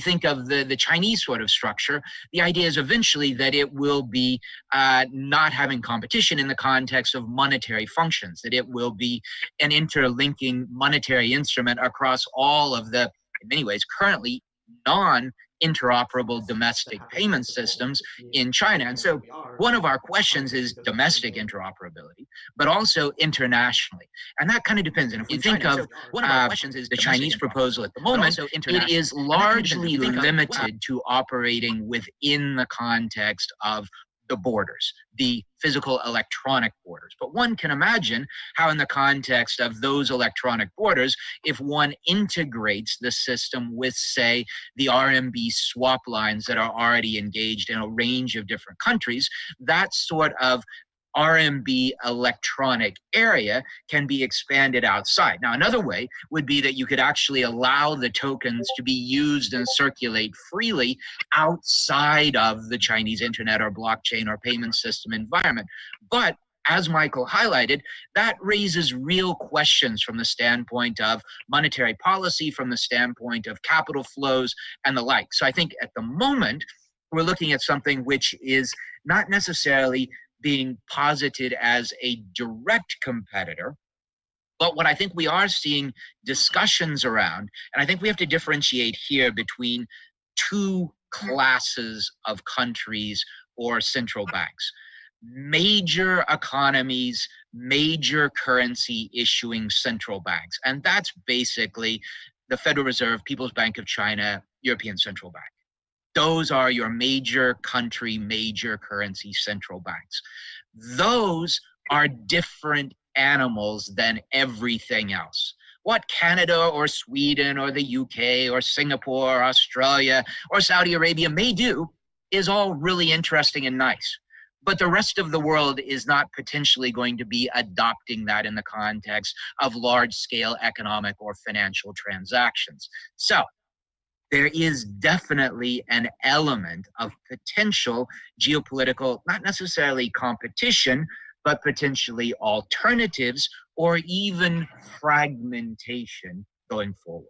think of the Chinese sort of structure, the idea is eventually that it will be not having competition in the context of monetary functions, that it will be an interlinking monetary instrument across all of the, in many ways, currently non-interoperable domestic payment systems in China. And so one of our questions is domestic interoperability, but also internationally. And that kind of depends. And if we think of one of our questions is the Chinese proposal at the moment, it is largely limited to operating within the context of the borders, the physical electronic borders. But one can imagine how in the context of those electronic borders, if one integrates the system with, say, the RMB swap lines that are already engaged in a range of different countries, that sort of RMB electronic area can be expanded outside. Now, another way would be that you could actually allow the tokens to be used and circulate freely outside of the Chinese internet or blockchain or payment system environment. But as Michael highlighted, that raises real questions from the standpoint of monetary policy, from the standpoint of capital flows and the like. So I think at the moment, we're looking at something which is not necessarily being posited as a direct competitor. But what I think we are seeing discussions around, and I think we have to differentiate here between two classes of countries or central banks. Major economies, major currency issuing central banks. And that's basically the Federal Reserve, People's Bank of China, European Central Bank. Those are your major country, major currency central banks. Those are different animals than everything else. What Canada or Sweden or the UK or Singapore or Australia or Saudi Arabia may do is all really interesting and nice. But the rest of the world is not potentially going to be adopting that in the context of large-scale economic or financial transactions. So there is definitely an element of potential geopolitical, not necessarily competition, but potentially alternatives or even fragmentation going forward.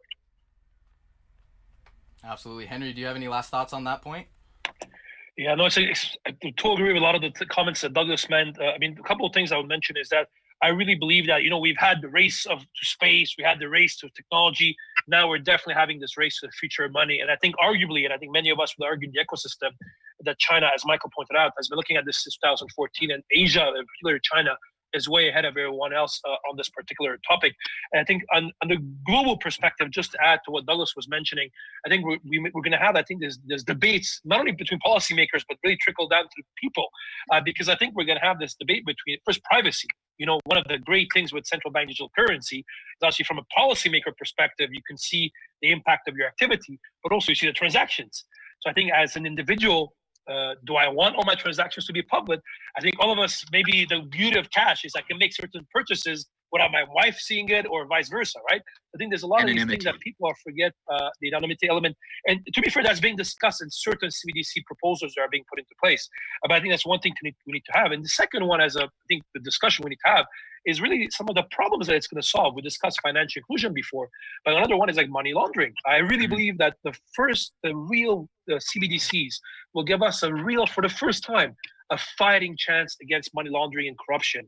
Absolutely. Henry, do you have any last thoughts on that point? Yeah, no, I totally agree with a lot of the comments that Douglas meant. I mean, a couple of things I would mention is that I really believe that, we've had the race to space, we had the race to technology. Now we're definitely having this race to the future of money. And I think arguably, and I think many of us would argue in the ecosystem, that China, as Michael pointed out, has been looking at this since 2014, and Asia, in particular China, is way ahead of everyone else on this particular topic. And I think on the global perspective, just to add to what Douglas was mentioning, I think we're going to have, there's debates, not only between policymakers, but really trickle down to people, because I think we're going to have this debate between, first, privacy. One of the great things with central bank digital currency is actually from a policymaker perspective, you can see the impact of your activity, but also you see the transactions. So I think as an individual, do I want all my transactions to be public? I think all of us, maybe the beauty of cash is I can make certain purchases without my wife seeing it or vice versa, right? I think there's a lot of these things that people forget, the anonymity element. And to be fair, that's being discussed in certain CBDC proposals that are being put into place. But I think that's one thing we need to have. And the second one, I think the discussion we need to have is really some of the problems that it's going to solve. We discussed financial inclusion before, but another one is like money laundering. I really believe that the real CBDCs will give us for the first time, a fighting chance against money laundering and corruption.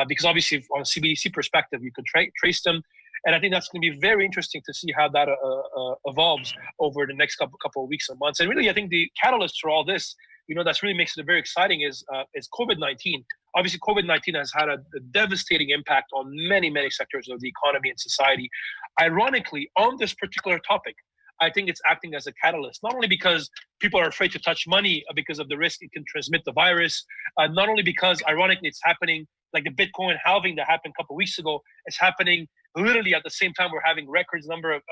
Because obviously on a CBDC perspective, you can trace them. And I think that's going to be very interesting to see how that evolves over the next couple of weeks or months. And really, I think the catalyst for all this, that's really makes it very exciting is COVID-19. Obviously, COVID-19 has had a devastating impact on many, many sectors of the economy and society. Ironically, on this particular topic, I think it's acting as a catalyst, not only because people are afraid to touch money because of the risk it can transmit the virus, not only because, ironically, it's happening like the Bitcoin halving that happened a couple of weeks ago, it's happening literally at the same time we're having records number of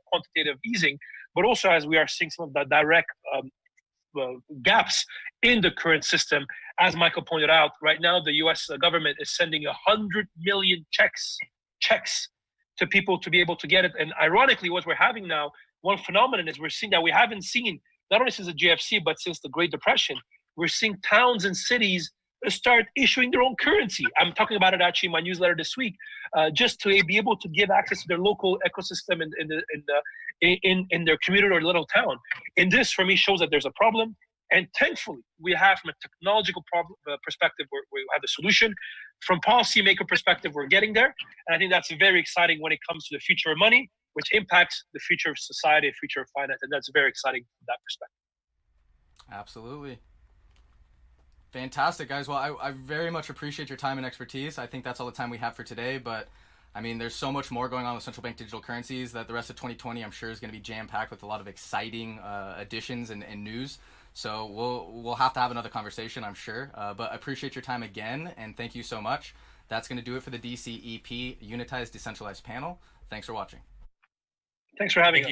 quantitative easing, but also as we are seeing some of the direct gaps in the current system. As Michael pointed out, right now the U.S. government is sending 100 million checks to people to be able to get it. And ironically, what we're having now, one phenomenon is we're seeing that we haven't seen, not only since the GFC, but since the Great Depression, we're seeing towns and cities start issuing their own currency. I'm talking about it actually in my newsletter this week, just to be able to give access to their local ecosystem in their community or little town. And this, for me, shows that there's a problem. And thankfully, we have, from a technological perspective, we have a solution. From policymaker perspective, we're getting there. And I think that's very exciting when it comes to the future of money, which impacts the future of society, future of finance. And that's very exciting from that perspective. Absolutely. Fantastic, guys. Well, I very much appreciate your time and expertise. I think that's all the time we have for today, but I mean, there's so much more going on with central bank digital currencies that the rest of 2020, I'm sure, is going to be jam-packed with a lot of exciting additions and news. So we'll have to have another conversation, I'm sure. But I appreciate your time again, and thank you so much. That's going to do it for the DCEP Unitize Decentralized panel. Thanks for watching. Thanks for having us.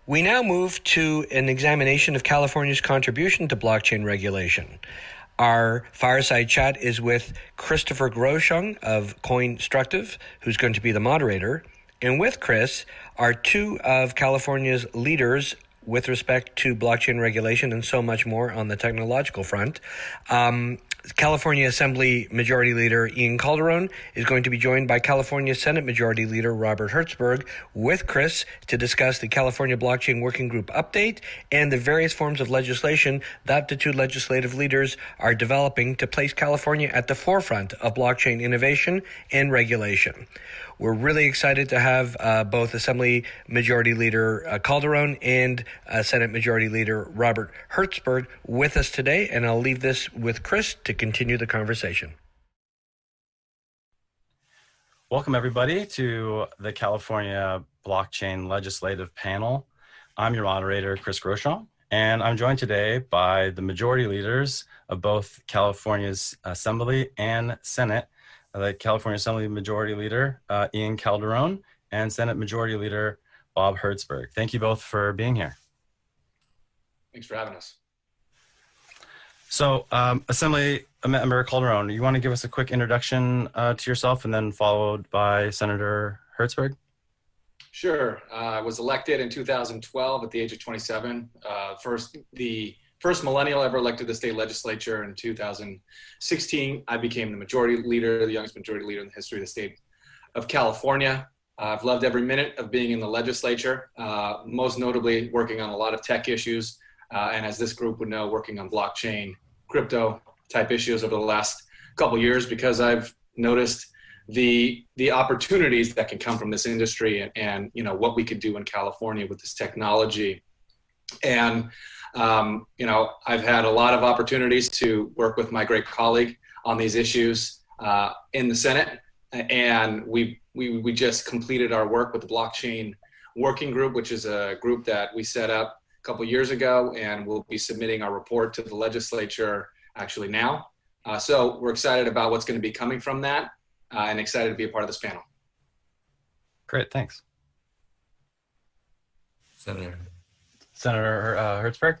We now move to an examination of California's contribution to blockchain regulation. Our fireside chat is with Christopher Groshung of Coinstructive, who's going to be the moderator. And with Chris are two of California's leaders with respect to blockchain regulation and so much more on the technological front. California Assembly Majority Leader Ian Calderon is going to be joined by California Senate Majority Leader Robert Hertzberg with Chris to discuss the California Blockchain Working Group update and the various forms of legislation that the two legislative leaders are developing to place California at the forefront of blockchain innovation and regulation. We're really excited to have both Assembly Majority Leader Calderon and Senate Majority Leader Robert Hertzberg with us today, and I'll leave this with Chris to continue the conversation. Welcome, everybody, to the California Blockchain Legislative Panel. I'm your moderator, Chris Groshong, and I'm joined today by the majority leaders of both California's Assembly and Senate, the California Assembly Majority Leader, Ian Calderon, and Senate Majority Leader, Bob Hertzberg. Thank you both for being here. Thanks for having us. So, Assembly Member Calderon, you want to give us a quick introduction to yourself and then followed by Senator Hertzberg? Sure. I was elected in 2012 at the age of 27. The first millennial ever elected to the state legislature. In 2016, I became the majority leader, the youngest majority leader in the history of the state of California. I've loved every minute of being in the legislature, most notably working on a lot of tech issues. And as this group would know, working on blockchain, crypto type issues over the last couple of years, because I've noticed the opportunities that can come from this industry and you know what we could do in California with this technology. And you know, I've had a lot of opportunities to work with my great colleague on these issues in the Senate, and we just completed our work with the Blockchain Working Group, which is a group that we set up a couple years ago, and we'll be submitting our report to the legislature actually now. So we're excited about what's going to be coming from that, and excited to be a part of this panel. Great, thanks. Senator Hertzberg?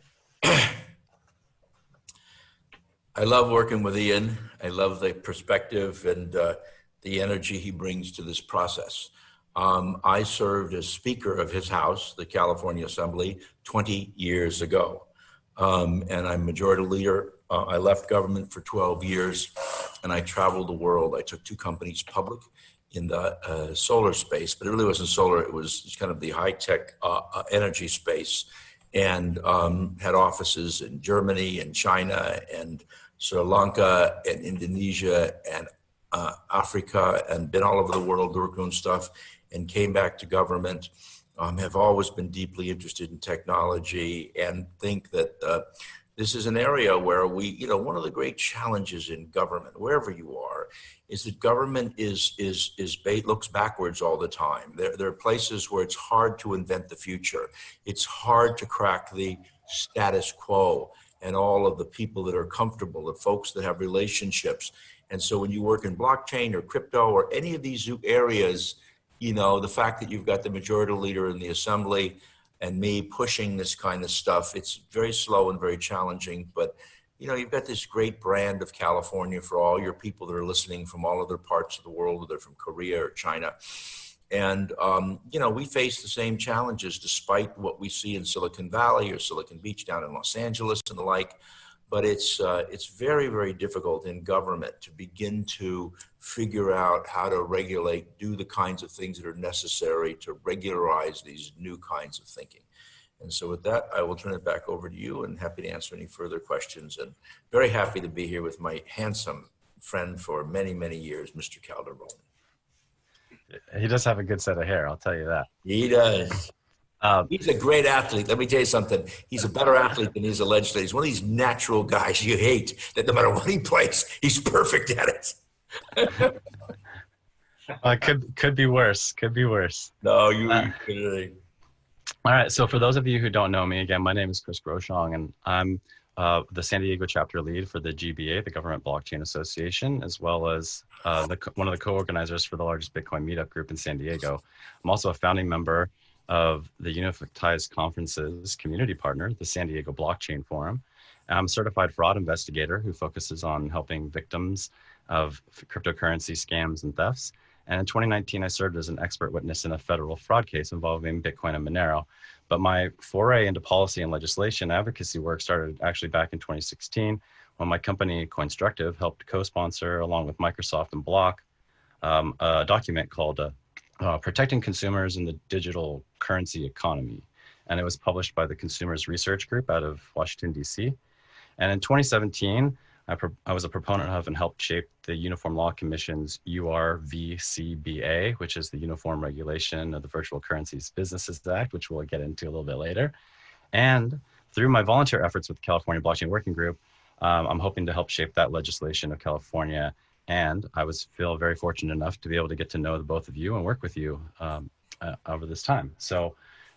I love working with Ian. I love the perspective and the energy he brings to this process. I served as Speaker of his House, the California Assembly, 20 years ago. and I'm majority leader. I left government for 12 years, and I traveled the world. I took 2 companies public in the solar space, but it really wasn't solar. It was kind of the high-tech energy space, and had offices in Germany and China and Sri Lanka and Indonesia and Africa, and been all over the world working on stuff, and came back to government. Have always been deeply interested in technology, and think that this is an area where one of the great challenges in government, wherever you are, is that government looks backwards all the time. There are places where it's hard to invent the future. It's hard to crack the status quo and all of the people that are comfortable, the folks that have relationships. And so when you work in blockchain or crypto or any of these new areas, the fact that you've got the majority leader in the assembly and me pushing this kind of stuff, it's very slow and very challenging. But, you've got this great brand of California for all your people that are listening from all other parts of the world, whether they're from Korea or China. And, we face the same challenges despite what we see in Silicon Valley or Silicon Beach down in Los Angeles and the like. But it's very, very difficult in government to begin to figure out how to regulate, do the kinds of things that are necessary to regularize these new kinds of thinking. And so with that, I will turn it back over to you, and happy to answer any further questions, and very happy to be here with my handsome friend for many, many years, Mr. Calderon. He does have a good set of hair, I'll tell you that. He does. He's a great athlete. Let me tell you something. He's a better athlete than he's a legislator. He's one of these natural guys you hate, that no matter what he plays, he's perfect at it. Could be worse. Could be worse. No, you really. All right. So for those of you who don't know me, again, my name is Chris Groshong, and I'm the San Diego chapter lead for the GBA, the Government Blockchain Association, as well as one of the co-organizers for the largest Bitcoin meetup group in San Diego. I'm also a founding member of the Unitize Conference's community partner, the San Diego Blockchain Forum. I'm a certified fraud investigator who focuses on helping victims of cryptocurrency scams and thefts. And in 2019, I served as an expert witness in a federal fraud case involving Bitcoin and Monero. But my foray into policy and legislation advocacy work started actually back in 2016, when my company, Coinstructive, helped co-sponsor, along with Microsoft and Block, a document called Protecting Consumers in the Digital Currency Economy. And it was published by the Consumers Research Group out of Washington, D.C. And in 2017, I was a proponent of and helped shape the Uniform Law Commission's URVCBA, which is the Uniform Regulation of the Virtual Currencies Businesses Act, which we'll get into a little bit later. And through my volunteer efforts with the California Blockchain Working Group, I'm hoping to help shape that legislation of California. And I feel very fortunate enough to be able to get to know the both of you and work with you over this time. So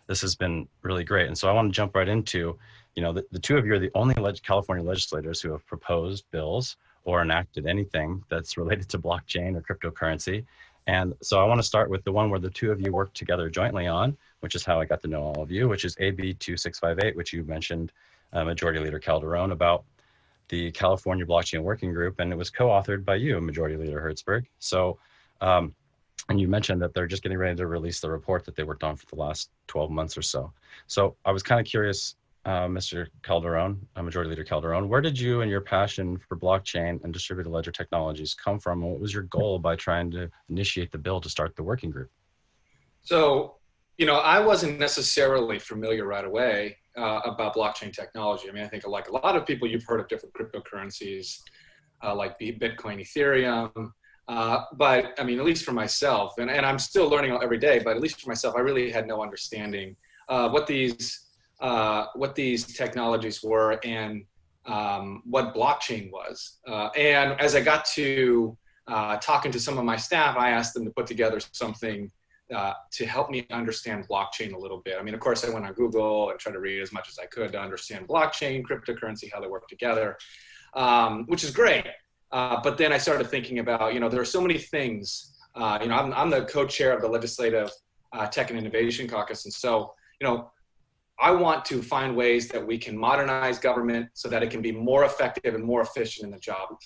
this has been really great. And so I want to jump right into, the two of you are the only California legislators who have proposed bills or enacted anything that's related to blockchain or cryptocurrency. And so I want to start with the one where the two of you worked together jointly on, which is how I got to know all of you, which is AB 2658, which you mentioned, Majority Leader Calderon, about the California Blockchain Working Group, and it was co-authored by you, Majority Leader Hertzberg. So, and you mentioned that they're just getting ready to release the report that they worked on for the last 12 months or so. So I was kind of curious, Mr. Calderon, Majority Leader Calderon, where did you and your passion for blockchain and distributed ledger technologies come from? And what was your goal by trying to initiate the bill to start the working group? So, I wasn't necessarily familiar right away about blockchain technology. I mean, I think like a lot of people, you've heard of different cryptocurrencies like Bitcoin, Ethereum. But I mean, at least for myself, and I'm still learning every day, but at least for myself, I really had no understanding what these technologies were and what blockchain was. And as I got to talking to some of my staff, I asked them to put together something to help me understand blockchain a little bit. I mean, of course, I went on Google and tried to read as much as I could to understand blockchain, cryptocurrency, how they work together, which is great. But then I started thinking about, there are so many things. I'm the co-chair of the Legislative Tech and Innovation Caucus. And so, I want to find ways that we can modernize government so that it can be more effective and more efficient in the job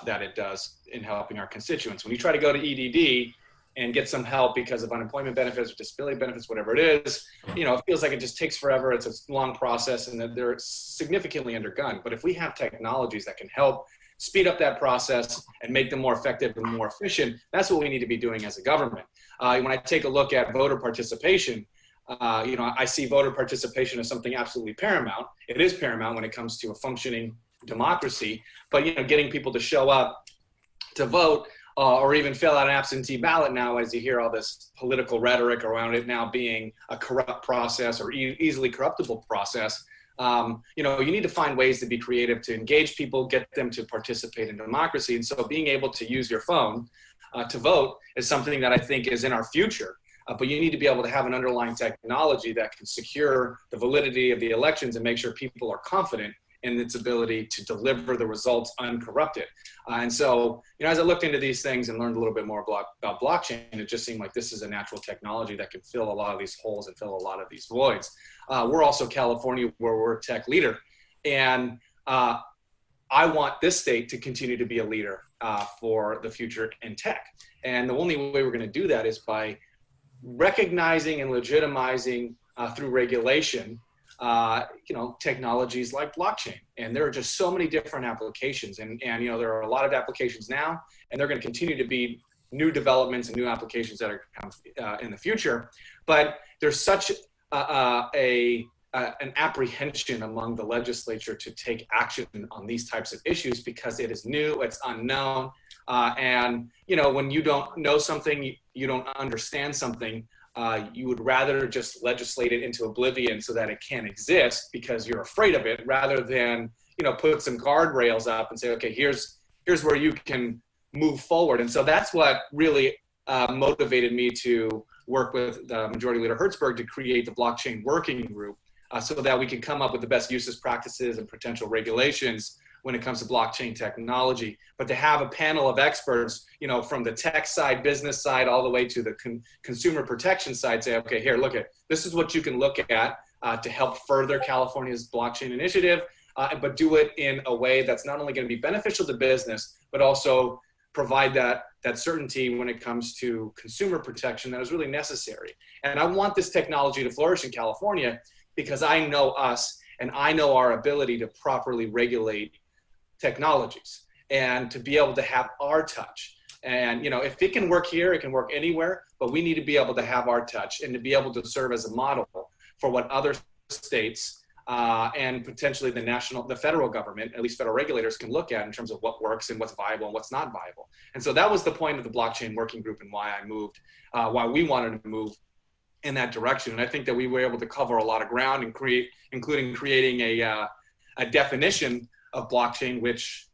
that it does in helping our constituents. When you try to go to EDD, and get some help because of unemployment benefits or disability benefits, whatever it is, it feels like it just takes forever. It's a long process and that they're significantly undergunned. But if we have technologies that can help speed up that process and make them more effective and more efficient, that's what we need to be doing as a government. When I take a look at voter participation, I see voter participation as something absolutely paramount. It is paramount when it comes to a functioning democracy, but getting people to show up to vote or even fill out an absentee ballot now, as you hear all this political rhetoric around it now being a corrupt process or easily corruptible process. You need to find ways to be creative, to engage people, get them to participate in democracy. And so being able to use your phone to vote is something that I think is in our future. But you need to be able to have an underlying technology that can secure the validity of the elections and make sure people are confident in its ability to deliver the results uncorrupted. And so, as I looked into these things and learned a little bit more about blockchain, it just seemed like this is a natural technology that can fill a lot of these holes and fill a lot of these voids. We're also California, where we're a tech leader. And I want this state to continue to be a leader for the future in tech. And the only way we're going to do that is by recognizing and legitimizing through regulation technologies like blockchain. And there are just so many different applications. And there are a lot of applications now, and they're going to continue to be new developments and new applications that are in the future. But there's such an apprehension among the legislature to take action on these types of issues because it is new, it's unknown. And when you don't know something, you don't understand something, you would rather just legislate it into oblivion so that it can't exist because you're afraid of it, rather than put some guardrails up and say, okay, here's where you can move forward. And so that's what really motivated me to work with the Majority Leader Hertzberg to create the blockchain working group, so that we can come up with the best uses, practices, and potential regulations when it comes to blockchain technology. But to have a panel of experts, from the tech side, business side, all the way to the consumer protection side, say, okay, here, look at, this is what you can look at to help further California's blockchain initiative, but do it in a way that's not only going to be beneficial to business, but also provide that certainty when it comes to consumer protection that is really necessary. And I want this technology to flourish in California because I know us and I know our ability to properly regulate technologies and to be able to have our touch. And if it can work here, it can work anywhere, but we need to be able to have our touch and to be able to serve as a model for what other states and potentially the federal government, at least federal regulators, can look at in terms of what works and what's viable and what's not viable. And so that was the point of the blockchain working group and why I moved, why we wanted to move in that direction. And I think that we were able to cover a lot of ground and including creating a definition of blockchain, which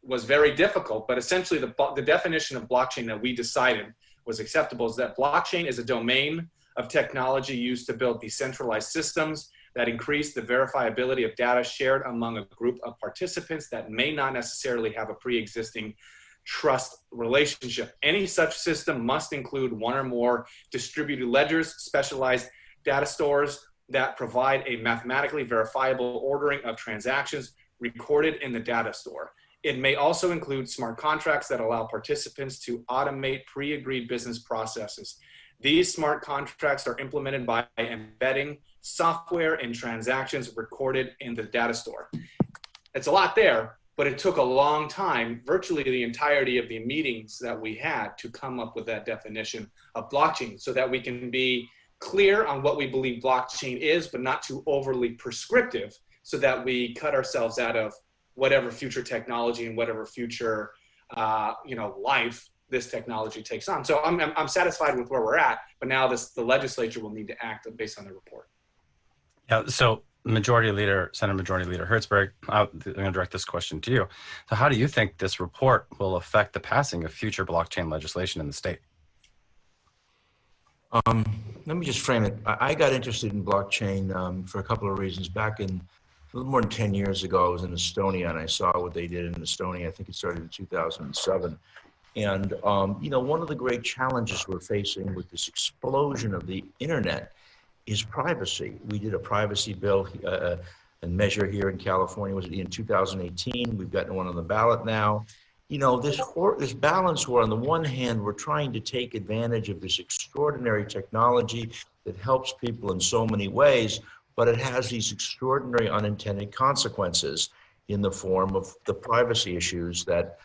was very difficult, but essentially the definition of blockchain that we decided was acceptable is that blockchain is a domain of technology used to build decentralized systems that increase the verifiability of data shared among a group of participants that may not necessarily have a pre-existing trust relationship. Any such system must include one or more distributed ledgers, specialized data stores that provide a mathematically verifiable ordering of transactions recorded in the data store. It may also include smart contracts that allow participants to automate pre-agreed business processes. These smart contracts are implemented by embedding software and transactions recorded in the data store. It's a lot there, but it took a long time, virtually the entirety of the meetings that we had, to come up with that definition of blockchain so that we can be clear on what we believe blockchain is, but not too overly prescriptive, so that we cut ourselves out of whatever future technology and whatever future life this technology takes on. So I'm satisfied with where we're at, but now the legislature will need to act based on the report. Yeah, so Senate Majority Leader Hertzberg, I'm going to direct this question to you. So how do you think this report will affect the passing of future blockchain legislation in the state? Let me just frame it. I got interested in blockchain for a couple of reasons. Back in a little more than 10 years ago, I was in Estonia and I saw what they did in Estonia. I think it started in 2007. And, one of the great challenges we're facing with this explosion of the internet is privacy. We did a privacy bill and measure here in California, was it in 2018? We've gotten one on the ballot now. this balance where on the one hand, we're trying to take advantage of this extraordinary technology that helps people in so many ways, but it has these extraordinary unintended consequences in the form of the privacy issues that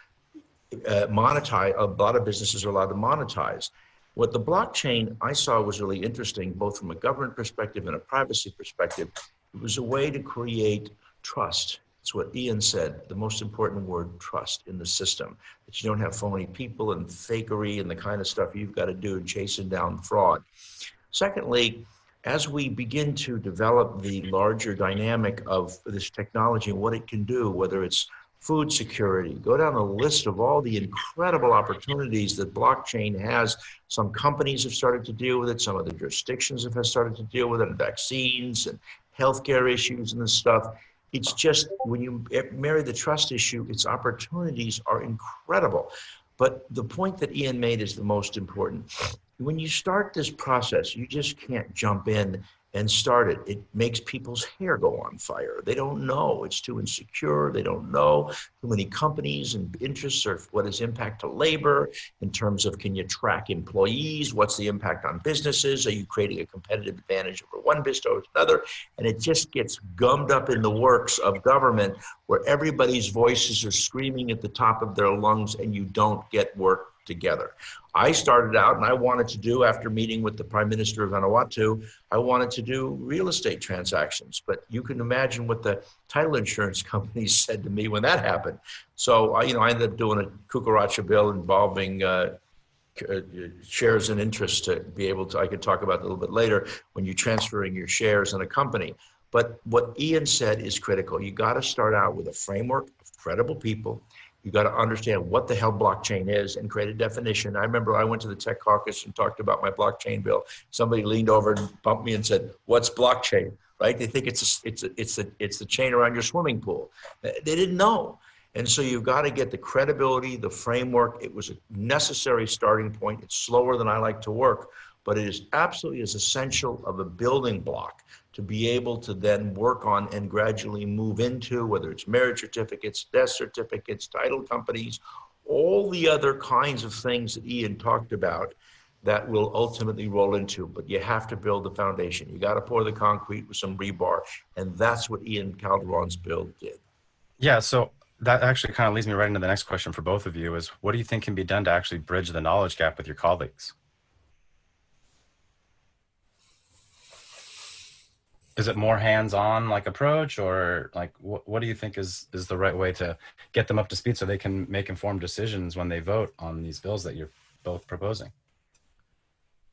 monetize, a lot of businesses are allowed to monetize. What the blockchain I saw was really interesting, both from a government perspective and a privacy perspective. It was a way to create trust. It's what Ian said, the most important word, trust in the system, that you don't have phony people and fakery and the kind of stuff you've got to do in chasing down fraud. Secondly, as we begin to develop the larger dynamic of this technology and what it can do, whether it's food security, go down the list of all the incredible opportunities that blockchain has. Some companies have started to deal with it. Some of the jurisdictions have started to deal with it, and vaccines and healthcare issues and this stuff. It's just, when you marry the trust issue, its opportunities are incredible. But the point that Ian made is the most important. When you start this process, you just can't jump in and start it. It makes people's hair go on fire. They don't know. It's too insecure. They don't know. Too many companies and interests are what is impact to labor in terms of, can you track employees? What's the impact on businesses? Are you creating a competitive advantage over one business over another? And it just gets gummed up in the works of government, where everybody's voices are screaming at the top of their lungs and you don't get work together. I started out and I wanted to do, after meeting with the Prime Minister of Vanuatu, I wanted to do real estate transactions. But you can imagine what the title insurance companies said to me when that happened. So I ended up doing a cucaracha bill involving shares and interest to be able to, I could talk about it a little bit later, when you're transferring your shares in a company. But what Ian said is critical. You got to start out with a framework of credible people. You got to understand what the hell blockchain is and create a definition. I remember I went to the Tech Caucus and talked about my blockchain bill. Somebody leaned over and bumped me and said, "What's blockchain?" Right? They think it's the chain around your swimming pool. They didn't know. And so you've got to get the credibility, the framework. It was a necessary starting point. It's slower than I like to work, but it is absolutely as essential of a building block to be able to then work on and gradually move into, whether it's marriage certificates, death certificates, title companies, all the other kinds of things that Ian talked about that will ultimately roll into. But you have to build the foundation. You got to pour the concrete with some rebar. And that's what Ian Calderon's build did. Yeah, so that actually kind of leads me right into the next question for both of you is, what do you think can be done to actually bridge the knowledge gap with your colleagues? Is it more hands-on like approach, or like what do you think is the right way to get them up to speed so they can make informed decisions when they vote on these bills that you're both proposing?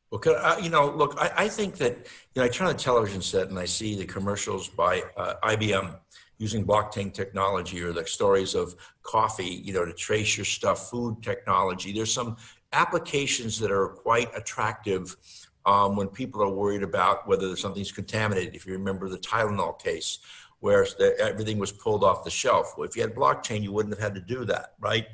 Well, look, I think that, I turn on the television set and I see the commercials by IBM using blockchain technology, or the stories of coffee, to trace your stuff, food technology. There's some applications that are quite attractive when people are worried about whether something's contaminated. If you remember the Tylenol case, where everything was pulled off the shelf. Well, if you had blockchain, you wouldn't have had to do that, right?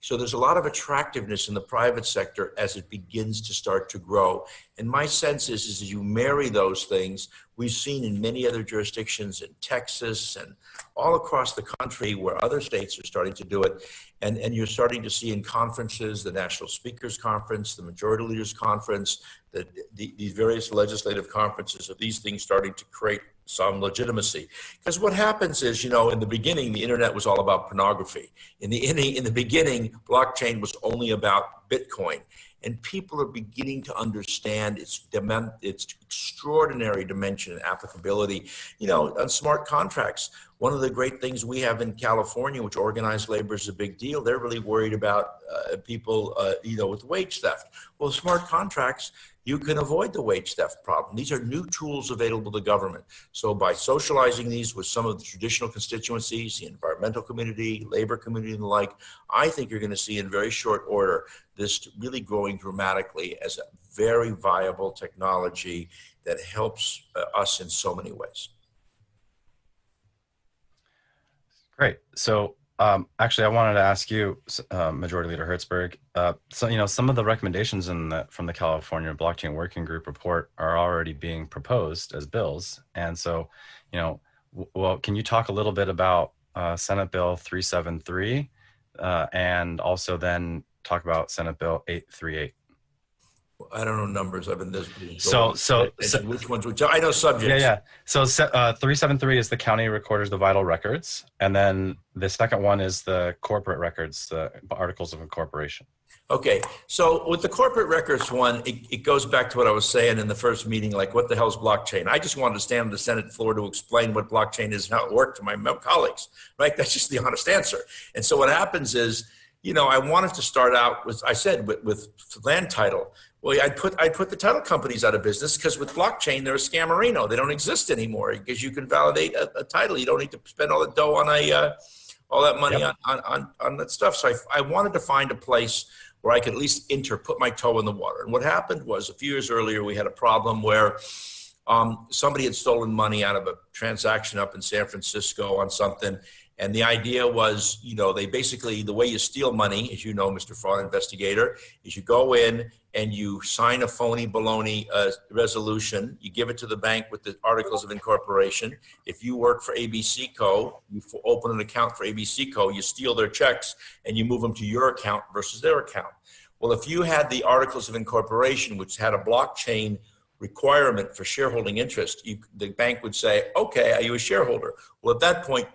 So there's a lot of attractiveness in the private sector as it begins to start to grow. And my sense is as you marry those things, we've seen in many other jurisdictions in Texas and all across the country where other states are starting to do it. And you're starting to see in conferences, the National Speakers Conference, the Majority Leaders Conference, these various legislative conferences of these things starting to create some legitimacy. Because what happens is, in the beginning, the internet was all about pornography. In the beginning, blockchain was only about Bitcoin. And people are beginning to understand its extraordinary dimension and applicability, on smart contracts. One of the great things we have in California, which organized labor is a big deal, they're really worried about people, with wage theft. Well, smart contracts, you can avoid the wage theft problem. These are new tools available to government. So by socializing these with some of the traditional constituencies, the environmental community, labor community and the like, I think you're going to see in very short order this really growing dramatically as a very viable technology that helps us in so many ways. Great. So actually, I wanted to ask you, Majority Leader Hertzberg, so, some of the recommendations from the California Blockchain Working Group report are already being proposed as bills. And so, well, can you talk a little bit about Senate Bill 373 and also then talk about Senate Bill 838. I don't know numbers. I've been this. So which ones? Which I know subjects. Yeah. So 373 is the county recorders, the vital records, and then the second one is the corporate records, the articles of incorporation. Okay, so with the corporate records one, it goes back to what I was saying in the first meeting, like what the hell's blockchain? I just wanted to stand on the Senate floor to explain what blockchain is and how it worked to my colleagues, right? That's just the honest answer. And so what happens is, you know, I wanted to start out with, I said, with land title. Well, I'd put the title companies out of business because with blockchain, they're a scammerino. They don't exist anymore because you can validate a title. You don't need to spend all the dough on all that money on that stuff. So I wanted to find a place where I could at least put my toe in the water. And what happened was a few years earlier, we had a problem where somebody had stolen money out of a transaction up in San Francisco on something. And the idea was, you know, they basically, the way you steal money, as you know, Mr. Fraud Investigator, is you go in and you sign a phony baloney resolution. You give it to the bank with the articles of incorporation. If you work for ABC Co., you open an account for ABC Co., you steal their checks and you move them to your account versus their account. Well, if you had the articles of incorporation, which had a blockchain requirement for shareholding interest, the bank would say, okay, are you a shareholder? Well, at that point,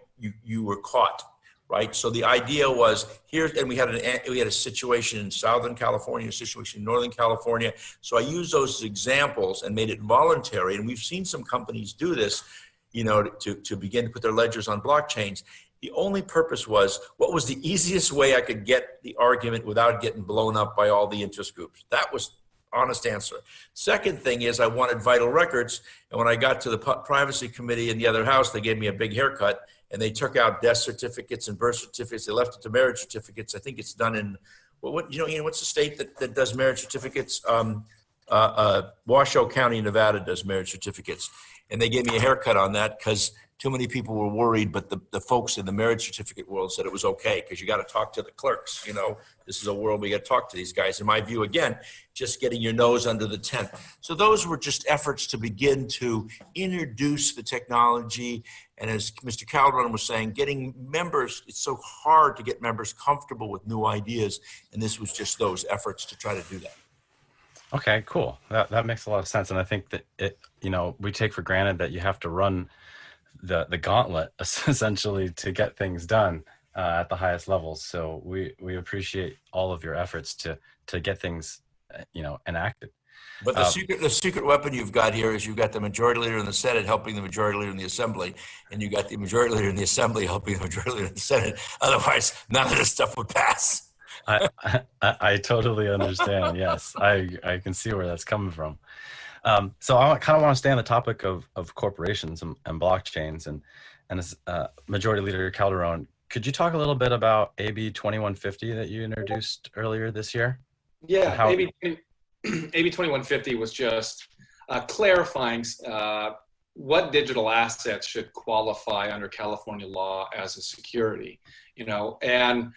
you were caught, right? So the idea was and we had a situation in Southern California, a situation in Northern California. So I used those as examples and made it voluntary. And we've seen some companies do this, you know, to begin to put their ledgers on blockchains. The only purpose was, what was the easiest way I could get the argument without getting blown up by all the interest groups? That was honest answer. Second thing is I wanted vital records. And when I got to the privacy committee in the other house, they gave me a big haircut and they took out death certificates and birth certificates. They left it to marriage certificates. I think it's done in, what's the state that does marriage certificates? Washoe County, Nevada does marriage certificates. And they gave me a haircut on that because too many people were worried, but the folks in the marriage certificate world said it was okay because you got to talk to the clerks. You know, this is a world we got to talk to these guys. In my view, again, just getting your nose under the tent. So those were just efforts to begin to introduce the technology. And as Mr. Calderon was saying, getting members, it's so hard to get members comfortable with new ideas. And this was just those efforts to try to do that. Okay, cool. That makes a lot of sense. And I think that we take for granted that you have to run the gauntlet essentially to get things done at the highest levels. So we appreciate all of your efforts to get things, enacted. But the secret weapon you've got here is you've got the majority leader in the Senate helping the majority leader in the Assembly, and you got the majority leader in the Assembly helping the majority leader in the Senate. Otherwise, none of this stuff would pass. I totally understand. Yes, I can see where that's coming from. So I kind of want to stay on the topic of corporations and blockchains, and as Majority Leader Calderon, could you talk a little bit about AB 2150 that you introduced earlier this year? Yeah, AB 2150 was just clarifying what digital assets should qualify under California law as a security. When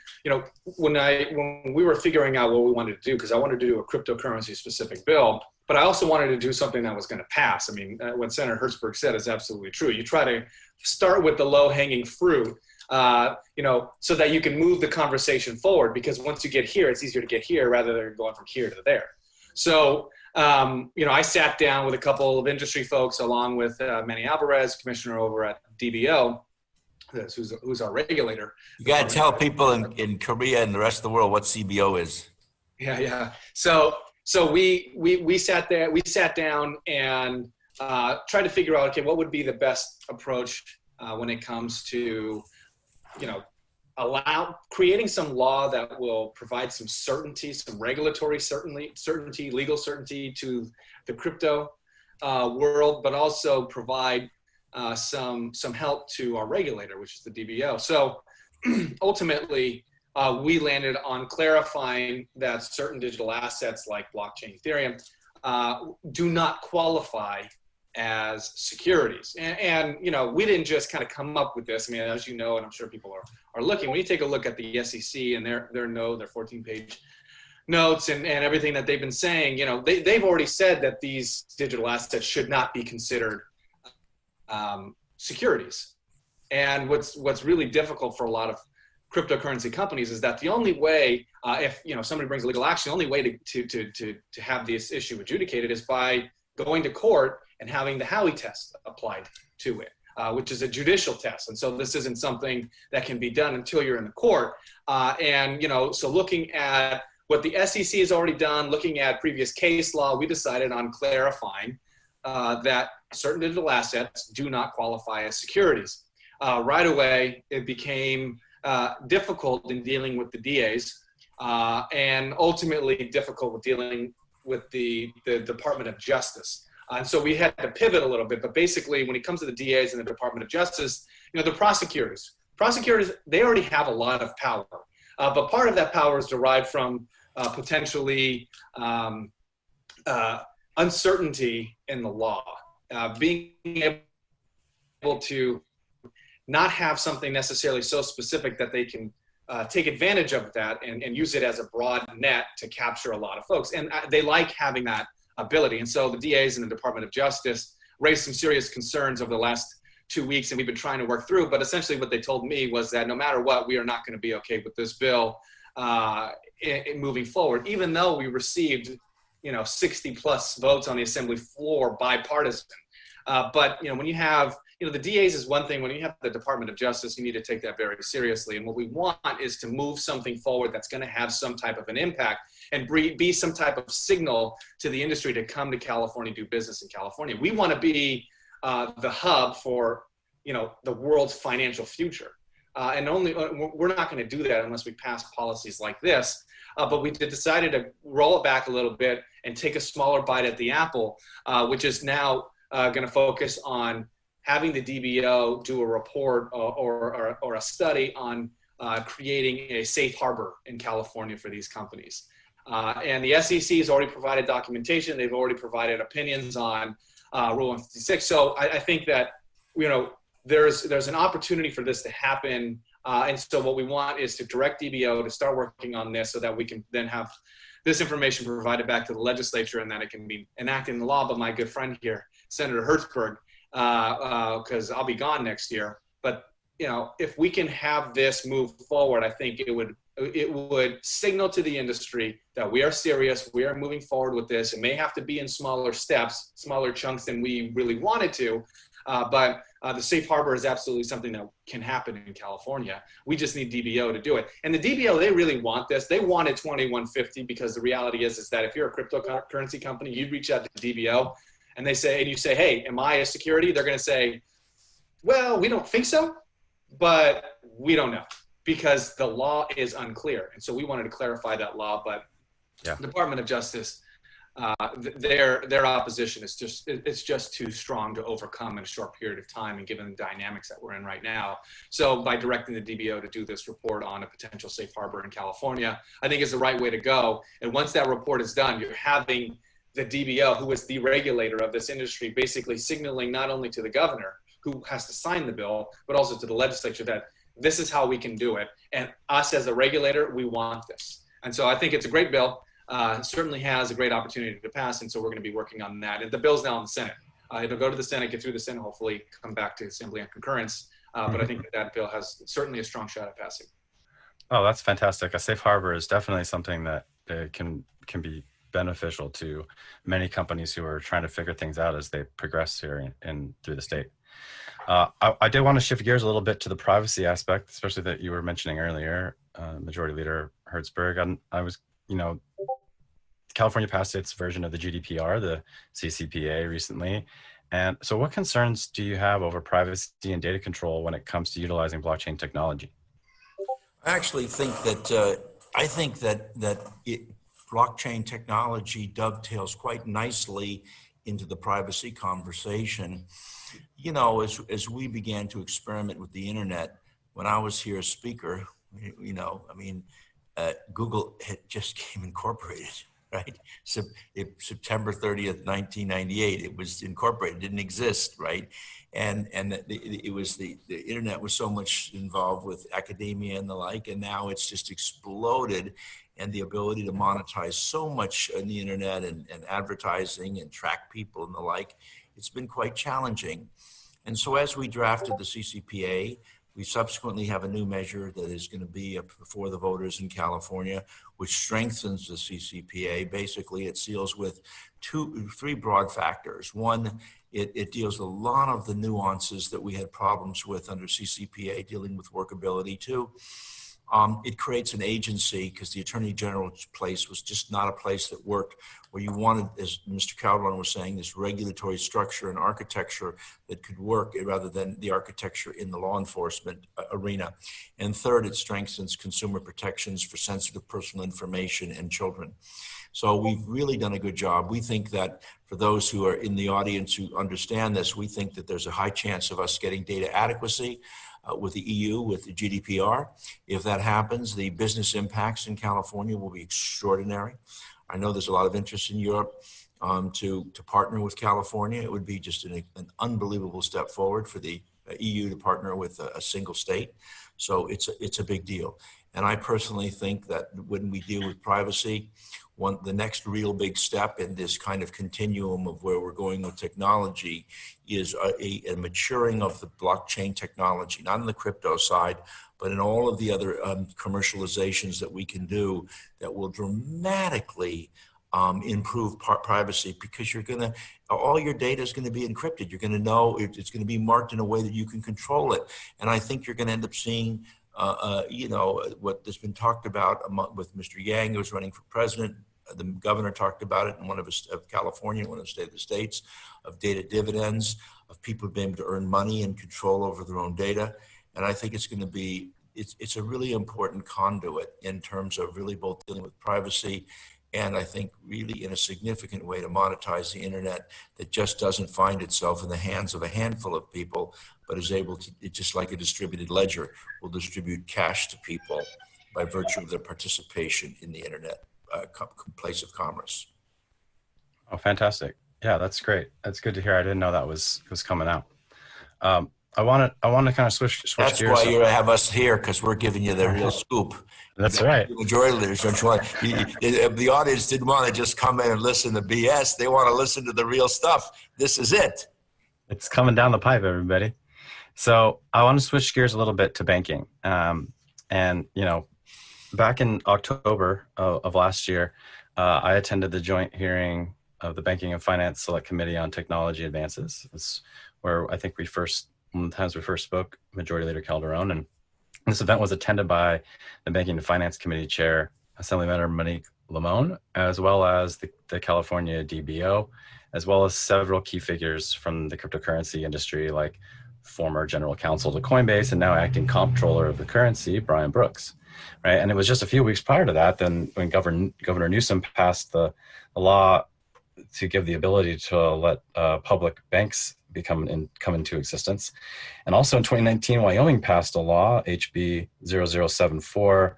we were figuring out what we wanted to do, because I wanted to do a cryptocurrency specific bill, but I also wanted to do something that was going to pass. I mean, what Senator Hertzberg said is absolutely true. You try to start with the low-hanging fruit, so that you can move the conversation forward, because once you get here, it's easier to get here rather than going from here to there. So, I sat down with a couple of industry folks along with Manny Alvarez, commissioner over at DBO, who's our regulator. You got to tell people in Korea and the rest of the world what CBO is. Yeah. So we sat down and tried to figure out, okay, what would be the best approach when it comes to, creating some law that will provide some certainty, some regulatory certainty, legal certainty to the crypto world, but also provide some help to our regulator, which is the DBO. So ultimately, we landed on clarifying that certain digital assets like blockchain Ethereum do not qualify as securities. And we didn't just kind of come up with this. I mean, as you know, and I'm sure people are looking, when you take a look at the SEC and their 14-page notes and everything that they've been saying, they've already said that these digital assets should not be considered securities. And what's really difficult for a lot of cryptocurrency companies is that the only way, if somebody brings legal action, the only way to have this issue adjudicated is by going to court and having the Howey test applied to it, which is a judicial test. And so this isn't something that can be done until you're in the court. So looking at what the SEC has already done, looking at previous case law, we decided on clarifying that certain digital assets do not qualify as securities. Right away, it became difficult in dealing with the DAs and ultimately difficult with dealing with the Department of Justice. And so we had to pivot a little bit, but basically when it comes to the DAs and the Department of Justice, the prosecutors, they already have a lot of power, but part of that power is derived from potentially uncertainty in the law, being able to not have something necessarily so specific that they can take advantage of that and use it as a broad net to capture a lot of folks. And they like having that ability. And so the DAs and the Department of Justice raised some serious concerns over the last 2 weeks, and we've been trying to work through. But essentially what they told me was that no matter what, we are not going to be okay with this bill moving forward, even though we received 60 plus votes on the assembly floor bipartisan. But when you have the DAs is one thing. When you have the Department of Justice, you need to take that very seriously. And what we want is to move something forward that's going to have some type of an impact and be some type of signal to the industry to come to California, do business in California. We want to be the hub for the world's financial future. And we're not going to do that unless we pass policies like this. But we decided to roll it back a little bit and take a smaller bite at the apple, which is now going to focus on having the DBO do a report or a study on creating a safe harbor in California for these companies. And the SEC has already provided documentation. They've already provided opinions on Rule 156. So I think that, there's an opportunity for this to happen. And so what we want is to direct DBO to start working on this so that we can then have this information provided back to the legislature and that it can be enacted in the law. But my good friend here, Senator Hertzberg, because I'll be gone next year. But if we can have this move forward, I think it would signal to the industry that we are serious. We are moving forward with this. It may have to be in smaller steps, smaller chunks than we really wanted to, but the safe harbor is absolutely something that can happen in California. We just need DBO to do it. And the DBO, they really want this. They wanted 2150 because the reality is that if you're a cryptocurrency company, you reach out to DBO and you say, hey, am I a security? They're going to say, well, we don't think so, but we don't know because the law is unclear. And so we wanted to clarify that law, but the Department of Justice, their opposition is just too strong to overcome in a short period of time and given the dynamics that we're in right now. So by directing the DBO to do this report on a potential safe harbor in California, I think is the right way to go. And once that report is done, you're having the DBO, who is the regulator of this industry, basically signaling not only to the governor, who has to sign the bill, but also to the legislature that this is how we can do it. And us as a regulator, we want this. And so I think it's a great bill. Certainly has a great opportunity to pass. And so we're going to be working on that. And the bill's now in the Senate. It'll go to the Senate, get through the Senate, hopefully come back to Assembly on concurrence. But I think that bill has certainly a strong shot at passing. Oh, that's fantastic. A safe harbor is definitely something that can be beneficial to many companies who are trying to figure things out as they progress here in through the state. I did want to shift gears a little bit to the privacy aspect, especially that you were mentioning earlier, Majority Leader Hertzberg. And I was, California passed its version of the GDPR, the CCPA, recently. And so what concerns do you have over privacy and data control when it comes to utilizing blockchain technology? I actually think that blockchain technology dovetails quite nicely into the privacy conversation. As we began to experiment with the internet, when I was here as speaker, Google had just came incorporated, right? So September 30th, 1998, it was incorporated, didn't exist, right? And it was the internet was so much involved with academia and the like, and now it's just exploded. And the ability to monetize so much on the internet and advertising and track people and the like, it's been quite challenging. And so as we drafted the CCPA, We subsequently have a new measure that is going to be up before the voters in California, which strengthens the CCPA. Basically, it deals with three broad factors. One, it deals with a lot of the nuances that we had problems with under CCPA, dealing with workability. Two, it creates an agency, because the Attorney General's place was just not a place that worked, where you wanted, as Mr. Calderon was saying, this regulatory structure and architecture that could work rather than the architecture in the law enforcement arena. And third, it strengthens consumer protections for sensitive personal information and children. So we've really done a good job. We think that for those who are in the audience who understand this, we think that there's a high chance of us getting data adequacy with the EU, with the GDPR. If that happens, the business impacts in California will be extraordinary. I know there's a lot of interest in Europe to partner with California. It would be just an unbelievable step forward for the EU to partner with a single state. So it's a big deal. And I personally think that when we deal with privacy, the next real big step in this kind of continuum of where we're going with technology is a maturing of the blockchain technology, not on the crypto side, but in all of the other commercializations that we can do that will dramatically improve privacy, because all your data is going to be encrypted. You're going to know it's going to be marked in a way that you can control it. And I think you're going to end up seeing what has been talked about with Mr. Yang, who was running for president. The governor talked about it in one of California, one of the states, of data dividends, of people being able to earn money and control over their own data. And I think it's going to be, it's a really important conduit in terms of really both dealing with privacy and I think really in a significant way to monetize the internet that just doesn't find itself in the hands of a handful of people, but is able to, just like a distributed ledger, will distribute cash to people by virtue of their participation in the internet place of commerce. Oh, fantastic. Yeah, that's great. That's good to hear. I didn't know that was coming out. I want to kind of switch That's gears. why you have us here, because we're giving you the real scoop. That's right. The majority leaders don't want the audience didn't want to just come in and listen to BS. They want to listen to the real stuff. This is it. It's coming down the pipe, everybody. So I want to switch gears a little bit to banking. And back in October of last year, I attended the joint hearing of the Banking and Finance Select Committee on Technology Advances. It's where I think one of the times we first spoke, Majority Leader Calderon. And this event was attended by the Banking and Finance Committee Chair, Assemblymember Monique Limon, as well as the California DBO, as well as several key figures from the cryptocurrency industry, like former General Counsel to Coinbase and now acting comptroller of the currency, Brian Brooks. Right. And it was just a few weeks prior to that, then when Governor Newsom passed the law to give the ability to let public banks come into existence. And also in 2019, Wyoming passed a law, HB 0074,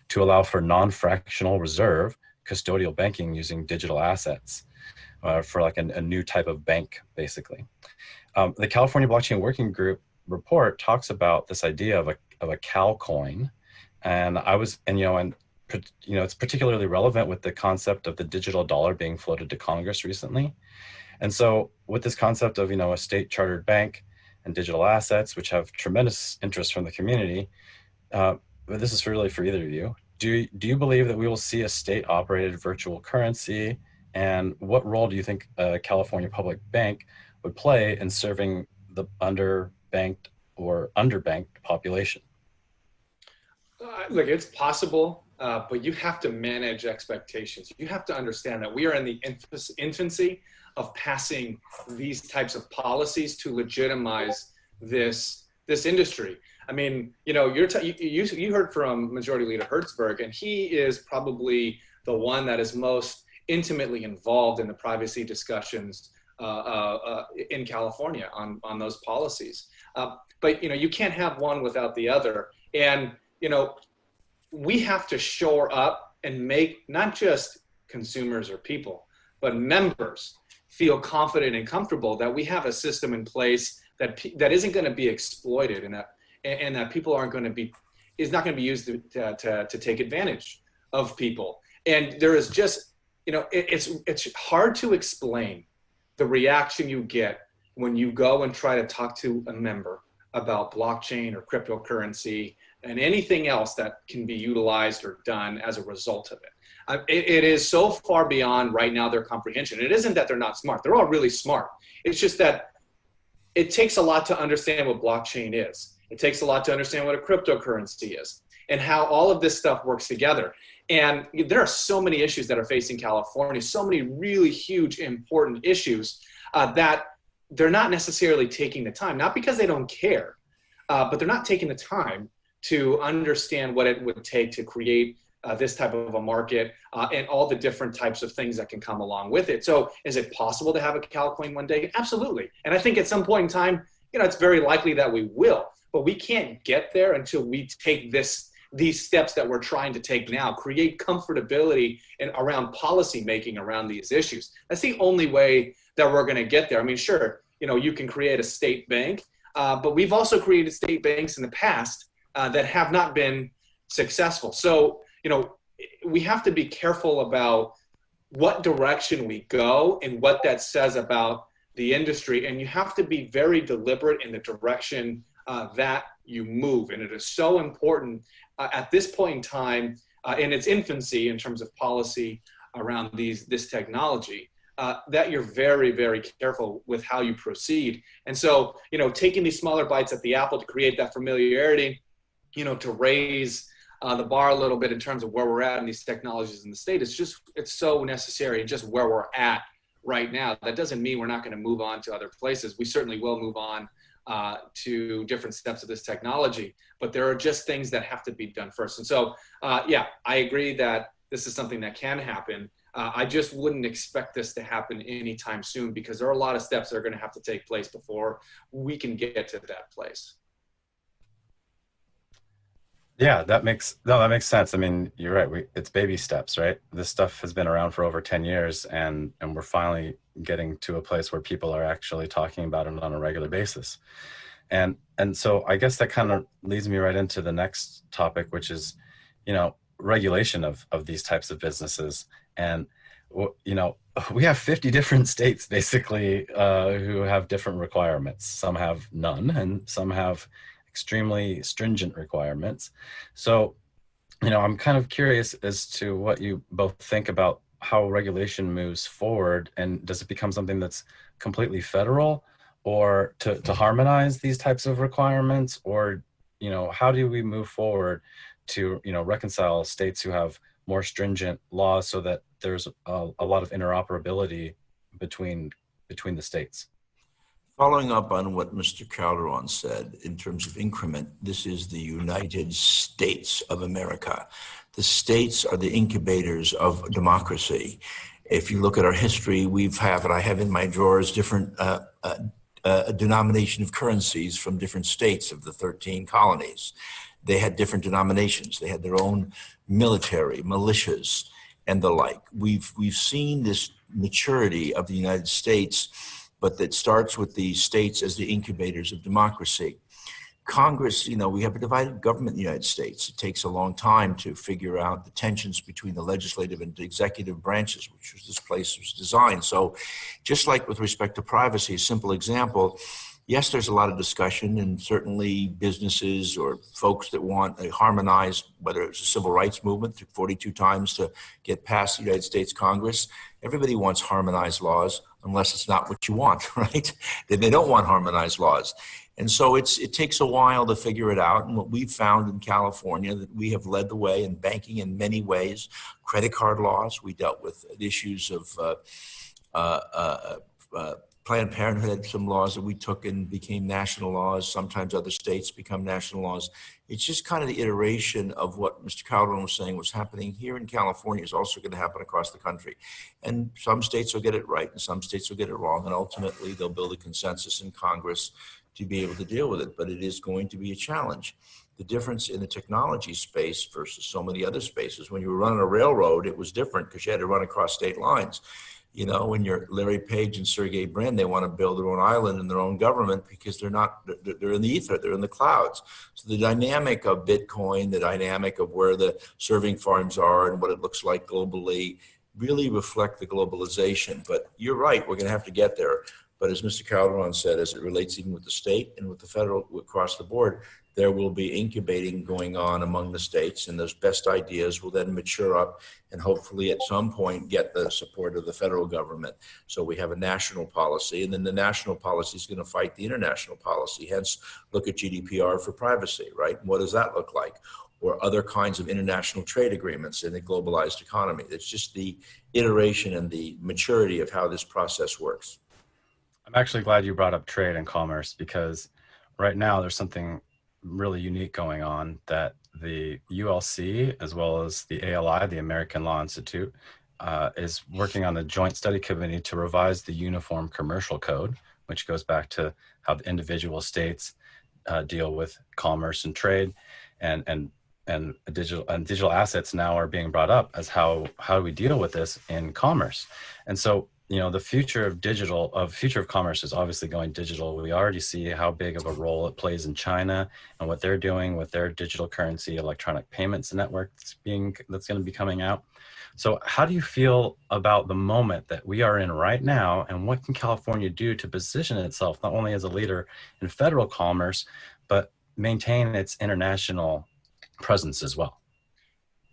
to allow for non-fractional reserve custodial banking using digital assets for like a new type of bank, basically. The California Blockchain Working Group report talks about this idea of a Cal coin. And it's particularly relevant with the concept of the digital dollar being floated to Congress recently. And so with this concept of, a state chartered bank and digital assets, which have tremendous interest from the community, but this is really for either of you. Do you believe that we will see a state operated virtual currency? And what role do you think a California public bank would play in serving the underbanked or underbanked population? Look, it's possible, but you have to manage expectations. You have to understand that we are in the infancy of passing these types of policies to legitimize this industry. I mean, you heard from Majority Leader Hertzberg, and he is probably the one that is most intimately involved in the privacy discussions in California on those policies. But you can't have one without the other. And we have to shore up and make not just consumers or people, but members feel confident and comfortable that we have a system in place that isn't going to be exploited and that people aren't going to be, is not going to be used to take advantage of people. And there is just, it's hard to explain the reaction you get when you go and try to talk to a member about blockchain or cryptocurrency and anything else that can be utilized or done as a result of it. It is so far beyond right now their comprehension. It isn't that they're not smart. They're all really smart. It's just that it takes a lot to understand what blockchain is. It takes a lot to understand what a cryptocurrency is and how all of this stuff works together. And there are so many issues that are facing California, so many really huge, important issues that they're not necessarily taking the time, not because they don't care, but they're not taking the time to understand what it would take to create this type of a market and all the different types of things that can come along with it. So is it possible to have a CalCoin one day? Absolutely. And I think at some point in time, it's very likely that we will, but we can't get there until we take these steps that we're trying to take now, create comfortability around policy making around these issues. That's the only way that we're going to get there. I mean, sure, you can create a state bank, but we've also created state banks in the past that have not been successful. So, we have to be careful about what direction we go and what that says about the industry. And you have to be very deliberate in the direction that you move. And it is so important at this point in time, in its infancy in terms of policy around this technology, that you're very, very careful with how you proceed. And so, taking these smaller bites at the apple to create that familiarity, to raise the bar a little bit in terms of where we're at in these technologies in the state, it's so necessary, and just where we're at right now. That doesn't mean we're not going to move on to other places. We certainly will move on to different steps of this technology, but there are just things that have to be done first. And so, yeah, I agree that this is something that can happen. I just wouldn't expect this to happen anytime soon, because there are a lot of steps that are going to have to take place before we can get to that place. Yeah, that makes sense. I mean, you're right. It's baby steps, right? This stuff has been around for over 10 years, and we're finally getting to a place where people are actually talking about it on a regular basis. And so I guess that kind of leads me right into the next topic, which is, regulation of these types of businesses. And, we have 50 different states basically who have different requirements. Some have none, and some have extremely stringent requirements. So, I'm kind of curious as to what you both think about how regulation moves forward, and does it become something that's completely federal, or to harmonize these types of requirements, or, how do we move forward to, reconcile states who have more stringent laws so that there's a lot of interoperability between the states? Following up on what Mr. Calderon said in terms of increment, this is the United States of America. The states are the incubators of democracy. If you look at our history, I have in my drawers different denomination of currencies from different states of the 13 colonies. They had different denominations. They had their own military, militias, and the like. We've seen this maturity of the United States, but that starts with the states as the incubators of democracy. Congress, we have a divided government in the United States. It takes a long time to figure out the tensions between the legislative and the executive branches, which was this place was designed. So just like with respect to privacy, a simple example, yes, there's a lot of discussion, and certainly businesses or folks that want a harmonized, whether it's a civil rights movement, took 42 times to get past the United States Congress. Everybody wants harmonized laws, unless it's not what you want, right? Then they don't want harmonized laws. And so it takes a while to figure it out. And what we've found in California, that we have led the way in banking in many ways. Credit card laws, we dealt with issues of Planned Parenthood had some laws that we took and became national laws. Sometimes other states become national laws. It's just kind of the iteration of what Mr. Calderon was saying was happening here in California is also going to happen across the country. And some states will get it right and some states will get it wrong. And ultimately they'll build a consensus in Congress to be able to deal with it. But it is going to be a challenge. The difference in the technology space versus so many other spaces, when you were running a railroad, it was different because you had to run across state lines. When you're Larry Page and Sergey Brin, they want to build their own island and their own government because they're in the ether, they're in the clouds. So the dynamic of Bitcoin, the dynamic of where the serving farms are and what it looks like globally really reflect the globalization. But you're right, we're going to have to get there. But as Mr. Calderon said, as it relates even with the state and with the federal across the board, there will be incubating going on among the states, and those best ideas will then mature up and hopefully at some point get the support of the federal government. So we have a national policy, and then the national policy is going to fight the international policy. Hence, look at GDPR for privacy, right? What does that look like? Or other kinds of international trade agreements in a globalized economy. It's just the iteration and the maturity of how this process works. I'm actually glad you brought up trade and commerce, because right now there's something really unique going on that the ULC, as well as the ALI, the American Law Institute, is working on a joint study committee to revise the Uniform Commercial Code, which goes back to how the individual states deal with commerce and trade, and digital assets now are being brought up as how do we deal with this in commerce. And so, you know, the future of commerce is obviously going digital. We already see how big of a role it plays in China and what they're doing with their digital currency, electronic payments network that's going to be coming out. So how do you feel about the moment that we are in right now, and what can California do to position itself not only as a leader in federal commerce, but maintain its international presence as well?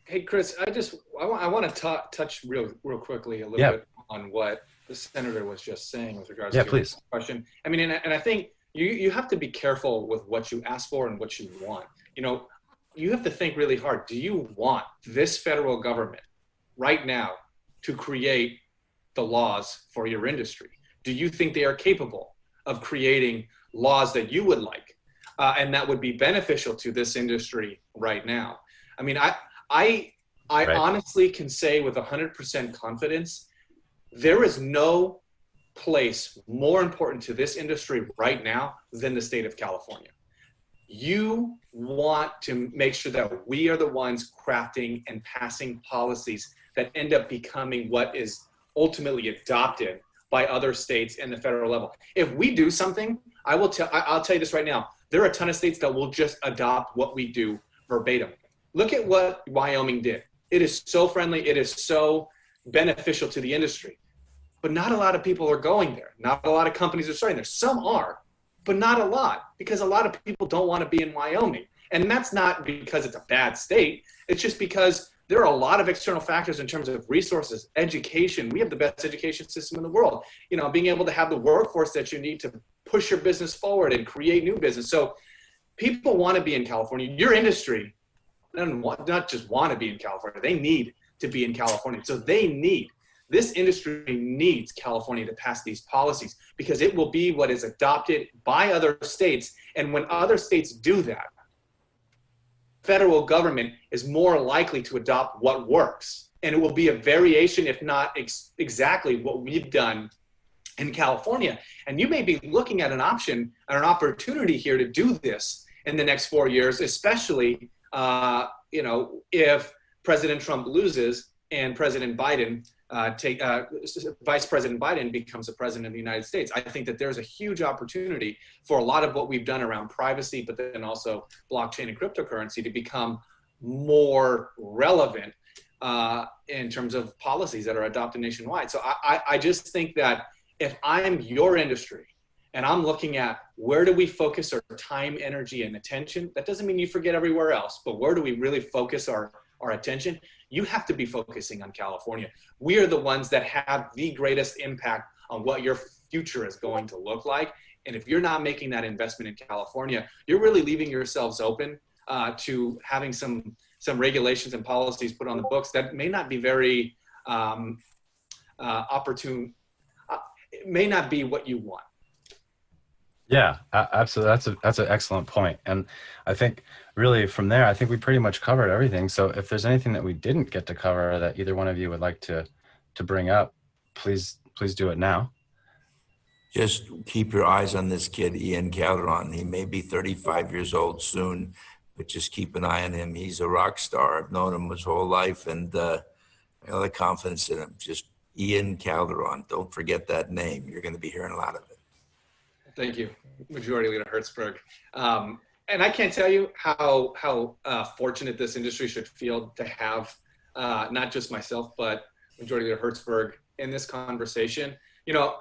Hey, Chris, I want to touch real quickly a little bit on what the senator was just saying with regards to please. the question. I mean, and I think you have to be careful with what you ask for and what you want. You know, you have to think really hard. Do you want this federal government right now to create the laws for your industry? Do you think they are capable of creating laws that you would like and that would be beneficial to this industry right now? I mean, I honestly can say with 100% confidence, there is no place more important to this industry right now than the state of California. You want to make sure that we are the ones crafting and passing policies that end up becoming what is ultimately adopted by other states and the federal level. If we do something, I'll tell you this right now, there are a ton of states that will just adopt what we do verbatim. Look at what Wyoming did. It is so friendly. It is so beneficial to the industry. But not a lot of people are going there. Not a lot of companies are starting there. Some are, but not a lot, because a lot of people don't want to be in Wyoming. And that's not because it's a bad state. It's just because there are a lot of external factors in terms of resources, education. We have the best education system in the world. You know, being able to have the workforce that you need to push your business forward and create new business. So people want to be in California. Your industry not just want to be in California, they need to be in California. So this industry needs California to pass these policies, because it will be what is adopted by other states. And when other states do that, federal government is more likely to adopt what works. And it will be a variation, if not exactly what we've done in California. And you may be looking at an option or an opportunity here to do this in the next 4 years, especially if President Trump loses and President Biden Vice President Biden becomes the president of the United States. I think that there's a huge opportunity for a lot of what we've done around privacy, but then also blockchain and cryptocurrency to become more relevant in terms of policies that are adopted nationwide. So I just think that if I'm your industry and I'm looking at where do we focus our time, energy, and attention, that doesn't mean you forget everywhere else, but where do we really focus our attention? You have to be focusing on California. We are the ones that have the greatest impact on what your future is going to look like. And if you're not making that investment in California, you're really leaving yourselves open to having some regulations and policies put on the books that may not be very opportune. It may not be what you want. Yeah, absolutely. That's an excellent point. And I think really from there, I think we pretty much covered everything. So if there's anything that we didn't get to cover that either one of you would like to bring up, please do it now. Just keep your eyes on this kid, Ian Calderon. He may be 35 years old soon, but just keep an eye on him. He's a rock star. I've known him his whole life, and I have a lot of confidence in him. Just Ian Calderon. Don't forget that name. You're going to be hearing a lot of it. Thank you, Majority Leader Hertzberg. And I can't tell you how fortunate this industry should feel to have not just myself, but Majority Leader Hertzberg in this conversation. You know,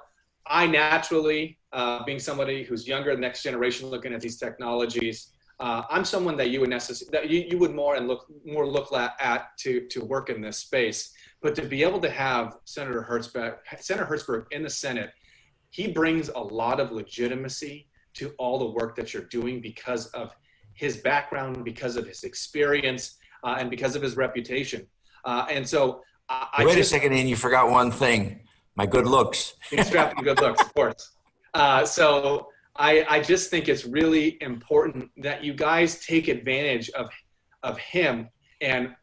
I naturally, being somebody who's younger, the next generation, looking at these technologies, I'm someone that you would more look at to work in this space. But to be able to have Senator Hertzberg in the Senate, he brings a lot of legitimacy to all the work that you're doing because of his background, because of his experience, and because of his reputation. And so, wait a second, Ian, you forgot one thing: my good looks. He's strapped with good looks, of course. So I just think it's really important that you guys take advantage of him and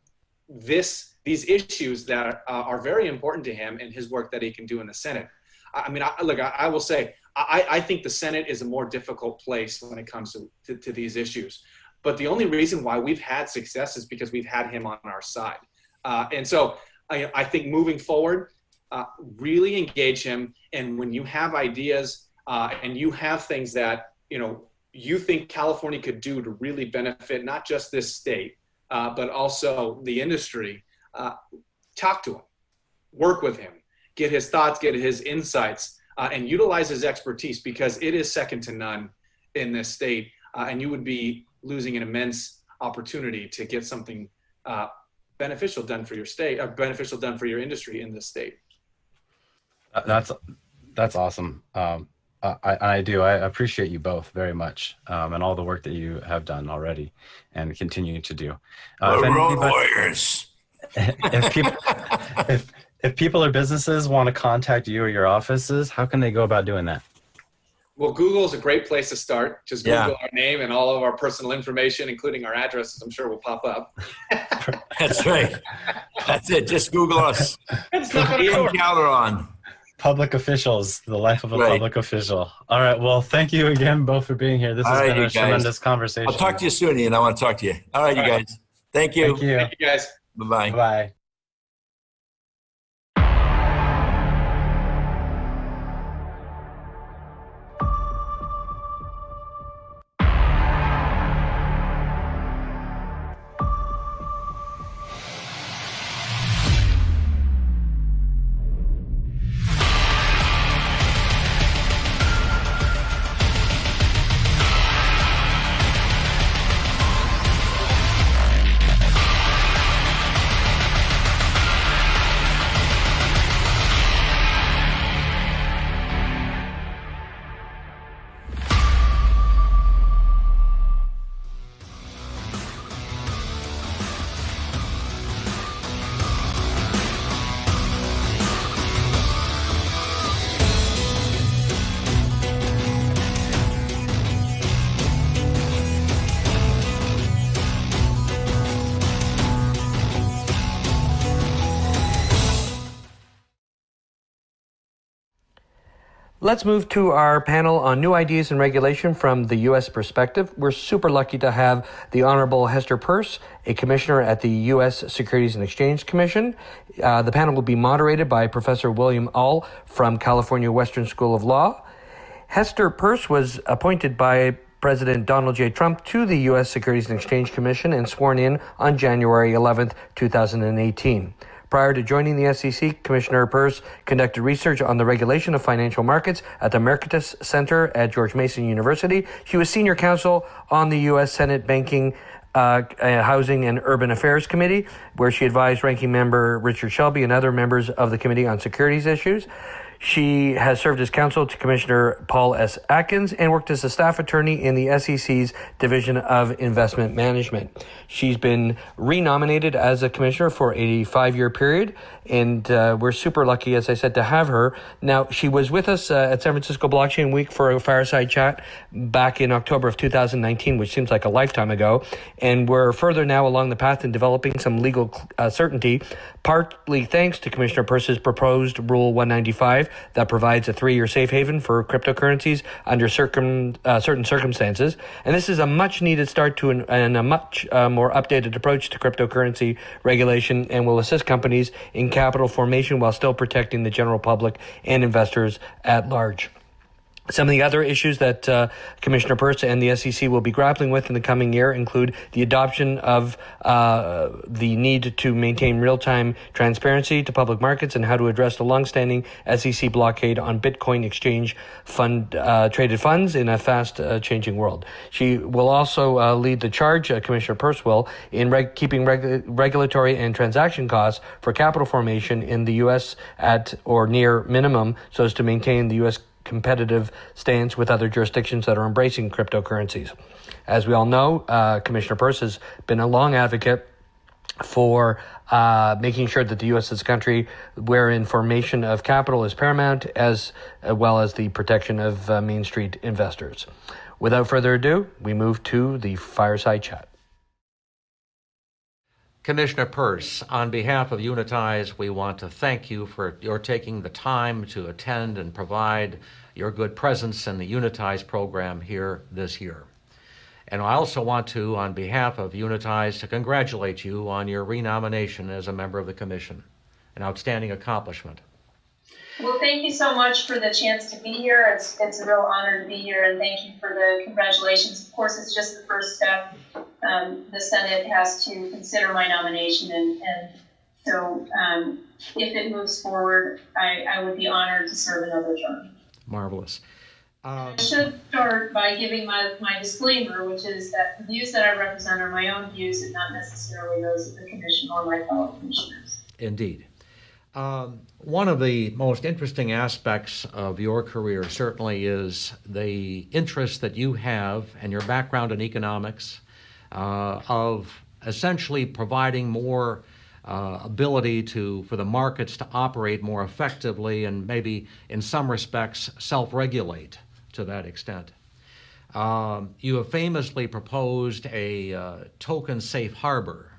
these issues that are very important to him and his work that he can do in the Senate. I mean, I will say, I think the Senate is a more difficult place when it comes to these issues. But the only reason why we've had success is because we've had him on our side. And so I think moving forward, really engage him. And when you have ideas and you have things that, you think California could do to really benefit not just this state, but also the industry, talk to him, work with him, get his thoughts, get his insights, and utilize his expertise, because it is second to none in this state. And you would be losing an immense opportunity to get something beneficial done for your state, or beneficial done for your industry in this state. That's awesome. I appreciate you both very much, and all the work that you have done already and continue to do. Lawyers. If people or businesses want to contact you or your offices, how can they go about doing that? Well, Google is a great place to start. Just Google our name, and all of our personal information, including our addresses, I'm sure will pop up. That's right. That's it. Just Google us. Ian Calderon. Public officials, the life of a public official. All right. Well, thank you again both for being here. This has been a tremendous conversation. I'll talk to you soon, Ian. I want to talk to you. All right, you guys. Thank you. Thank you. Thank you, guys. Bye-bye. Bye-bye. Let's move to our panel on new ideas and regulation from the U.S. perspective. We're super lucky to have the Honorable Hester Peirce, a commissioner at the U.S. Securities and Exchange Commission. The panel will be moderated by Professor William Ull from California Western School of Law. Hester Peirce was appointed by President Donald J. Trump to the U.S. Securities and Exchange Commission and sworn in on January 11th, 2018. Prior to joining the SEC, Commissioner Peirce conducted research on the regulation of financial markets at the Mercatus Center at George Mason University. She was senior counsel on the U.S. Senate Banking, Housing and Urban Affairs Committee, where she advised Ranking Member Richard Shelby and other members of the Committee on Securities Issues. She has served as counsel to Commissioner Paul S. Atkins and worked as a staff attorney in the SEC's Division of Investment Management. She's been renominated as a commissioner for a 5-year period, and we're super lucky, as I said, to have her. Now, she was with us at San Francisco Blockchain Week for a fireside chat back in October of 2019, which seems like a lifetime ago, and we're further now along the path in developing some legal certainty, partly thanks to Commissioner Peirce's proposed Rule 195 that provides a 3-year safe haven for cryptocurrencies under certain circumstances. And this is a much needed start to a much more updated approach to cryptocurrency regulation, and will assist companies in capital formation while still protecting the general public and investors at large. Some of the other issues that Commissioner Peirce and the SEC will be grappling with in the coming year include the adoption of the need to maintain real-time transparency to public markets and how to address the longstanding SEC blockade on Bitcoin exchange traded funds in a fast-changing world. She will also lead the charge, Commissioner Peirce will, in keeping regulatory and transaction costs for capital formation in the U.S. at or near minimum so as to maintain the U.S. competitive stance with other jurisdictions that are embracing cryptocurrencies. As we all know, Commissioner Peirce has been a long advocate for making sure that the U.S. is a country wherein formation of capital is paramount, as well as the protection of Main Street investors. Without further ado, we move to the fireside chat. Commissioner Peirce, on behalf of Unitize, we want to thank you for your taking the time to attend and provide your good presence in the Unitize program here this year. And I also want to, on behalf of Unitize, to congratulate you on your renomination as a member of the Commission, an outstanding accomplishment. Well, thank you so much for the chance to be here. It's a real honor to be here, and thank you for the congratulations. Of course, it's just the first step. The Senate has to consider my nomination, and so if it moves forward, I would be honored to serve another term. Marvelous. I should start by giving my disclaimer, which is that the views that I represent are my own views and not necessarily those of the Commission or my fellow commissioners. Indeed. One of the most interesting aspects of your career certainly is the interest that you have and your background in economics of essentially providing more ability for the markets to operate more effectively and maybe in some respects self-regulate to that extent. You have famously proposed a token safe harbor.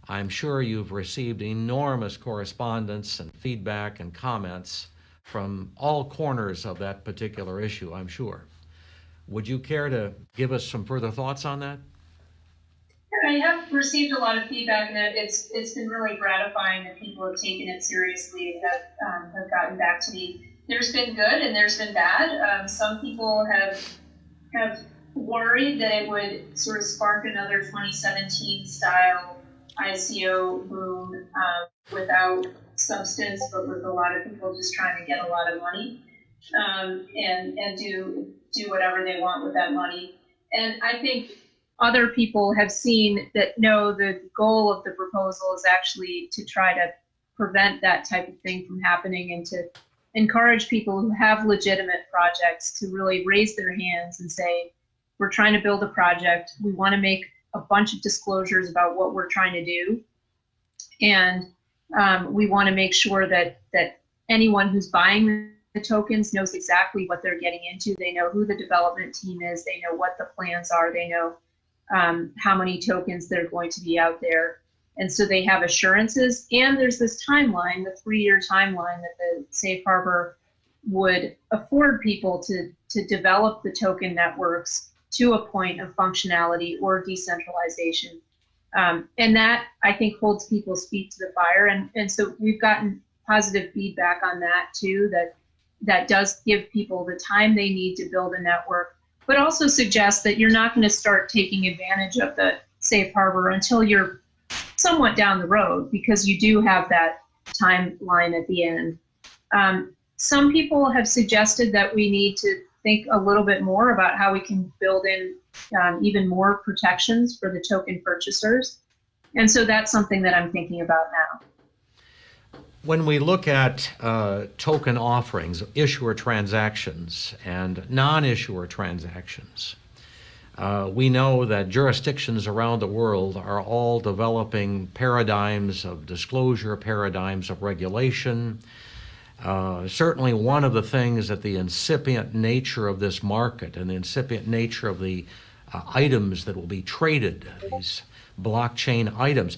I'm sure you've received enormous correspondence and feedback and comments from all corners of that particular issue, I'm sure. Would you care to give us some further thoughts on that? I have received a lot of feedback, and it's been really gratifying that people have taken it seriously and have gotten back to me. There's been good and there's been bad. Some people have worried that it would sort of spark another 2017 style ICO boom without substance, but with a lot of people just trying to get a lot of money and do whatever they want with that money. And I think other people have seen that, no, the goal of the proposal is actually to try to prevent that type of thing from happening and to encourage people who have legitimate projects to really raise their hands and say, we're trying to build a project. We want to make a bunch of disclosures about what we're trying to do. And we want to make sure that anyone who's buying the tokens knows exactly what they're getting into. They know who the development team is. They know what the plans are. They know how many tokens they're going to be out there. And so they have assurances. And there's this timeline, the 3-year timeline that the safe harbor would afford people to develop the token networks to a point of functionality or decentralization. And that, I think, holds people's feet to the fire. And so we've gotten positive feedback on that too, that does give people the time they need to build a network, but also suggests that you're not going to start taking advantage of the safe harbor until you're somewhat down the road, because you do have that timeline at the end. Some people have suggested that we need to think a little bit more about how we can build in even more protections for the token purchasers. And so that's something that I'm thinking about now. When we look at token offerings, issuer transactions and non-issuer transactions, we know that jurisdictions around the world are all developing paradigms of disclosure, paradigms of regulation. Certainly one of the things that the incipient nature of this market and the incipient nature of the items that will be traded, these blockchain items,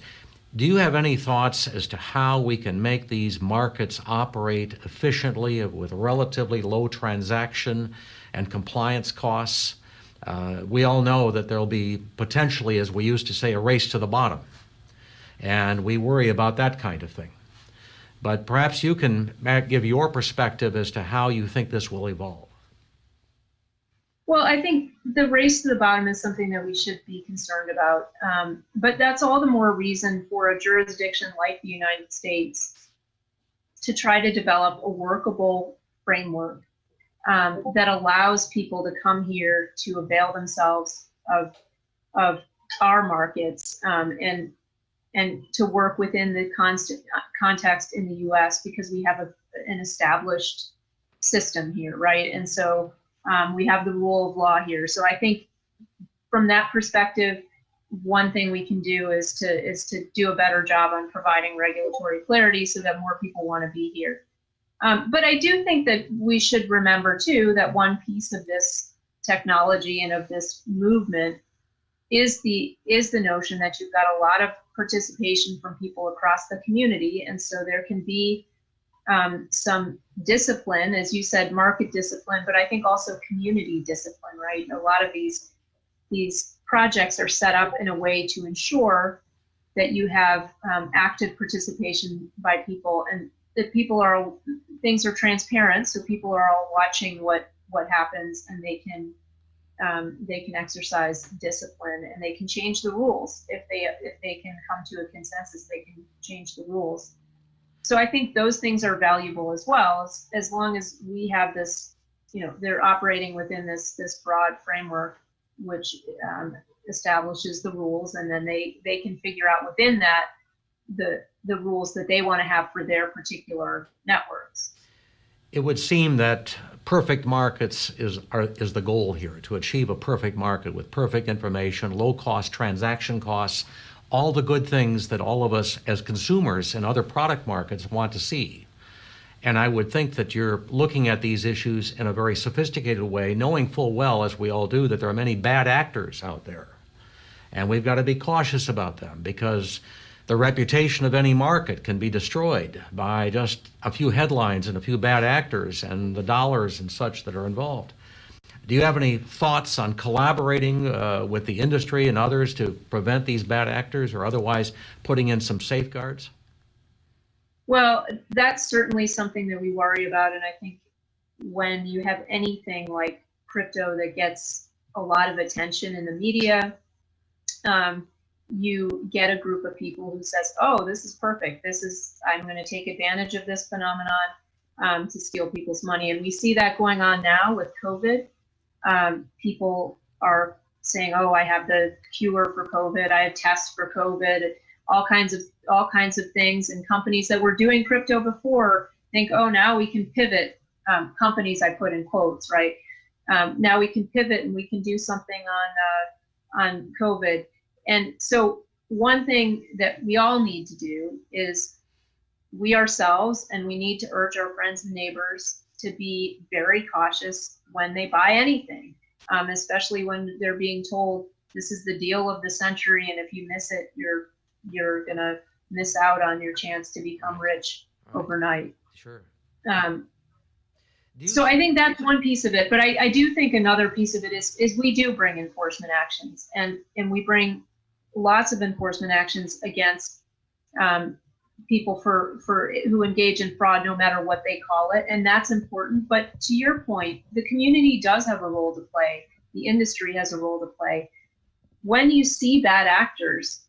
do you have any thoughts as to how we can make these markets operate efficiently with relatively low transaction and compliance costs? We all know that there'll be potentially, as we used to say, a race to the bottom. And we worry about that kind of thing. But perhaps you can give your perspective as to how you think this will evolve. Well, I think the race to the bottom is something that we should be concerned about. But that's all the more reason for a jurisdiction like the United States to try to develop a workable framework that allows people to come here to avail themselves of our markets and to work within the context in the U.S. because we have an established system here, right? And so we have the rule of law here. So I think from that perspective, one thing we can do is to do a better job on providing regulatory clarity so that more people want to be here. But I do think that we should remember too that one piece of this technology and of this movement is the notion that you've got a lot of participation from people across the community, and so there can be some discipline, as you said, market discipline, but I think also community discipline, right? A lot of these projects are set up in a way to ensure that you have active participation by people, and that things are transparent, so people are all watching what happens, and they can exercise discipline, and they can change the rules if they can come to a consensus. They can change the rules. So I think those things are valuable as well, as long as we have this, they're operating within this broad framework, which establishes the rules, and then they can figure out within that the rules that they want to have for their particular networks. It would seem that perfect markets is the goal here, to achieve a perfect market with perfect information, low cost transaction costs, all the good things that all of us as consumers in other product markets want to see. And I would think that you're looking at these issues in a very sophisticated way, knowing full well, as we all do, that there are many bad actors out there. And we've got to be cautious about them, because the reputation of any market can be destroyed by just a few headlines and a few bad actors and the dollars and such that are involved. Do you have any thoughts on collaborating with the industry and others to prevent these bad actors, or otherwise putting in some safeguards? Well, that's certainly something that we worry about. And I think when you have anything like crypto that gets a lot of attention in the media, you get a group of people who says, oh, this is perfect. I'm going to take advantage of this phenomenon to steal people's money. And we see that going on now with COVID. People are saying, oh, I have the cure for COVID. I have tests for COVID, all kinds of things. And companies that were doing crypto before think, oh, now we can pivot. Companies I put in quotes, right? Now we can pivot and we can do something on COVID. And so one thing that we all need to do is we ourselves, and we need to urge our friends and neighbors to be very cautious when they buy anything, especially when they're being told this is the deal of the century, and if you miss it, you're gonna miss out on your chance to become rich overnight. Sure. So I think that's one piece of it, but I do think another piece of it is we do bring enforcement actions, and we bring lots of enforcement actions against people who engage in fraud, no matter what they call it, and that's important. But to your point, the community does have a role to play. The industry has a role to play. When you see bad actors,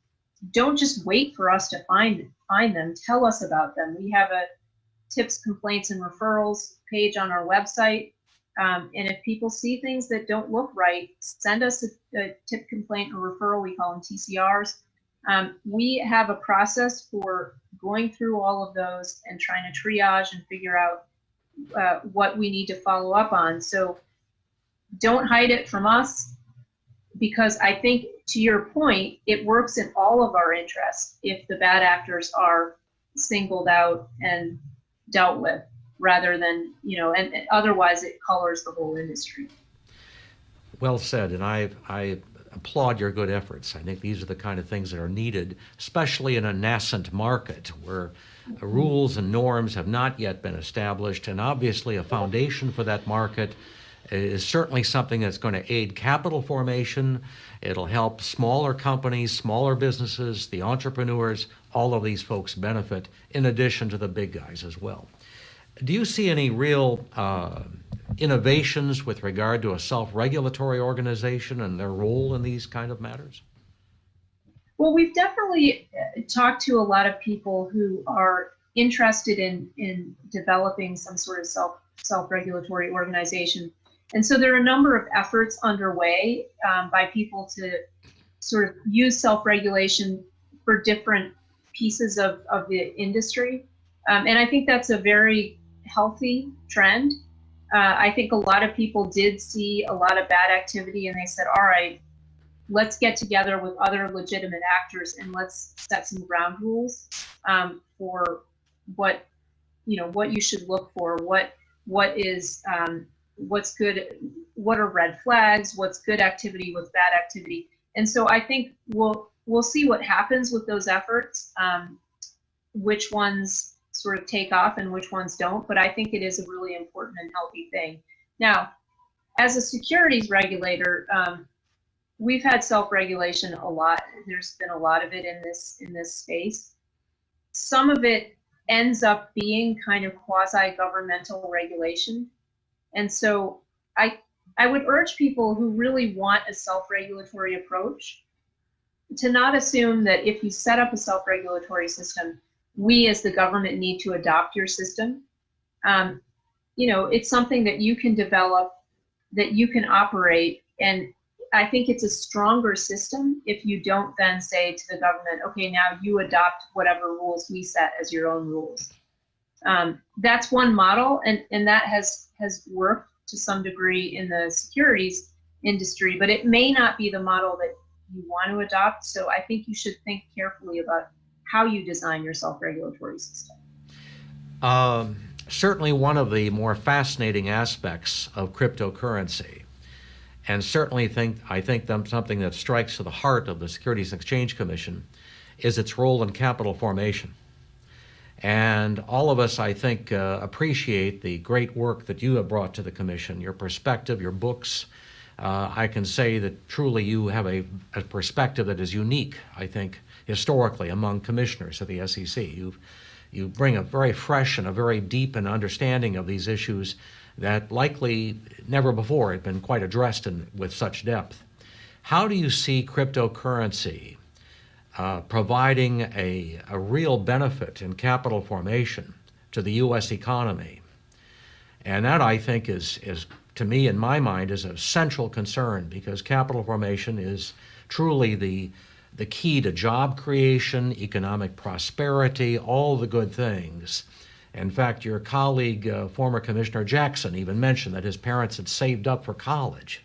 don't just wait for us to find them. Tell us about them. We have a tips, complaints, and referrals page on our website. And if people see things that don't look right, send us a tip, complaint, or referral. We call them TCRs. We have a process for going through all of those and trying to triage and figure out what we need to follow up on. So don't hide it from us, because I think, to your point, it works in all of our interests if the bad actors are singled out and dealt with, rather than, and otherwise it colors the whole industry. Well said, and I applaud your good efforts. I think these are the kind of things that are needed, especially in a nascent market where rules and norms have not yet been established, and obviously a foundation for that market is certainly something that's going to aid capital formation. It'll help smaller companies, smaller businesses, the entrepreneurs, all of these folks benefit, in addition to the big guys as well. Do you see any real innovations with regard to a self-regulatory organization and their role in these kind of matters? Well, we've definitely talked to a lot of people who are interested in developing some sort of self-regulatory organization. And so there are a number of efforts underway by people to sort of use self-regulation for different pieces of the industry. And I think that's a very healthy trend. I think a lot of people did see a lot of bad activity and they said, all right, let's get together with other legitimate actors and let's set some ground rules for what you should look for, what's good, what are red flags, what's good activity, what's bad activity. And so I think we'll see what happens with those efforts, which ones sort of take off and which ones don't, but I think it is a really important and healthy thing. Now, as a securities regulator, we've had self-regulation a lot. There's been a lot of it in this space. Some of it ends up being kind of quasi-governmental regulation. And so I would urge people who really want a self-regulatory approach to not assume that if you set up a self-regulatory system, we as the government need to adopt your system. It's something that you can develop, that you can operate, and I think it's a stronger system if you don't then say to the government, okay, now you adopt whatever rules we set as your own rules. That's one model, and that has worked to some degree in the securities industry, but it may not be the model that you want to adopt. So I think you should think carefully about how you design your self-regulatory system. Certainly one of the more fascinating aspects of cryptocurrency, and certainly I think something that strikes to the heart of the Securities and Exchange Commission, is its role in capital formation. And all of us, I think, appreciate the great work that you have brought to the Commission, your perspective, your books. I can say that truly you have a perspective that is unique, I think, historically among commissioners of the SEC. You bring a very fresh and a very deep understanding of these issues that likely never before had been quite addressed with such depth. How do you see cryptocurrency providing a real benefit in capital formation to the U.S. economy? And that, I think, is to me, in my mind, is a central concern, because capital formation is truly the key to job creation, economic prosperity, all the good things. In fact, your colleague, former Commissioner Jackson, even mentioned that his parents had saved up for college.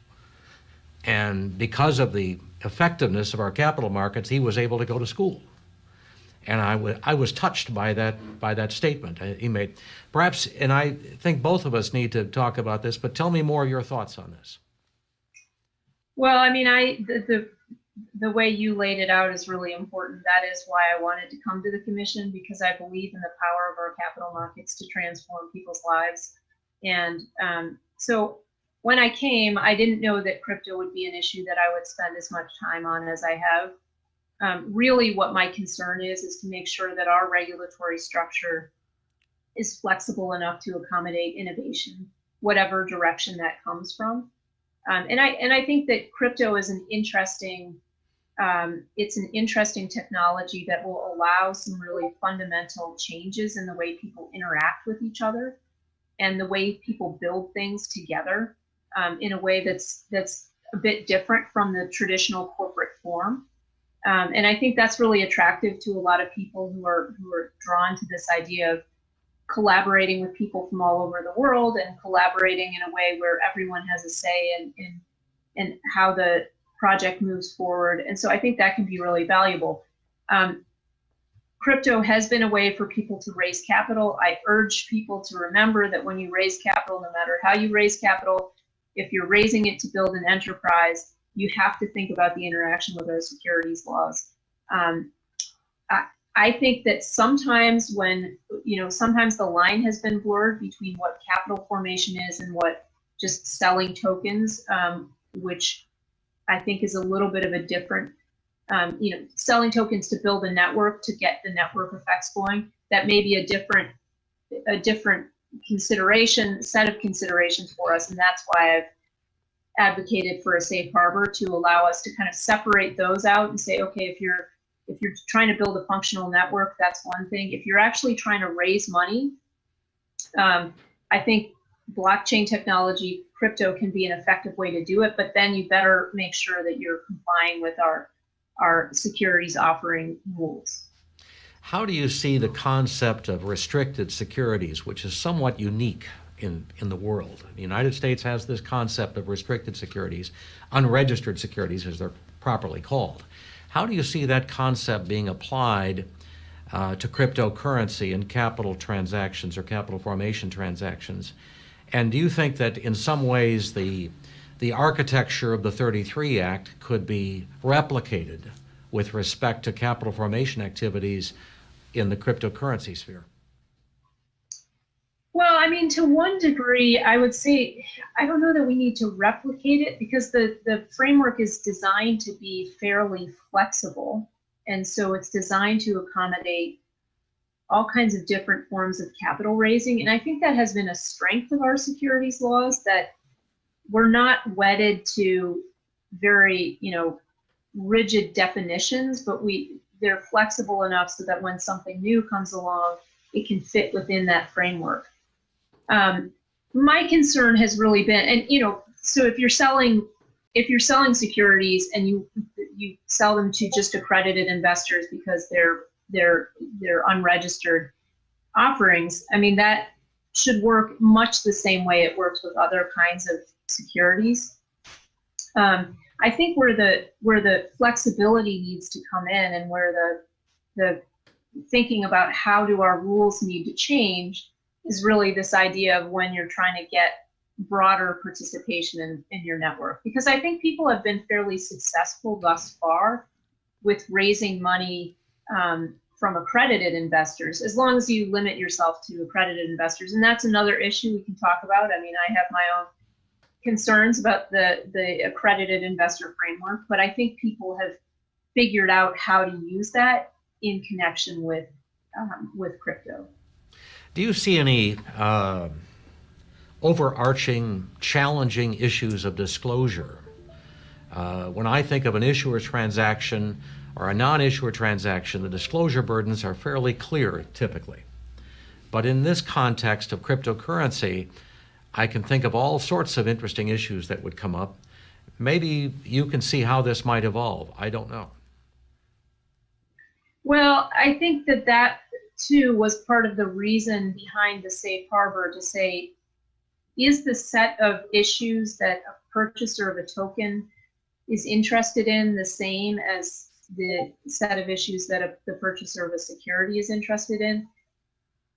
And because of the effectiveness of our capital markets, he was able to go to school. And I was touched by that statement he made. Perhaps, and I think both of us need to talk about this, but tell me more of your thoughts on this. Well, I mean, the way you laid it out is really important. That is why I wanted to come to the Commission, because I believe in the power of our capital markets to transform people's lives. And so when I came, I didn't know that crypto would be an issue that I would spend as much time on as I have. Really what my concern is to make sure that our regulatory structure is flexible enough to accommodate innovation, whatever direction that comes from. And I think that crypto is an interesting technology that will allow some really fundamental changes in the way people interact with each other and the way people build things together in a way that's a bit different from the traditional corporate form. And I think that's really attractive to a lot of people who are drawn to this idea of collaborating with people from all over the world and collaborating in a way where everyone has a say in how the project moves forward. And so I think that can be really valuable. Crypto has been a way for people to raise capital. I urge people to remember that when you raise capital, no matter how you raise capital, if you're raising it to build an enterprise, you have to think about the interaction with our securities laws. I think that sometimes sometimes the line has been blurred between what capital formation is and what just selling tokens, which I think is a little bit of a different, selling tokens to build a network to get the network effects going. That may be a different set of considerations for us, and that's why I've advocated for a safe harbor to allow us to kind of separate those out and say, okay, if you're trying to build a functional network, that's one thing. If you're actually trying to raise money, I think blockchain technology, crypto can be an effective way to do it, but then you better make sure that you're complying with our securities offering rules. How do you see the concept of restricted securities, which is somewhat unique in the world? The United States has this concept of restricted securities, unregistered securities as they're properly called. How do you see that concept being applied to cryptocurrency and capital transactions or capital formation transactions? And do you think that in some ways the architecture of the 33 Act could be replicated with respect to capital formation activities in the cryptocurrency sphere? Well, I mean, to one degree, I would say, I don't know that we need to replicate it because the framework is designed to be fairly flexible. And so it's designed to accommodate all kinds of different forms of capital raising. And I think that has been a strength of our securities laws, that we're not wedded to very, rigid definitions, but they're flexible enough so that when something new comes along, it can fit within that framework. My concern has really been, and so if you're selling securities and you sell them to just accredited investors because they're unregistered offerings, I mean, that should work much the same way it works with other kinds of securities. I think where the flexibility needs to come in, and where the thinking about how do our rules need to change, is really this idea of when you're trying to get broader participation in your network. Because I think people have been fairly successful thus far with raising money from accredited investors, as long as you limit yourself to accredited investors. And that's another issue we can talk about. I mean, I have my own concerns about the accredited investor framework, but I think people have figured out how to use that in connection with crypto. Do you see any overarching, challenging issues of disclosure? When I think of an issuer transaction or a non-issuer transaction, the disclosure burdens are fairly clear typically. But in this context of cryptocurrency, I can think of all sorts of interesting issues that would come up. Maybe you can see how this might evolve. I don't know. Well, I think that too was part of the reason behind the safe harbor, to say, is the set of issues that a purchaser of a token is interested in the same as the set of issues that the purchaser of a security is interested in?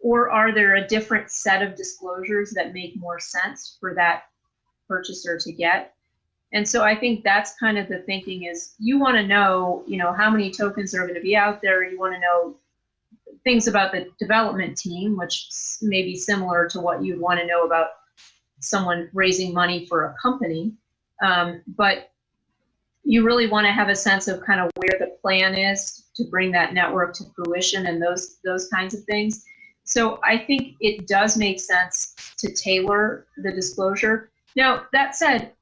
Or are there a different set of disclosures that make more sense for that purchaser to get? And so I think that's kind of the thinking, is you want to know, how many tokens are going to be out there. You want to know things about the development team, which may be similar to what you'd want to know about someone raising money for a company. But you really want to have a sense of kind of where the plan is to bring that network to fruition and those kinds of things. So I think it does make sense to tailor the disclosure. Now, that said,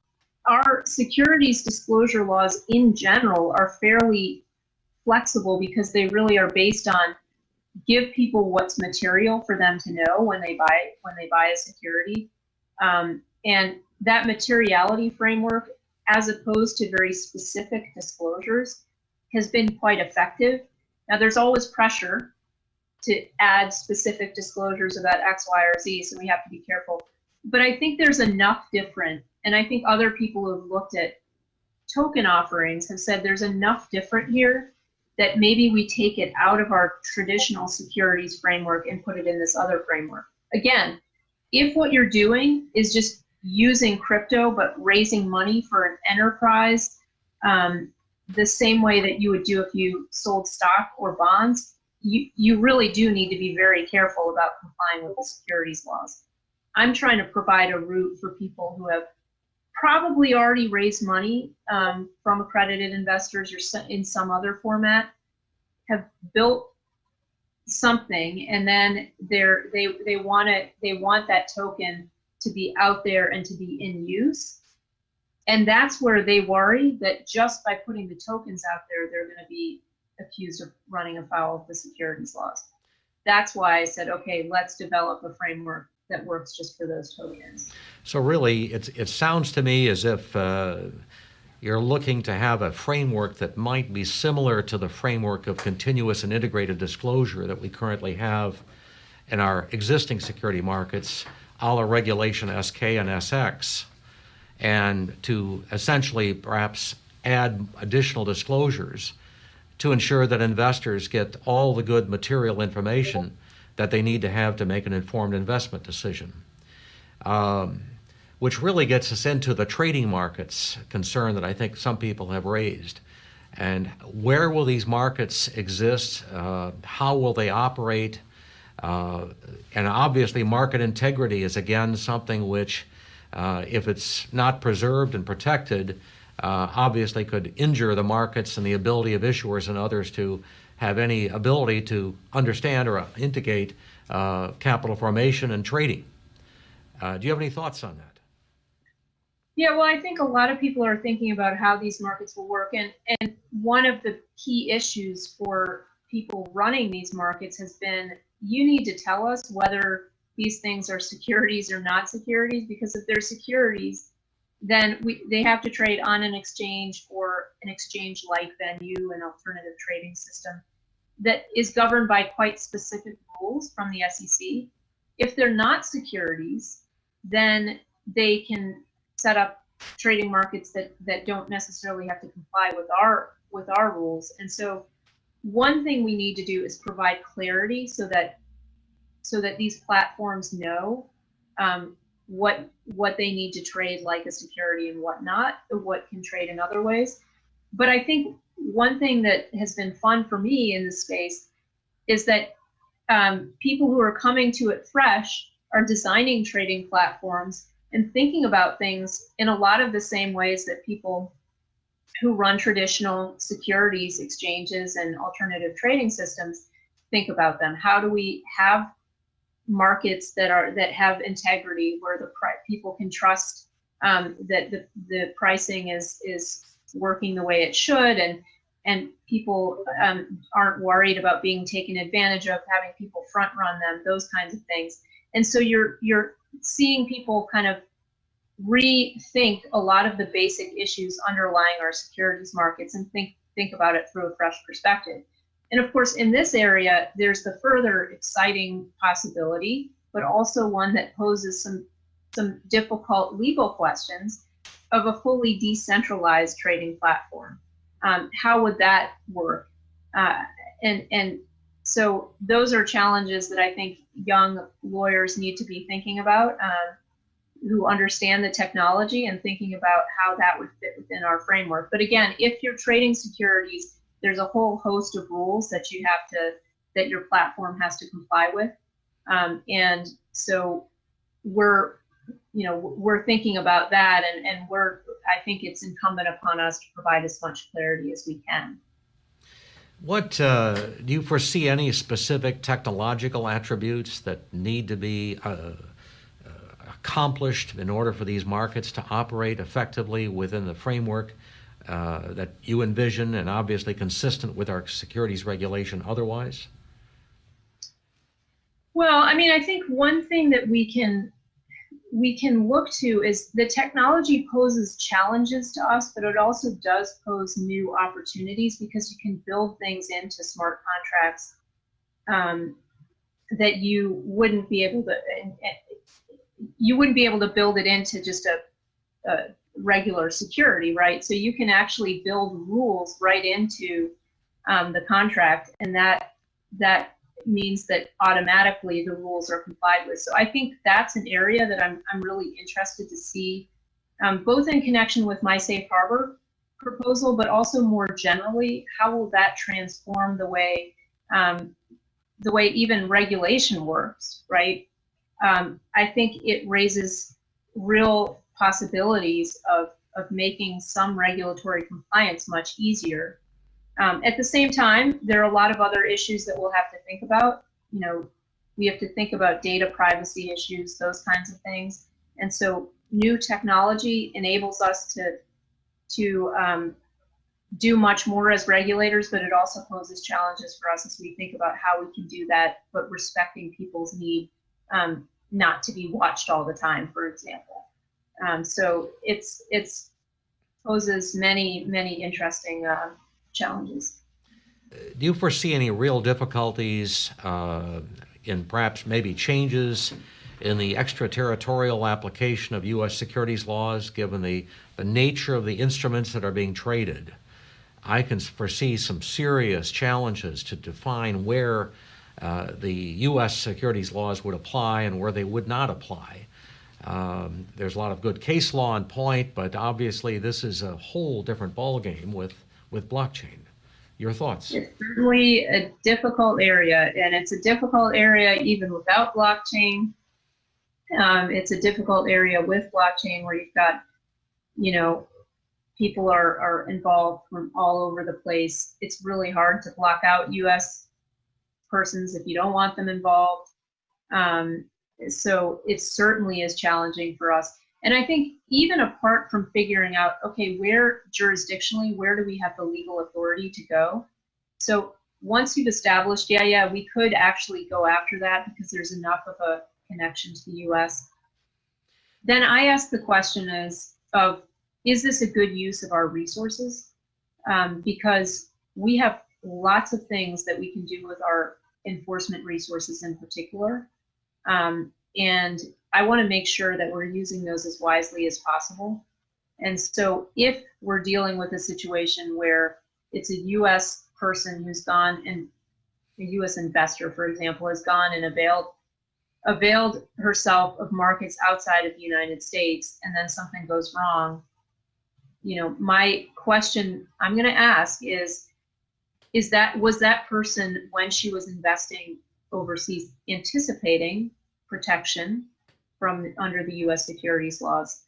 our securities disclosure laws in general are fairly flexible, because they really are based on give people what's material for them to know when they buy a security. And that materiality framework, as opposed to very specific disclosures, has been quite effective. Now, there's always pressure to add specific disclosures about X, Y, or Z, so we have to be careful. But I think there's enough different, and I think other people who have looked at token offerings have said there's enough different here that maybe we take it out of our traditional securities framework and put it in this other framework. Again, if what you're doing is just using crypto but raising money for an enterprise, the same way that you would do if you sold stock or bonds, you really do need to be very careful about complying with the securities laws. I'm trying to provide a route for people who have probably already raised money from accredited investors or in some other format, have built something, and then they want that token to be out there and to be in use. And that's where they worry that just by putting the tokens out there, they're going to be accused of running afoul of the securities laws. That's why I said, okay, let's develop a framework that works just for those tokens. So really, it sounds to me as if you're looking to have a framework that might be similar to the framework of continuous and integrated disclosure that we currently have in our existing security markets, a la Regulation SK and SX, and to essentially perhaps add additional disclosures to ensure that investors get all the good material information that they need to have to make an informed investment decision. Which really gets us into the trading markets concern that I think some people have raised. And where will these markets exist? How will they operate? And obviously market integrity is again something which, if it's not preserved and protected, obviously could injure the markets and the ability of issuers and others to have any ability to understand or indicate capital formation and trading. Do you have any thoughts on that? Yeah, well, I think a lot of people are thinking about how these markets will work. And one of the key issues for people running these markets has been, you need to tell us whether these things are securities or not securities, because if they're securities, then they have to trade on an exchange or an exchange-like venue, an alternative trading system that is governed by quite specific rules from the SEC. If they're not securities, then they can set up trading markets that don't necessarily have to comply with our rules. And so one thing we need to do is provide clarity so that these platforms know what they need to trade like a security and what not, what can trade in other ways. But I think one thing that has been fun for me in this space is that people who are coming to it fresh are designing trading platforms and thinking about things in a lot of the same ways that people who run traditional securities exchanges and alternative trading systems think about them. How do we have markets that have integrity, where people can trust that the pricing is working the way it should, and people aren't worried about being taken advantage of, having people front run them, those kinds of things. And so you're seeing people kind of rethink a lot of the basic issues underlying our securities markets and think about it through a fresh perspective. And of course, in this area, there's the further exciting possibility, but also one that poses some difficult legal questions of a fully decentralized trading platform. How would that work? And so those are challenges that I think young lawyers need to be thinking about, who understand the technology and thinking about how that would fit within our framework. But again, if you're trading securities, there's a whole host of rules that that your platform has to comply with. And so we're thinking about that, and I think it's incumbent upon us to provide as much clarity as we can. What do you foresee any specific technological attributes that need to be accomplished in order for these markets to operate effectively within the framework that you envision, and obviously consistent with our securities regulation otherwise? Well, I mean, I think one thing that we can look to is the technology poses challenges to us, but it also does pose new opportunities, because you can build things into smart contracts that you wouldn't be able to build it into just a regular security, right? So you can actually build rules right into the contract, and that means that automatically the rules are complied with. So I think that's an area that I'm really interested to see, both in connection with my safe harbor proposal, but also more generally, how will that transform the way even regulation works, right? I think it raises real possibilities of making some regulatory compliance much easier. At the same time, there are a lot of other issues that we'll have to think about. We have to think about data privacy issues, those kinds of things. And so new technology enables us to do much more as regulators, but it also poses challenges for us as we think about how we can do that, but respecting people's need not to be watched all the time, for example. So it's poses many interesting challenges. Do you foresee any real difficulties in perhaps maybe changes in the extraterritorial application of U.S. securities laws, given the nature of the instruments that are being traded? I can foresee some serious challenges to define where the U.S. securities laws would apply and where they would not apply. There's a lot of good case law on point, but obviously this is a whole different ballgame with blockchain. Your thoughts? It's certainly a difficult area, and it's a difficult area even without blockchain. It's a difficult area with blockchain where you've got, people are involved from all over the place. It's really hard to block out U.S. persons if you don't want them involved. So it certainly is challenging for us. And I think even apart from figuring out, okay, where jurisdictionally, where do we have the legal authority to go? So once you've established, we could actually go after that because there's enough of a connection to the US. Then I ask the question is this a good use of our resources? Because we have lots of things that we can do with our enforcement resources in particular. And I want to make sure that we're using those as wisely as possible. And so if we're dealing with a situation where it's a US person who's gone, and a US investor, for example, has gone and availed herself of markets outside of the United States, and then something goes wrong, my question I'm going to ask was that person, when she was investing overseas, anticipating protection from under the US securities laws?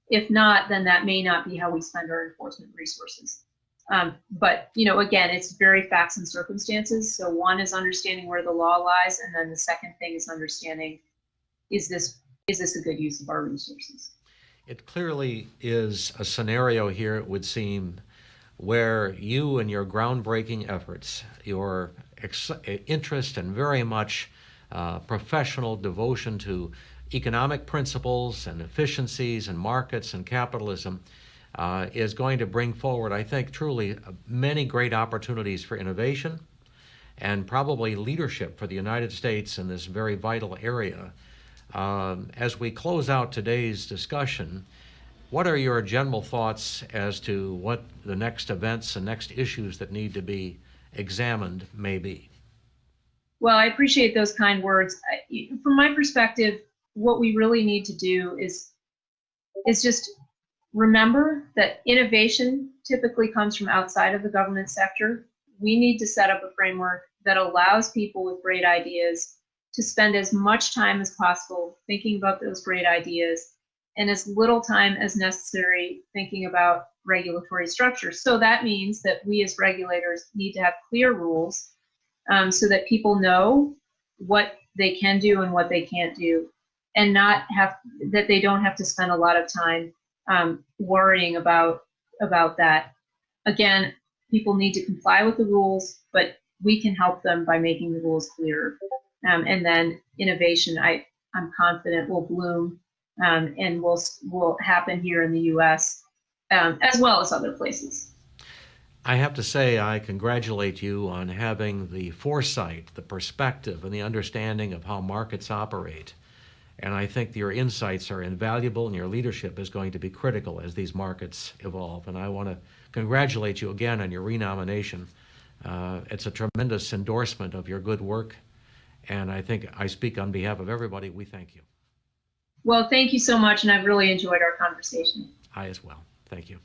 If not, then that may not be how we spend our enforcement resources. But again, it's very facts and circumstances. So one is understanding where the law lies, and then the second thing is understanding, is this a good use of our resources? It clearly is a scenario here, it would seem, where you and your groundbreaking efforts, your interest and very much professional devotion to economic principles and efficiencies and markets and capitalism is going to bring forward, I think, truly many great opportunities for innovation and probably leadership for the United States in this very vital area. As we close out today's discussion, what are your general thoughts as to what the next events and next issues that need to be examined may be? Well, I appreciate those kind words. From my perspective, what we really need to do is just remember that innovation typically comes from outside of the government sector. We need to set up a framework that allows people with great ideas to spend as much time as possible thinking about those great ideas and as little time as necessary thinking about regulatory structure. So that means that we as regulators need to have clear rules so that people know what they can do and what they can't do, and that they don't have to spend a lot of time worrying about that. Again, people need to comply with the rules, but we can help them by making the rules clearer. And then innovation, I'm confident, will bloom and will happen here in the U.S. As well as other places. I have to say, I congratulate you on having the foresight, the perspective, and the understanding of how markets operate. And I think your insights are invaluable, and your leadership is going to be critical as these markets evolve. And I want to congratulate you again on your renomination. It's a tremendous endorsement of your good work. And I think I speak on behalf of everybody. We thank you. Well, thank you so much, and I've really enjoyed our conversation. I as well. Thank you.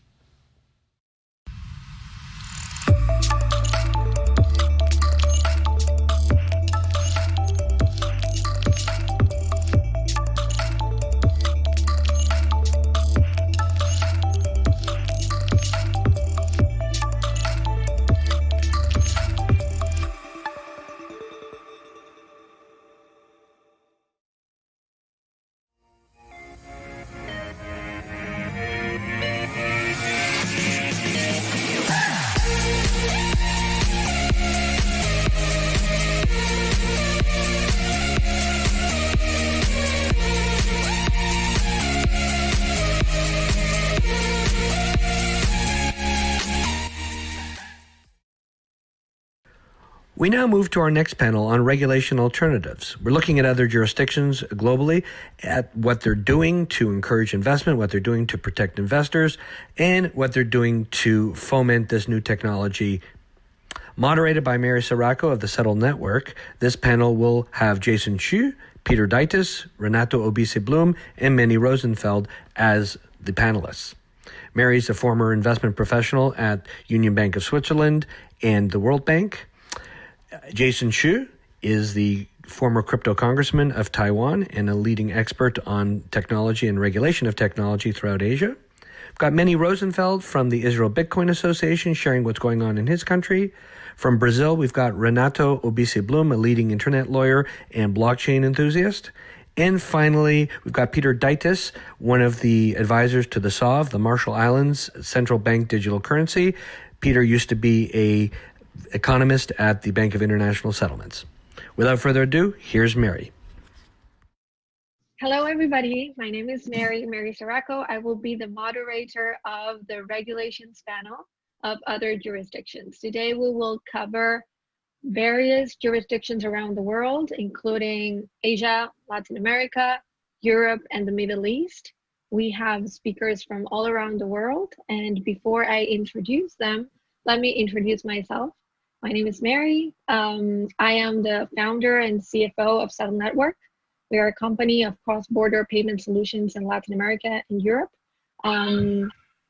We now move to our next panel on regulation alternatives. We're looking at other jurisdictions globally, at what they're doing to encourage investment, what they're doing to protect investors, and what they're doing to foment this new technology. Moderated by Mary Siracco of the Settle Network, this panel will have Jason Chu, Peter Deitis, Renato Obise-Blum, and Manny Rosenfeld as the panelists. Mary's a former investment professional at Union Bank of Switzerland and the World Bank. Jason Chu is the former crypto congressman of Taiwan and a leading expert on technology and regulation of technology throughout Asia. We've got Manny Rosenfeld from the Israel Bitcoin Association sharing what's going on in his country. From Brazil, we've got Renato Obise-Blum, a leading internet lawyer and blockchain enthusiast. And finally, we've got Peter Deitis, one of the advisors to the SOV, the Marshall Islands Central Bank Digital Currency. Peter used to be a economist at the Bank of International Settlements. Without further ado, here's Mary. Hello, everybody. My name is Mary Siracco. I will be the moderator of the regulations panel of other jurisdictions. Today, we will cover various jurisdictions around the world, including Asia, Latin America, Europe, and the Middle East. We have speakers from all around the world. And before I introduce them, let me introduce myself. My name is Mary. I am the founder and CFO of Settle Network. We are a company of cross-border payment solutions in Latin America and Europe.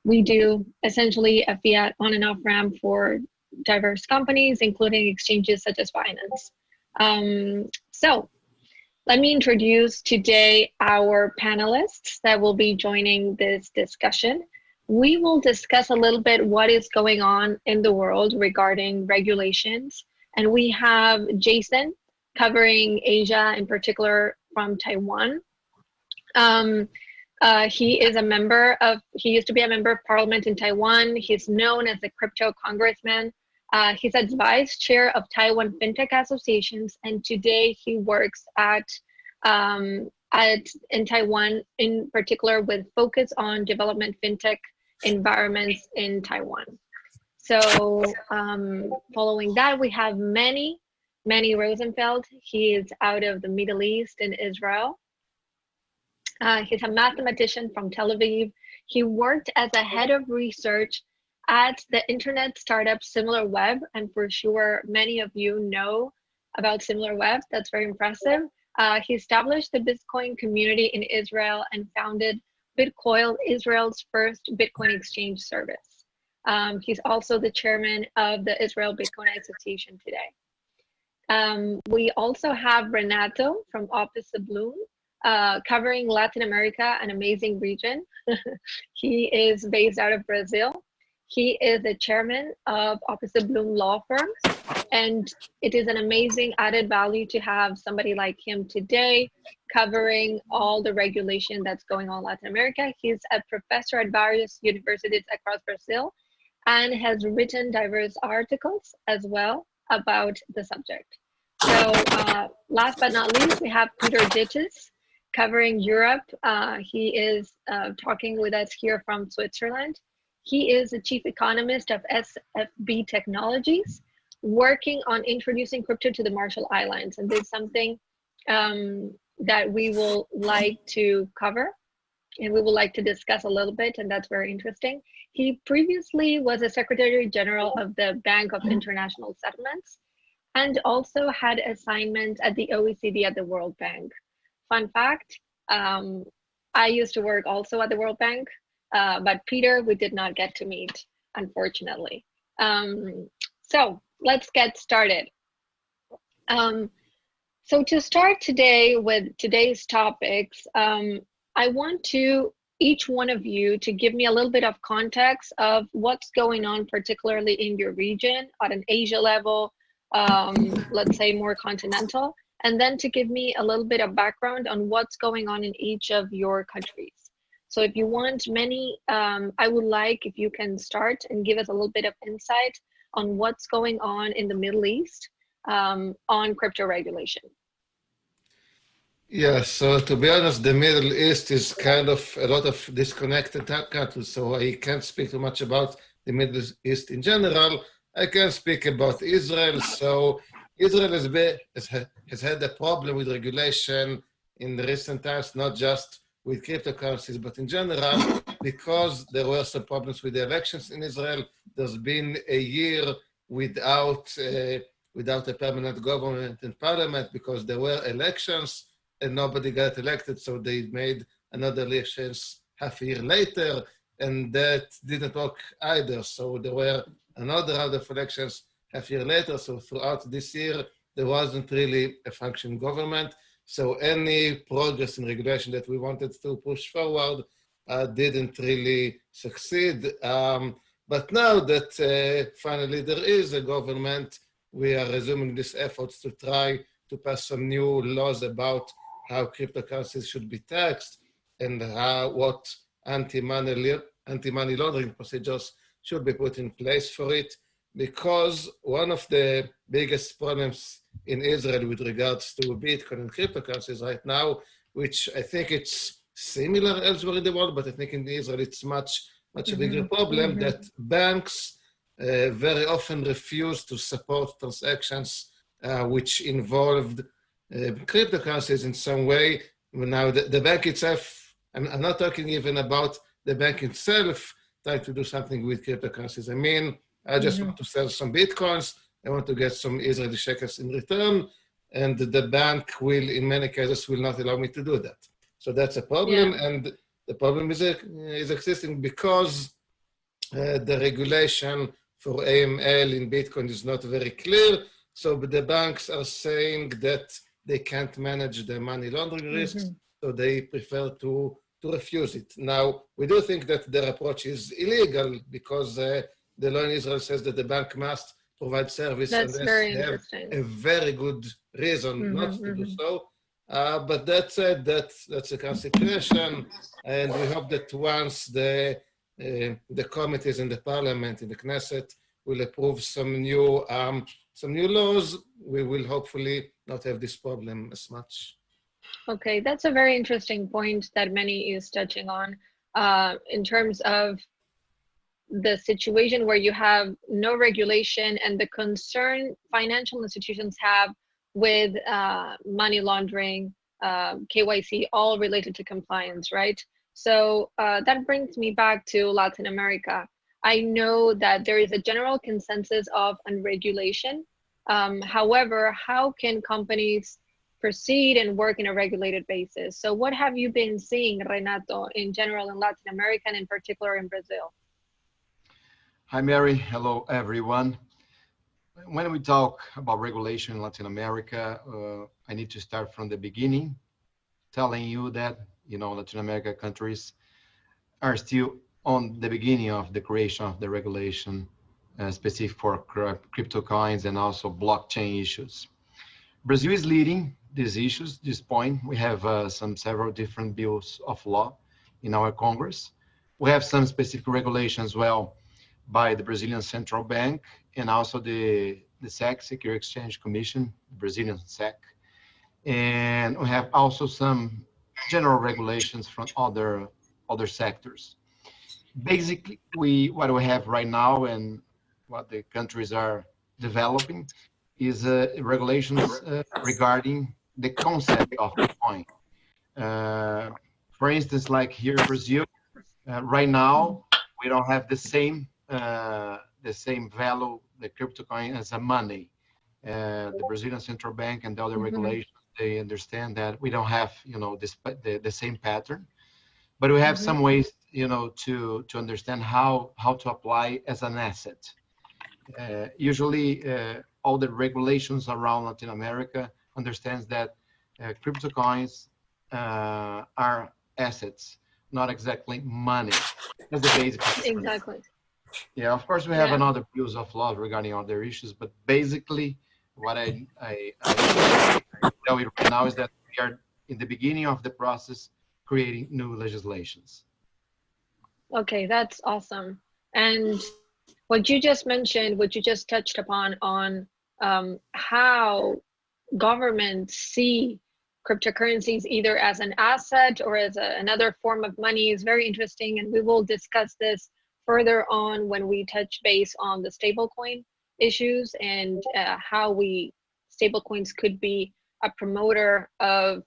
We do essentially a fiat on and off ramp for diverse companies, including exchanges such as Binance. So let me introduce today our panelists that will be joining this discussion. We will discuss a little bit what is going on in the world regarding regulations. And we have Jason covering Asia, in particular from Taiwan. He is a member of, he used to be a member of parliament in Taiwan. He's known as the crypto congressman. He's advice chair of Taiwan FinTech Associations. And today he works in Taiwan, in particular with focus on development FinTech environments in Taiwan. So following that, we have Manny Rosenfeld. He is out of the Middle East in Israel. He's a mathematician from Tel Aviv. He worked as a head of research at the internet startup SimilarWeb, and for sure many of you know about SimilarWeb. That's very impressive. He established the Bitcoin community in Israel and founded Bitcoin, Israel's first Bitcoin exchange service. He's also the chairman of the Israel Bitcoin Association today. We also have Renato from Obise-Blum, covering Latin America, an amazing region. He is based out of Brazil. He is the chairman of Obise-Blum law firm, and it is an amazing added value to have somebody like him today covering all the regulation that's going on in Latin America. He's a professor at various universities across Brazil and has written diverse articles as well about the subject. So last but not least, we have Peter Deitis covering Europe. He is talking with us here from Switzerland. He is the chief economist of SFB Technologies, working on introducing crypto to the Marshall Islands. And this is something that we will like to cover and we would like to discuss a little bit, and that's very interesting. He previously was a Secretary General of the Bank of International Settlements and also had assignments at the OECD at the World Bank. Fun fact, I used to work also at the World Bank, but Peter, we did not get to meet, unfortunately. So let's get started. So to start today with today's topics, I want each one of you to give me a little bit of context of what's going on, particularly in your region at an Asia level, let's say more continental, and then to give me a little bit of background on what's going on in each of your countries. So if you want many, I would like if you can start and give us a little bit of insight on what's going on in the Middle East on crypto regulation. Yeah, so to be honest, the Middle East is kind of a lot of disconnected countries, so I can't speak too much about the Middle East in general. I can speak about Israel. So Israel has had a problem with regulation in the recent times, not just with cryptocurrencies, but in general, because there were some problems with the elections in Israel. There's been a year without a permanent government and parliament because there were elections and nobody got elected, so they made another elections half a year later, and that didn't work either. So there were another round of elections half a year later. So throughout this year, there wasn't really a functioning government. So any progress in regulation that we wanted to push forward didn't really succeed. But now that finally there is a government, we are resuming these efforts to try to pass some new laws about how cryptocurrencies should be taxed and what anti-money laundering procedures should be put in place for it. Because one of the biggest problems in Israel with regards to Bitcoin and cryptocurrencies right now, which I think it's similar elsewhere in the world, but I think in Israel it's much a bigger problem, that banks very often refuse to support transactions which involved cryptocurrencies in some way. Now, the bank itself, I'm not talking even about the bank itself trying to do something with cryptocurrencies. I mean, I just want to sell some Bitcoins, I want to get some Israeli shekels in return, and the bank will, in many cases, will not allow me to do that. So that's a problem, and the problem is existing because the regulation for AML in Bitcoin is not very clear. So the banks are saying that they can't manage the money laundering risks, so they prefer to refuse it. Now, we do think that their approach is illegal because the law in Israel says that the bank must provide service unless they have a very good reason not to do so. But that said, that's a consideration, and we hope that once the committees in the parliament, in the Knesset, will approve some new laws, we will hopefully not have this problem as much. Okay, that's a very interesting point that Manny is touching on in terms of the situation where you have no regulation and the concern financial institutions have with money laundering, KYC, all related to compliance, right? So that brings me back to Latin America. I know that there is a general consensus of unregulation. However, how can companies proceed and work in a regulated basis? So what have you been seeing, Renato, in general in Latin America and in particular in Brazil? Hi, Mary. Hello, everyone. When we talk about regulation in Latin America, I need to start from the beginning, telling you that, Latin America countries are still on the beginning of the creation of the regulation specific for crypto coins and also blockchain issues. Brazil is leading these issues. At this point, we have several different bills of law in our Congress. We have some specific regulations as well by the Brazilian Central Bank and also the SEC, Security Exchange Commission, Brazilian SEC. And we have also some general regulations from other sectors. Basically, what we have right now and what the countries are developing is regulations regarding the concept of the coin. For instance, like here in Brazil, right now, we don't have the same value, the crypto coin, as a money. The Brazilian Central Bank and the other regulations, they understand that we don't have, the same pattern, but we have some ways, to understand how to apply as an asset. Usually, all the regulations around Latin America understands that crypto coins are assets, not exactly money. That's the basic. Exactly. Yeah, of course, we have another views of law regarding other issues, but basically, what I tell you right now is that we are in the beginning of the process creating new legislations. Okay, that's awesome. And what you just mentioned, what you just touched upon on how governments see cryptocurrencies either as an asset or as another form of money is very interesting, and we will discuss this further on when we touch base on the stablecoin issues and how we stablecoins could be a promoter of,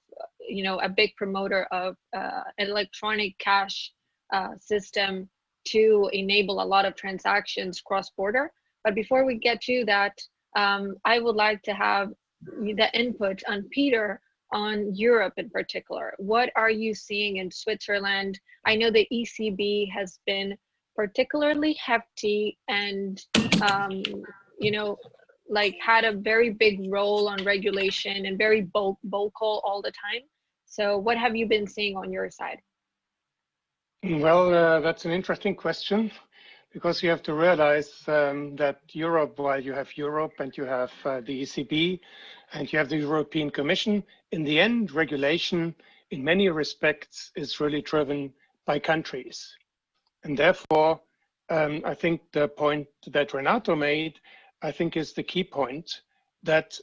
a big promoter of electronic cash system to enable a lot of transactions cross-border. But before we get to that, I would like to have the input on Peter on Europe in particular. What are you seeing in Switzerland? I know the ECB has been particularly hefty and, had a very big role on regulation and very vocal all the time. So what have you been seeing on your side? Well, that's an interesting question, because you have to realize that Europe, while you have Europe and you have the ECB and you have the European Commission, in the end, regulation in many respects is really driven by countries. And therefore, I think the point that Renato made, I think is the key point, that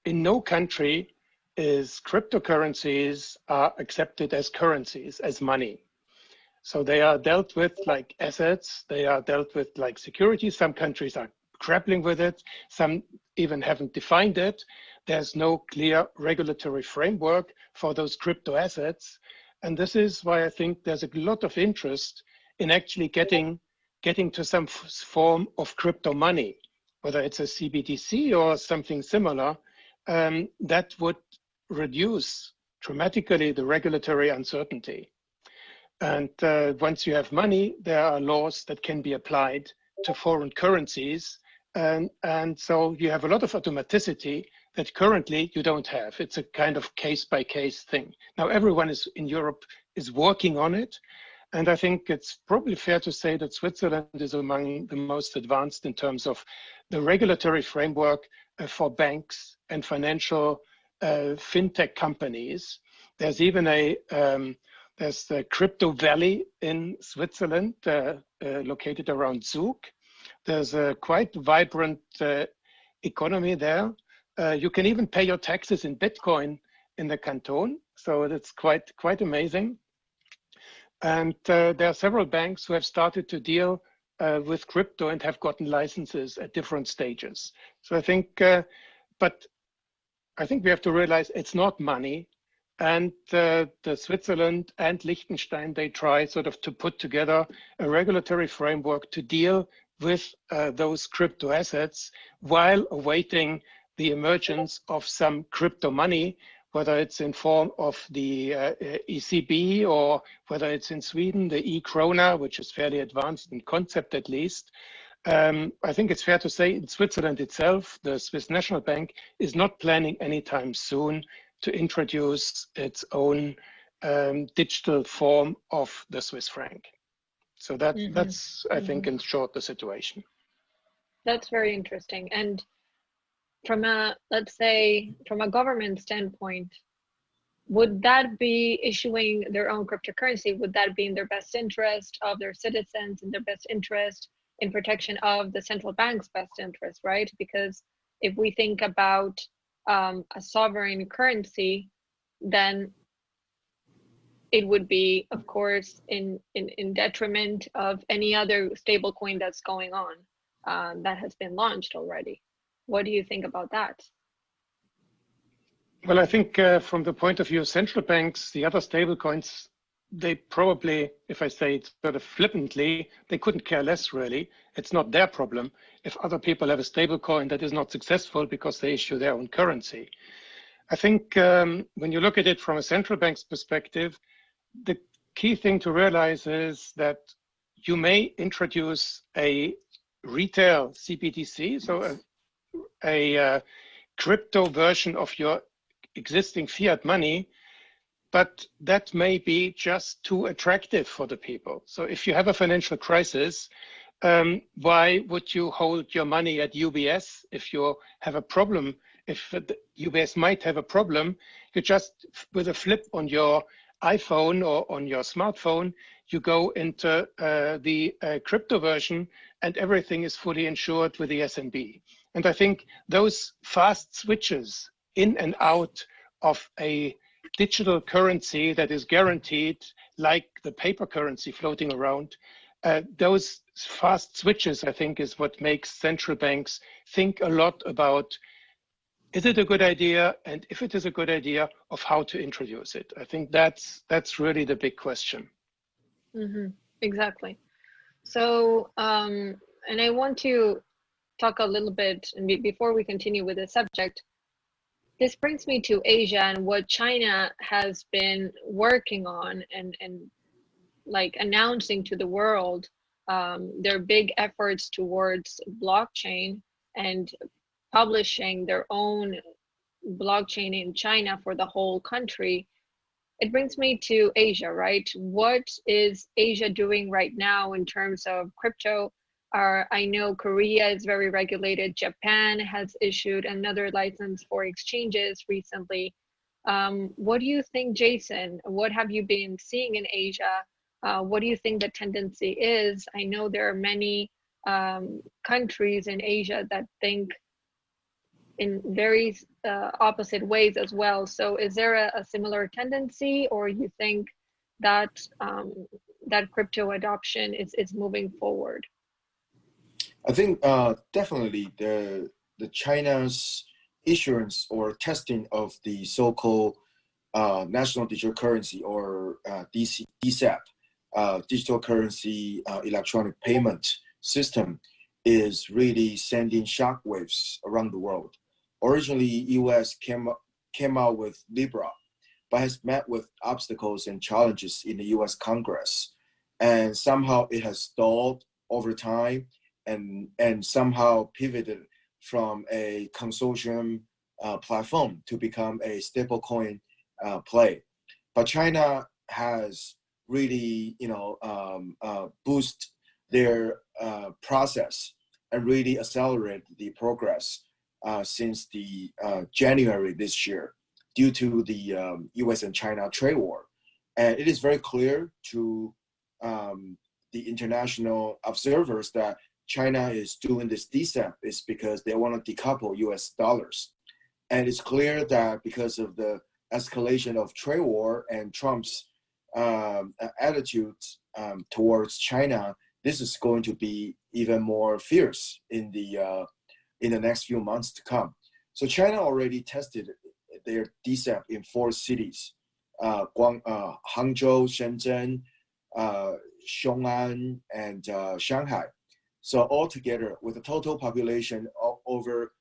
in no country is cryptocurrencies are accepted as currencies, as money. So they are dealt with like assets, they are dealt with like securities. Some countries are grappling with it, some even haven't defined it. There's no clear regulatory framework for those crypto assets. And this is why I think there's a lot of interest in actually getting to some form of crypto money, whether it's a CBDC or something similar, that would reduce dramatically the regulatory uncertainty. And once you have money, there are laws that can be applied to foreign currencies. And so you have a lot of automaticity that currently you don't have. It's a kind of case-by-case thing. Now, everyone in Europe is working on it. And I think it's probably fair to say that Switzerland is among the most advanced in terms of the regulatory framework for banks and financial fintech companies. There's even there's the Crypto Valley in Switzerland, located around Zug. There's a quite vibrant economy there. You can even pay your taxes in Bitcoin in the canton. So that's quite amazing. And there are several banks who have started to deal with crypto and have gotten licenses at different stages. So I think, but I think we have to realize it's not money. And the Switzerland and Liechtenstein, they try sort of to put together a regulatory framework to deal with those crypto assets while awaiting the emergence of some crypto money, whether it's in form of the ECB or whether it's in Sweden, the e-krona, which is fairly advanced in concept at least. I think it's fair to say in Switzerland itself, the Swiss National Bank is not planning anytime soon to introduce its own digital form of the Swiss franc. So that's, I think, in short, the situation. That's very interesting. And from a, let's say, from a government standpoint, would that be issuing their own cryptocurrency? Would that be in their best interest of their citizens, in their best interest in protection of the central bank's best interest, right? Because if we think about a sovereign currency, then it would be, of course, in detriment of any other stable coin that's going on that has been launched already. What do you think about that? Well, I think from the point of view of central banks, the other stable coins, they probably, if I say it sort of flippantly, they couldn't care less really. It's not their problem if other people have a stable coin that is not successful because they issue their own currency. I think when you look at it from a central bank's perspective, the key thing to realize is that you may introduce a retail CBDC, so a crypto version of your existing fiat money, but that may be just too attractive for the people. So if you have a financial crisis, why would you hold your money at UBS if you have a problem? If UBS might have a problem, you just, with a flip on your iPhone or on your smartphone, you go into the crypto version and everything is fully insured with the SNB. And I think those fast switches in and out of a digital currency that is guaranteed, like the paper currency floating around, those fast switches, I think, is what makes central banks think a lot about Is it a good idea? And if it is a good idea, of how to introduce it? I think that's really the big question. Exactly. So, and I want to talk a little bit, and before we continue with the subject, this brings me to Asia and what China has been working on and like announcing to the world their big efforts towards blockchain and publishing their own blockchain in China for the whole country. It brings me to Asia, right? What is Asia doing right now in terms of crypto? I know Korea is very regulated. Japan has issued another license for exchanges recently. What do you think, Jason? What have you been seeing in Asia? What do you think the tendency is? I know there are many countries in Asia that think in very opposite ways as well. So is there a similar tendency, or you think that that crypto adoption is moving forward? I think definitely the China's issuance or testing of the so-called national digital currency or DCAP, digital currency electronic payment system, is really sending shockwaves around the world. Originally, US came out with Libra, but has met with obstacles and challenges in the US Congress, and somehow it has stalled over time, and somehow pivoted from a consortium platform to become a stablecoin play. But China has really, boost their process and really accelerate the progress since the January this year, due to the US and China trade war. And it is very clear to the international observers that China is doing this DCAP is because they want to decouple US dollars. And it's clear that because of the escalation of trade war and Trump's attitudes towards China, this is going to be even more fierce in the next few months to come. So China already tested their DCAP in 4 cities: Hangzhou, Shenzhen, Xiong'an, and Shanghai. So altogether, with a total population of over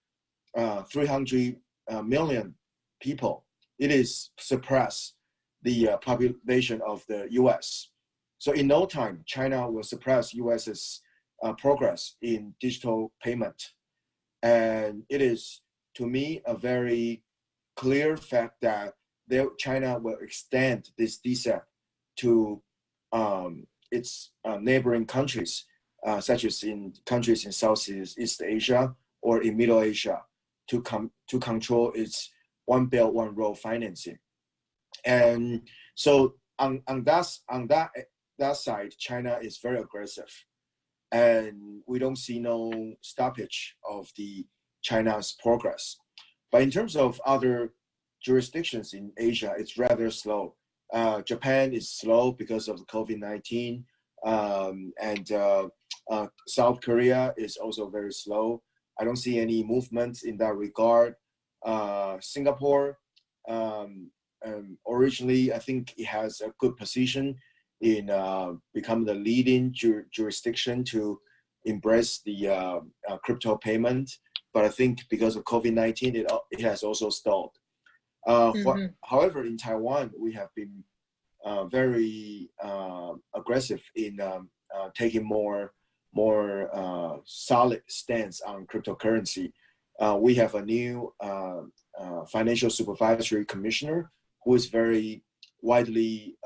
300 million people, it is surpassed the population of the US. So in no time, China will surpass US's progress in digital payment. And it is, to me, a very clear fact that China will extend this DCAP to its neighboring countries, such as in countries in Southeast Asia or in Middle Asia, to control its One Belt, One Road financing. And so on that side, China is very aggressive, and we don't see no stoppage of the China's progress. But in terms of other jurisdictions in Asia, it's rather slow. Japan is slow because of the COVID-19, and South Korea is also very slow. I don't see any movement in that regard. Singapore, originally, I think it has a good position in becoming the leading jurisdiction to embrace the crypto payment. But I think because of COVID-19, it has also stalled. However, in Taiwan, we have been very aggressive in taking more solid stance on cryptocurrency. We have a new financial supervisory commissioner who is very widely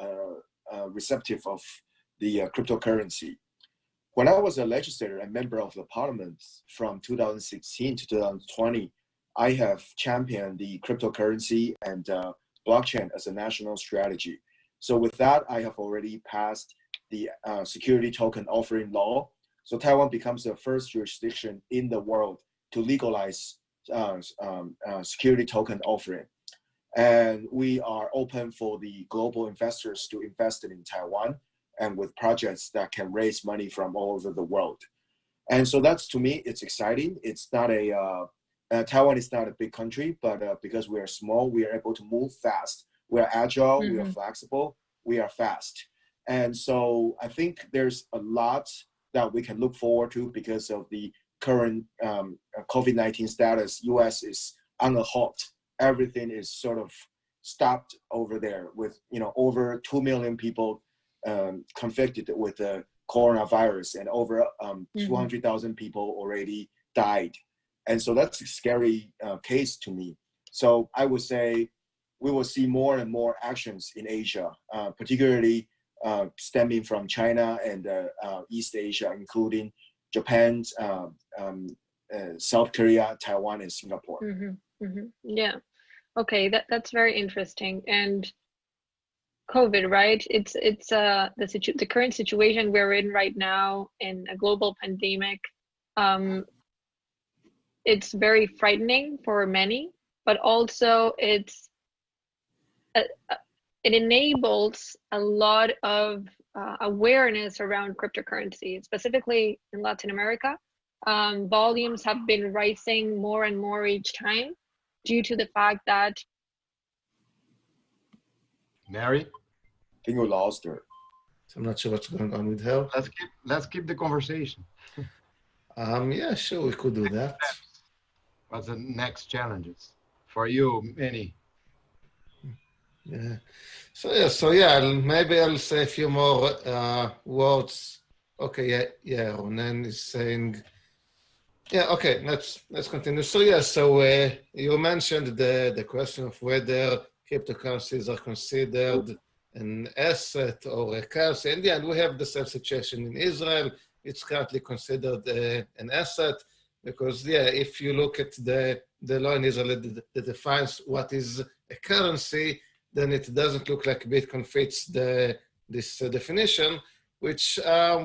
receptive of the cryptocurrency. When I was a legislator and member of the parliament from 2016 to 2020, I have championed the cryptocurrency and blockchain as a national strategy. So with that, I have already passed the security token offering law. So Taiwan becomes the first jurisdiction in the world to legalize security token offering. And we are open for the global investors to invest in Taiwan, and with projects that can raise money from all over the world. And so that's, to me, it's exciting. It's not a Taiwan is not a big country, but because we are small, we are able to move fast. We are agile, we are flexible, we are fast. And so I think there's a lot that we can look forward to because of the current COVID-19 status. US is on a halt. Everything is sort of stopped over there with, over 2 million people conflicted with the coronavirus, and over 200,000 people already died. And so that's a scary case to me. So I would say we will see more and more actions in Asia, particularly stemming from China and East Asia, including Japan, South Korea, Taiwan, and Singapore. Yeah. Okay, that's very interesting. And COVID, right? It's the current situation we're in right now in a global pandemic. It's very frightening for many, but also it enables a lot of awareness around cryptocurrency, specifically in Latin America. Volumes have been rising more and more each time due to the fact that Mary? I think we lost her. So I'm not sure what's going on with her. Let's keep the conversation. Yeah, sure, we could do that. What's the next challenges for you, Manny? Yeah. So yeah, maybe I'll say a few more words. Okay, yeah, Ronen is saying. Yeah, okay, let's continue. So yeah, you mentioned the question of whether cryptocurrencies are considered an asset or a currency. In the end, we have the same situation in Israel. It's currently considered an asset because, yeah, if you look at the law in Israel that defines what is a currency, then it doesn't look like Bitcoin fits this definition, which I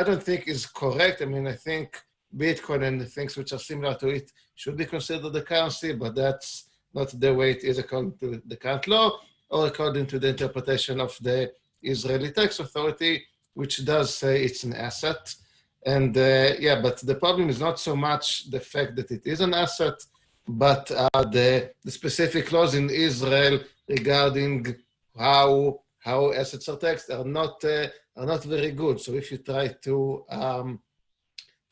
don't think is correct. I mean, I think Bitcoin and the things which are similar to it should be considered a currency, but that's not the way it is according to the current law or according to the interpretation of the Israeli Tax Authority, which does say it's an asset. And yeah, but the problem is not so much the fact that it is an asset, but the specific laws in Israel regarding how assets are taxed are not very good. So if you try to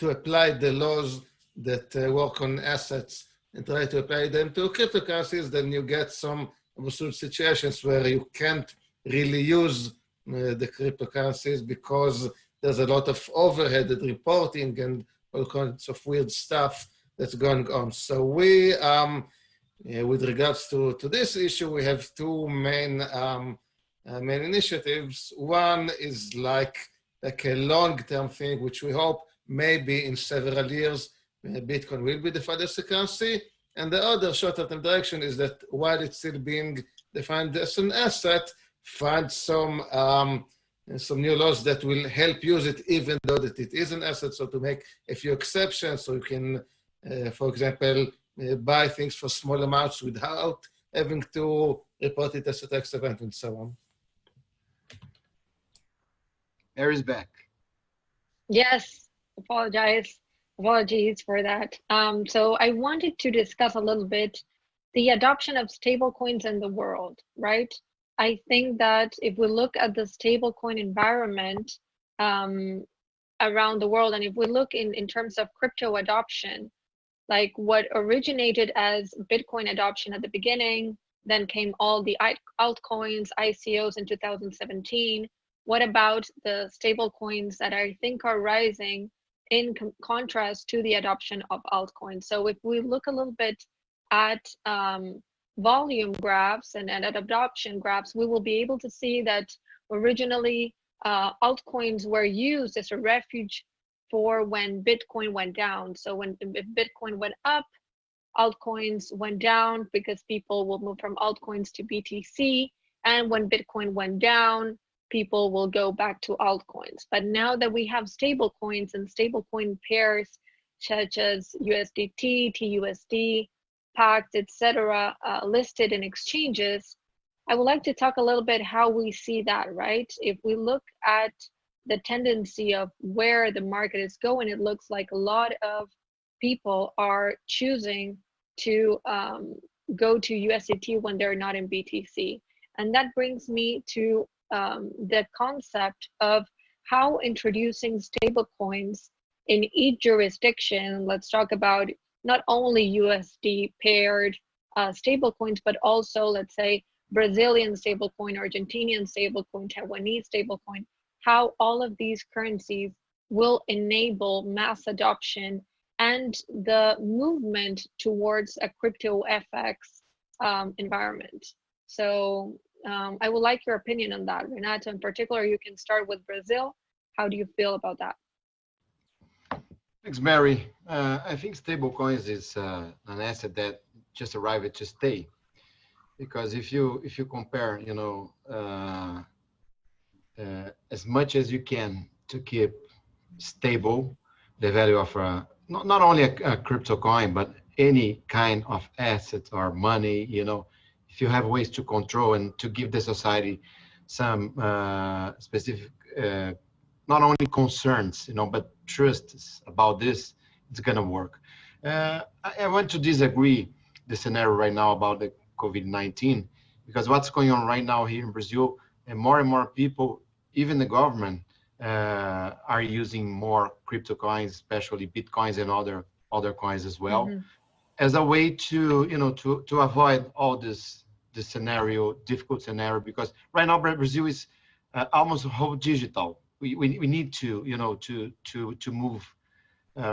apply the laws that work on assets and try to apply them to cryptocurrencies, then you get some absurd situations where you can't really use the cryptocurrencies because there's a lot of overhead reporting and all kinds of weird stuff that's going on. So we, with regards to this issue, we have two main initiatives. One is like a long-term thing, which we hope maybe in several years, Bitcoin will be defined as a currency. And the other shorter-term direction is that while it's still being defined as an asset, find some new laws that will help use it, even though that it is an asset. So to make a few exceptions, so you can, for example, buy things for small amounts without having to report it as a tax event and so on. Mary's back. Yes, apologies for that. So I wanted to discuss a little bit the adoption of stablecoins in the world, right? I think that if we look at the stablecoin environment around the world, and if we look in terms of crypto adoption, like what originated as Bitcoin adoption at the beginning, then came all the altcoins, ICOs in 2017. What about the stablecoins that I think are rising in contrast to the adoption of altcoins? So if we look a little bit at volume graphs and at adoption graphs, we will be able to see that originally altcoins were used as a refuge for when Bitcoin went down. So if Bitcoin went up, altcoins went down because people will move from altcoins to BTC. And when Bitcoin went down, people will go back to altcoins. But now that we have stable coins and stablecoin pairs such as USDT, TUSD, PACT, etc., listed in exchanges, I would like to talk a little bit how we see that, right? If we look at the tendency of where the market is going, it looks like a lot of people are choosing to go to USDT when they're not in BTC. And that brings me to the concept of how introducing stablecoins in each jurisdiction, let's talk about not only USD paired stablecoins, but also, let's say, Brazilian stablecoin, Argentinian stablecoin, Taiwanese stablecoin, how all of these currencies will enable mass adoption and the movement towards a crypto FX environment. So I would like your opinion on that. Renato, in particular, you can start with Brazil. How do you feel about that? Thanks, Mary. I think stablecoins is an asset that just arrived to stay, because if you compare, as much as you can to keep stable the value of not only a crypto coin, but any kind of assets or money, if you have ways to control and to give the society some specific, not only concerns, but trusts about this, it's gonna work. I want to disagree the scenario right now about the COVID-19, because what's going on right now here in Brazil, and more people, even the government, are using more crypto coins, especially Bitcoins and other coins as well, as a way to to avoid all this scenario, difficult scenario, because right now Brazil is almost whole digital. We need to to move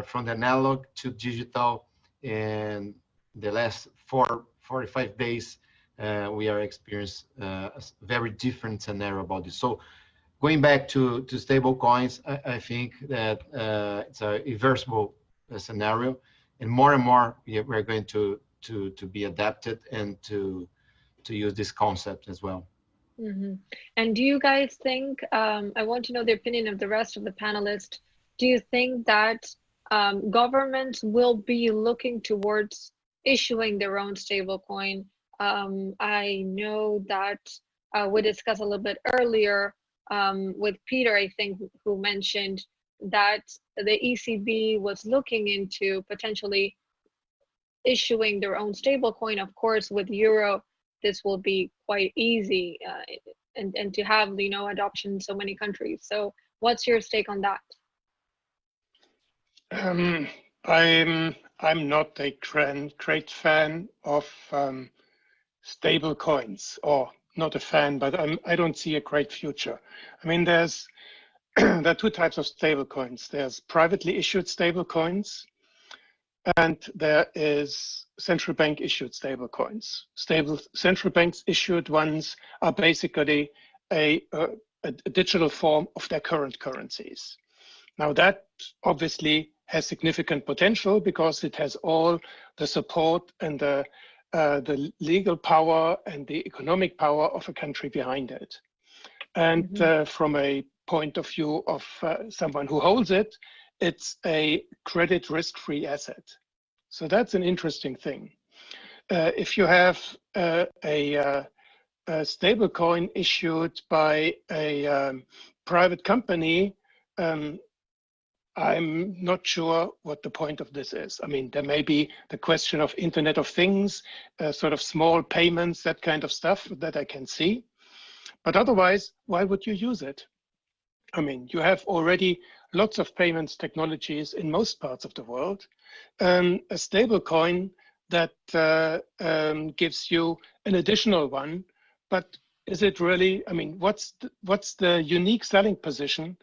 from the analog to digital, and the last 45 days we are experiencing a very different scenario about this. So going back to stable coins, I think that it's a reversible scenario, and more we're going to be adapted and to use this concept as well. And do you guys think, I want to know the opinion of the rest of the panelists, do you think that governments will be looking towards issuing their own stablecoin? I know that we discussed a little bit earlier with Peter, I think, who mentioned that the ECB was looking into potentially issuing their own stablecoin. Of course, with Euro, this will be quite easy and to have adoption in so many countries. So what's your take on that? I'm not a great fan of stable coins, or not a fan, but I don't see a great future. I mean, there are two types of stable coins. There's privately issued stable coins, and there is central bank issued stable coins. Central banks issued ones are basically a digital form of their current currencies. Now that obviously has significant potential because it has all the support and the legal power and the economic power of a country behind it. And from a point of view of someone who holds it, it's a credit risk-free asset. So that's an interesting thing. If you have a stable coin issued by a private company, I'm not sure what the point of this is. I mean, there may be the question of Internet of Things, sort of small payments, that kind of stuff that I can see. But otherwise, why would you use it? I mean, you have already lots of payments technologies in most parts of the world. A stable coin that gives you an additional one, but is it really, I mean, what's the unique selling position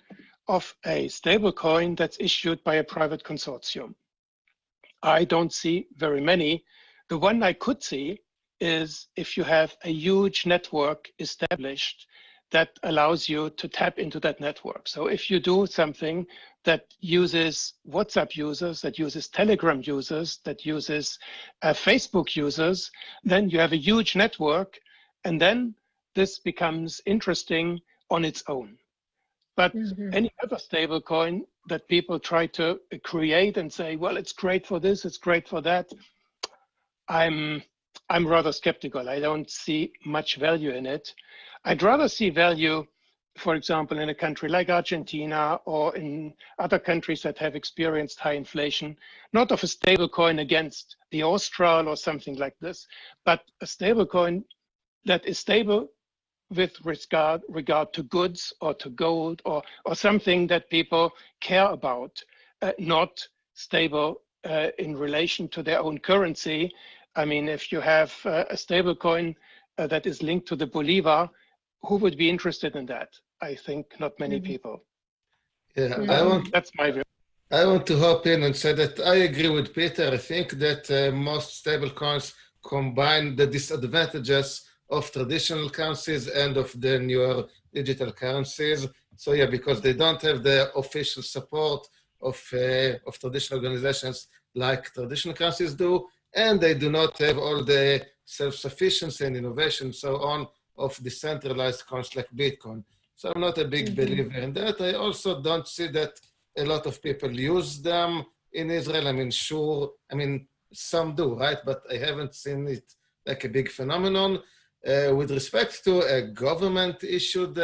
of a stable coin that's issued by a private consortium? I don't see very many. The one I could see is if you have a huge network established that allows you to tap into that network. So if you do something that uses WhatsApp users, that uses Telegram users, that uses Facebook users, then you have a huge network, and then this becomes interesting on its own. But any other stable coin that people try to create and say, well, it's great for this, it's great for that, I'm rather skeptical. I don't see much value in it. I'd rather see value for example, in a country like Argentina or in other countries that have experienced high inflation, not of a stable coin against the Austral or something like this, but a stable coin that is stable with regard to goods or to gold or something that people care about, not stable in relation to their own currency. I mean, if you have a stable coin that is linked to the Bolivar, who would be interested in that? I think not many people. Yeah, that's my view. I want to hop in and say that I agree with Peter. I think that most stable coins combine the disadvantages of traditional currencies and of the newer digital currencies. So yeah, because they don't have the official support of traditional organizations like traditional currencies do, and they do not have all the self-sufficiency and innovation and so on of decentralized coins like Bitcoin. So I'm not a big believer in that. I also don't see that a lot of people use them in Israel. I mean, sure, I mean, some do, right? But I haven't seen it like a big phenomenon. With respect to a government-issued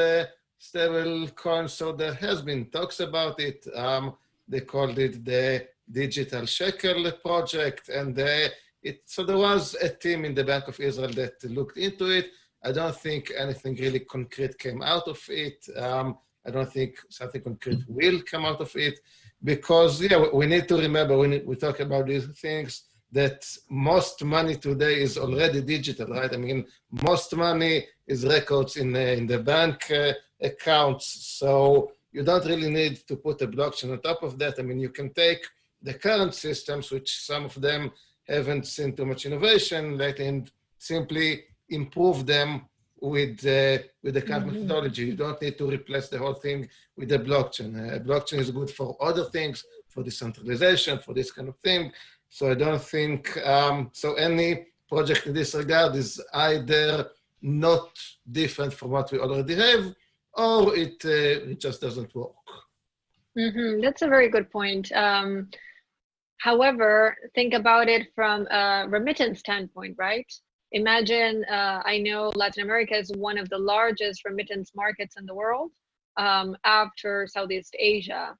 stable coin, so there has been talks about it. They called it the Digital Shekel Project, and so there was a team in the Bank of Israel that looked into it. I don't think anything really concrete came out of it. I don't think something concrete will come out of it because, yeah, we need to remember when we talk about these things that most money today is already digital, right? I mean, most money is records in the bank accounts. So you don't really need to put a blockchain on top of that. I mean, you can take the current systems, which some of them haven't seen too much innovation, and simply improve them with the current methodology. You don't need to replace the whole thing with a blockchain. A blockchain is good for other things, for decentralization, for this kind of thing. So I don't think, so any project in this regard is either not different from what we already have, or it just doesn't work. That's a very good point. However, think about it from a remittance standpoint, right? Imagine, I know Latin America is one of the largest remittance markets in the world after Southeast Asia,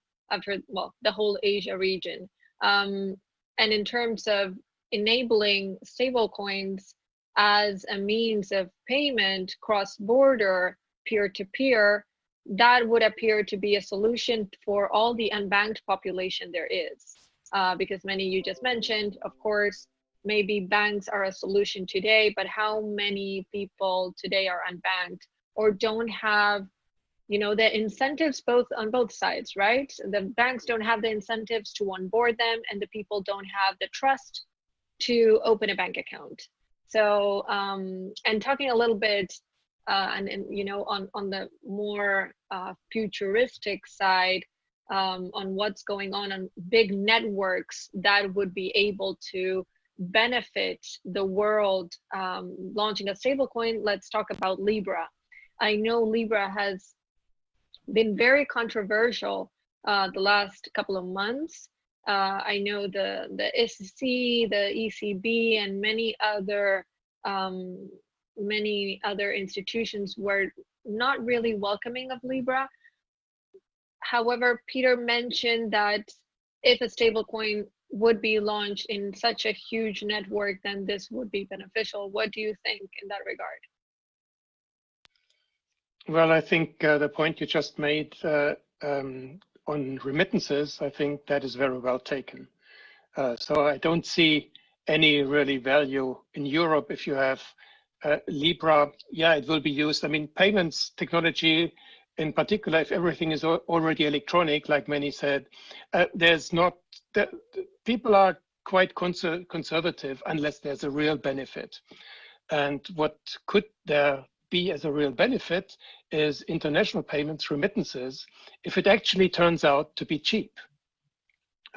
well, the whole Asia region. And in terms of enabling stablecoins as a means of payment cross-border, peer-to-peer, that would appear to be a solution for all the unbanked population there is. Because many you just mentioned, of course, maybe banks are a solution today, but how many people today are unbanked or don't have, you know, the incentives on both sides, right? The banks don't have the incentives to onboard them, and the people don't have the trust to open a bank account. So, and talking a little bit, and you know, on the more futuristic side, on what's going on big networks that would be able to benefit the world launching a stablecoin. Let's talk about Libra. I know Libra has been very controversial the last couple of months. I know the SEC, the ECB, and many other institutions were not really welcoming of Libra. However, Peter mentioned that if a stablecoin would be launched in such a huge network, then this would be beneficial. What do you think in that regard? Well, I think the point you just made on remittances, I think that is very well taken. So I don't see any really value in Europe if you have Libra. Yeah, it will be used. I mean, payments technology in particular, if everything is already electronic, like many said, there's not, people are quite conservative unless there's a real benefit. And what could there be as a real benefit is international payments, remittances, if it actually turns out to be cheap.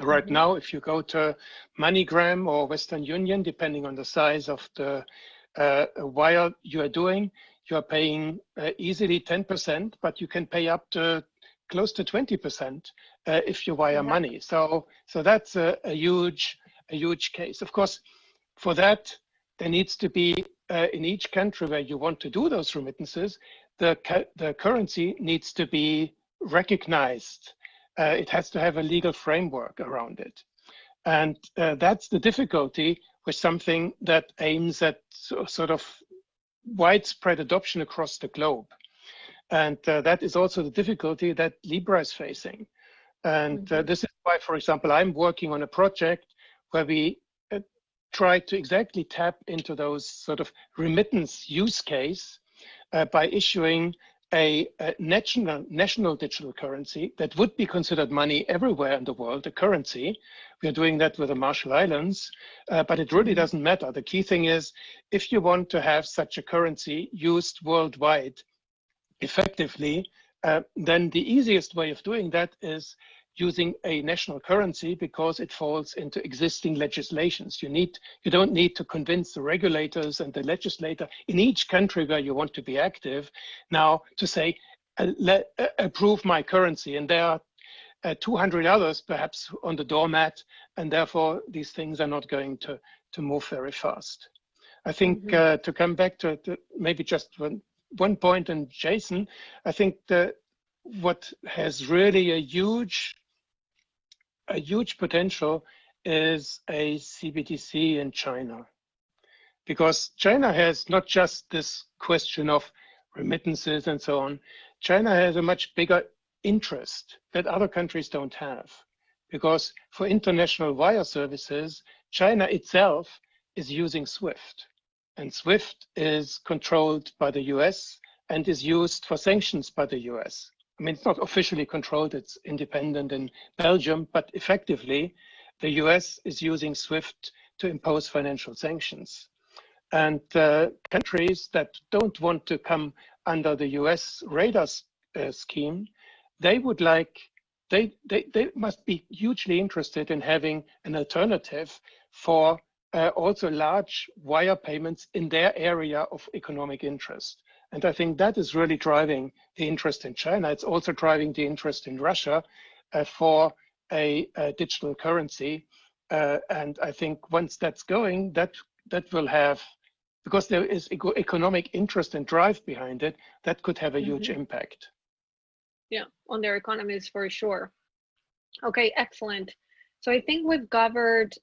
Right now, if you go to MoneyGram or Western Union, depending on the size of the wire you are doing, you are paying easily 10%, but you can pay up to close to 20% if you wire money. So that's a huge case. Of course, for that, there needs to be in each country where you want to do those remittances, the currency needs to be recognized. It has to have a legal framework around it. And that's the difficulty with something that aims at sort of widespread adoption across the globe. And that is also the difficulty that Libra is facing. And this is why, for example, I'm working on a project where we try to exactly tap into those sort of remittance use case by issuing a national digital currency that would be considered money everywhere in the world, a currency. We are doing that with the Marshall Islands, but it really doesn't matter. The key thing is, if you want to have such a currency used worldwide effectively, then the easiest way of doing that is using a national currency, because it falls into existing legislations. You don't need to convince the regulators and the legislator in each country where you want to be active now to say, approve my currency. And there are 200 others perhaps on the doormat, and therefore these things are not going to move very fast. I think to come back to maybe just one point, and Jason, I think that what has really a huge potential is a CBDC in China, because China has not just this question of remittances and so on. China has a much bigger interest that other countries don't have, because for international wire services, China itself is using SWIFT, and SWIFT is controlled by the US and is used for sanctions by the US. I mean, it's not officially controlled, it's independent in Belgium, but effectively, the US is using SWIFT to impose financial sanctions. And countries that don't want to come under the US radar scheme, they must be hugely interested in having an alternative for also large wire payments in their area of economic interest. And I think that is really driving the interest in China. It's also driving the interest in Russia for a digital currency. And I think once that's going, that will have, because there is economic interest and drive behind it, that could have a huge impact. Yeah, on their economies for sure. Okay, excellent. So I think we've covered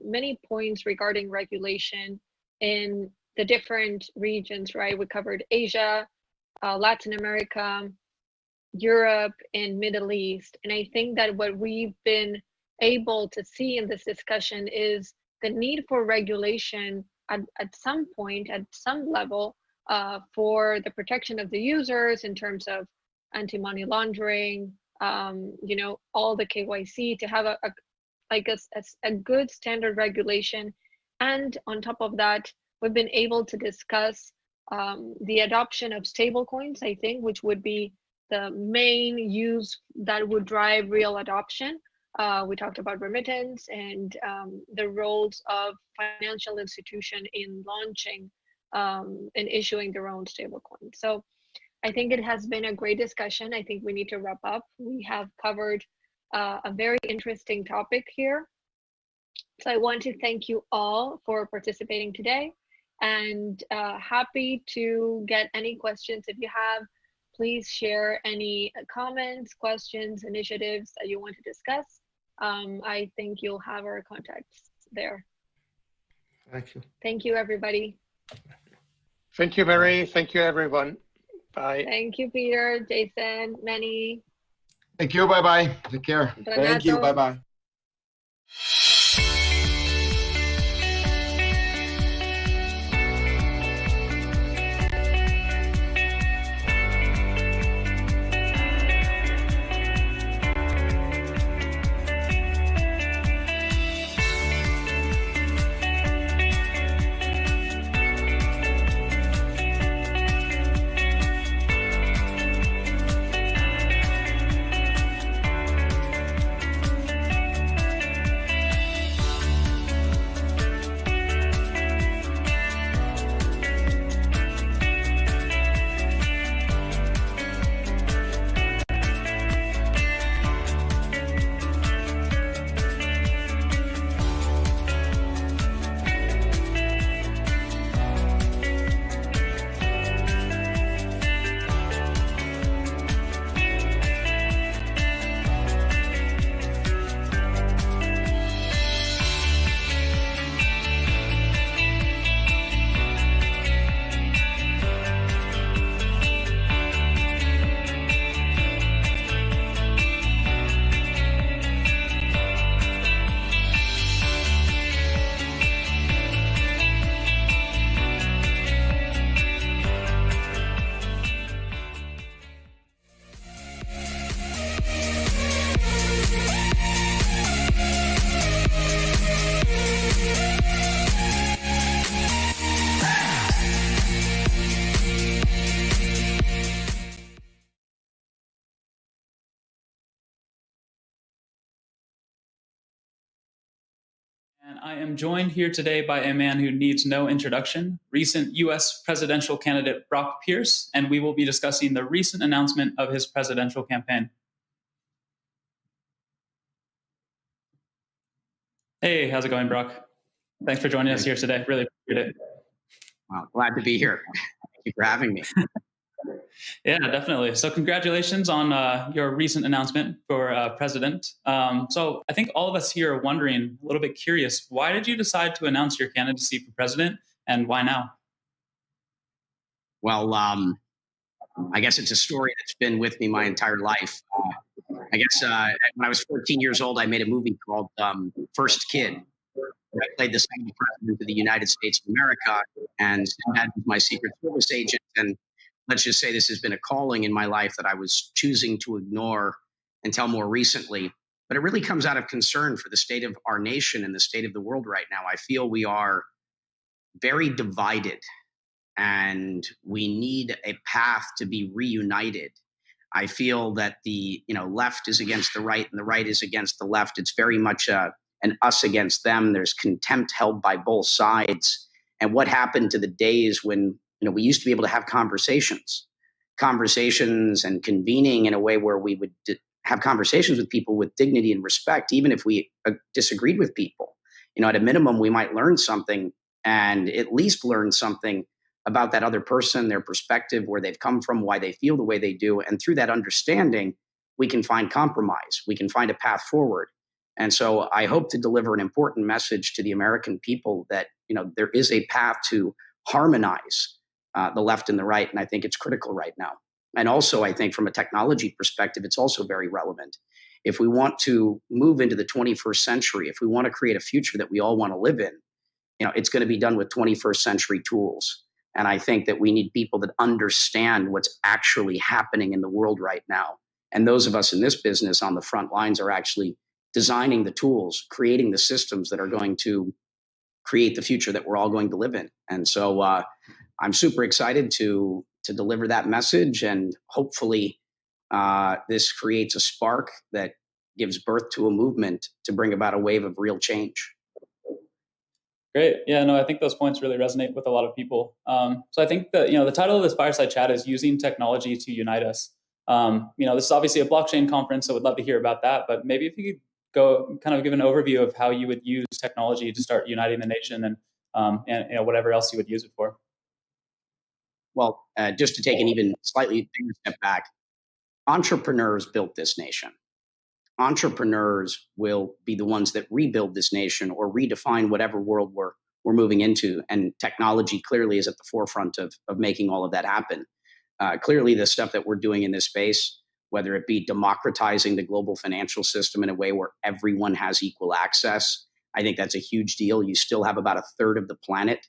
many points regarding regulation in the different regions, right? We covered Asia, Latin America, Europe, and Middle East. And I think that what we've been able to see in this discussion is the need for regulation at some point, at some level, for the protection of the users in terms of anti-money laundering, you know, all the KYC, to have a good standard regulation. And on top of that, we've been able to discuss the adoption of stablecoins, I think, which would be the main use that would drive real adoption. We talked about remittance and the roles of financial institution in launching and issuing their own stablecoin. So I think it has been a great discussion. I think we need to wrap up. We have covered a very interesting topic here. So I want to thank you all for participating today, and happy to get any questions. If you have, please share any comments, questions, initiatives that you want to discuss. I think you'll have our contacts there. Thank you. Thank you, everybody. Thank you, Mary. Thank you, everyone. Bye. Thank you, Peter, Jason, Manny. Thank you. Bye-bye. Take care. Renato. Thank you. Bye-bye. I am joined here today by a man who needs no introduction, recent U.S. presidential candidate Brock Pierce, and we will be discussing the recent announcement of his presidential campaign. Hey, how's it going, Brock? Thanks for joining us here today. Really appreciate it. Well, glad to be here. Thank you for having me. Yeah, definitely. So congratulations on your recent announcement for president. So I think all of us here are wondering, a little bit curious, why did you decide to announce your candidacy for president, and why now? Well, I guess it's a story that's been with me my entire life. I guess when I was 14 years old, I made a movie called First Kid. I played the second president of the United States of America, and that was my Secret Service agent. And let's just say this has been a calling in my life that I was choosing to ignore until more recently. But it really comes out of concern for the state of our nation and the state of the world right now. I feel we are very divided, and we need a path to be reunited. I feel that the left is against the right and the right is against the left. It's very much an us against them. There's contempt held by both sides. And what happened to the days when we used to be able to have conversations and convening in a way where we would have conversations with people with dignity and respect, even if we disagreed with people. At a minimum, we might learn something, and at least learn something about that other person, their perspective, where they've come from, why they feel the way they do. And through that understanding, we can find compromise. We can find a path forward. And so I hope to deliver an important message to the American people that, there is a path to harmonize the left and the right. And I think it's critical right now. And also, I think from a technology perspective, it's also very relevant. If we want to move into the 21st century, if we want to create a future that we all want to live in, it's going to be done with 21st century tools. And I think that we need people that understand what's actually happening in the world right now. And those of us in this business on the front lines are actually designing the tools, creating the systems that are going to create the future that we're all going to live in. And so I'm super excited to deliver that message. And hopefully this creates a spark that gives birth to a movement to bring about a wave of real change. Great. Yeah, no, I think those points really resonate with a lot of people. So I think that, the title of this fireside chat is Using Technology to Unite Us. This is obviously a blockchain conference, so would love to hear about that. But maybe if you could go kind of give an overview of how you would use technology to start uniting the nation and whatever else you would use it for. Well, just to take an even slightly bigger step back, entrepreneurs built this nation. Entrepreneurs will be the ones that rebuild this nation or redefine whatever world we're moving into. And technology clearly is at the forefront of making all of that happen. Clearly, the stuff that we're doing in this space, whether it be democratizing the global financial system in a way where everyone has equal access, I think that's a huge deal. You still have about a third of the planet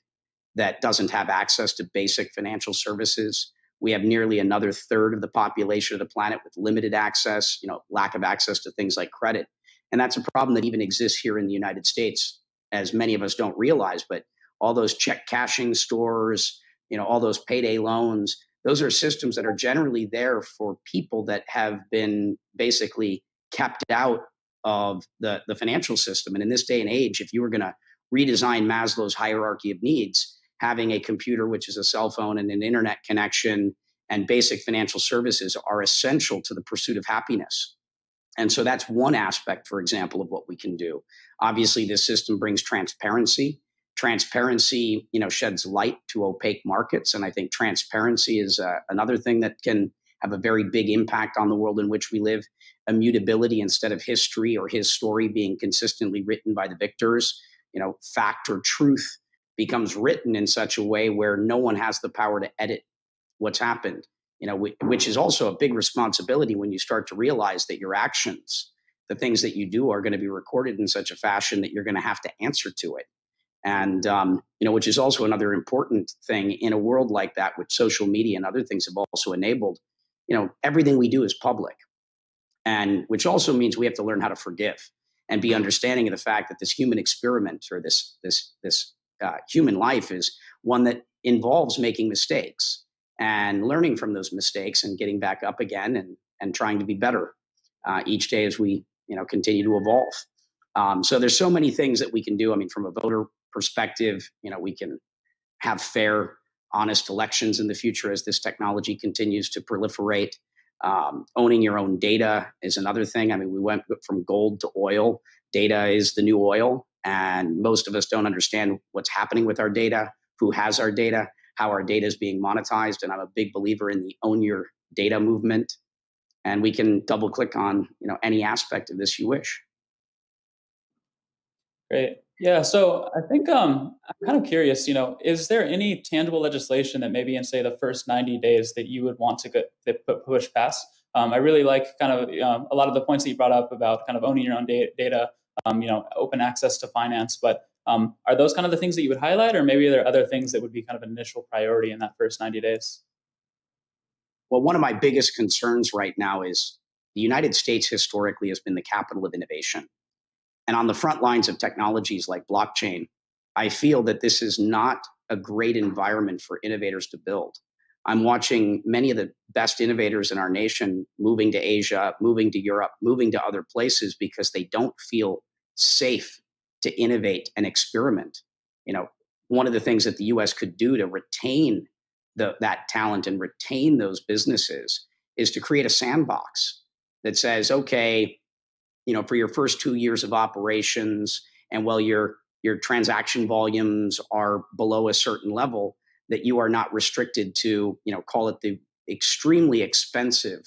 that doesn't have access to basic financial services. We have nearly another third of the population of the planet with limited access, lack of access to things like credit. And that's a problem that even exists here in the United States, as many of us don't realize. But all those check cashing stores, all those payday loans, those are systems that are generally there for people that have been basically kept out of the financial system. And in this day and age, if you were going to redesign Maslow's hierarchy of needs, having a computer, which is a cell phone, and an internet connection and basic financial services are essential to the pursuit of happiness. And so that's one aspect, for example, of what we can do. Obviously, this system brings transparency. Transparency, sheds light to opaque markets. And I think transparency is another thing that can have a very big impact on the world in which we live. Immutability instead of history or his story being consistently written by the victors. Fact or truth becomes written in such a way where no one has the power to edit what's happened, which is also a big responsibility when you start to realize that your actions, the things that you do, are going to be recorded in such a fashion that you're going to have to answer to it. And, which is also another important thing in a world like that, which social media and other things have also enabled. Everything we do is public, and which also means we have to learn how to forgive and be understanding of the fact that this human experiment or this human life is one that involves making mistakes and learning from those mistakes and getting back up again and trying to be better each day as we continue to evolve. So there's so many things that we can do. I mean, from a voter perspective, we can have fair, honest elections in the future as this technology continues to proliferate. Owning your own data is another thing. I mean, we went from gold to oil. Data is the new oil, and most of us don't understand what's happening with our data, who has our data, how our data is being monetized. And I'm a big believer in the own your data movement. And we can double click on any aspect of this you wish. Great. Yeah. So I think I'm kind of curious. Is there any tangible legislation that maybe in say the first 90 days that you would want to push past? I really like kind of a lot of the points that you brought up about kind of owning your own data, open access to finance. But are those kind of the things that you would highlight, or maybe are there other things that would be kind of an initial priority in that first 90 days? Well, one of my biggest concerns right now is the United States historically has been the capital of innovation. And on the front lines of technologies like blockchain, I feel that this is not a great environment for innovators to build. I'm watching many of the best innovators in our nation moving to Asia, moving to Europe, moving to other places because they don't feel safe to innovate and experiment. One of the things that the US could do to retain that talent and retain those businesses is to create a sandbox that says, okay, for your first 2 years of operations, and while your transaction volumes are below a certain level, that you are not restricted to, call it the extremely expensive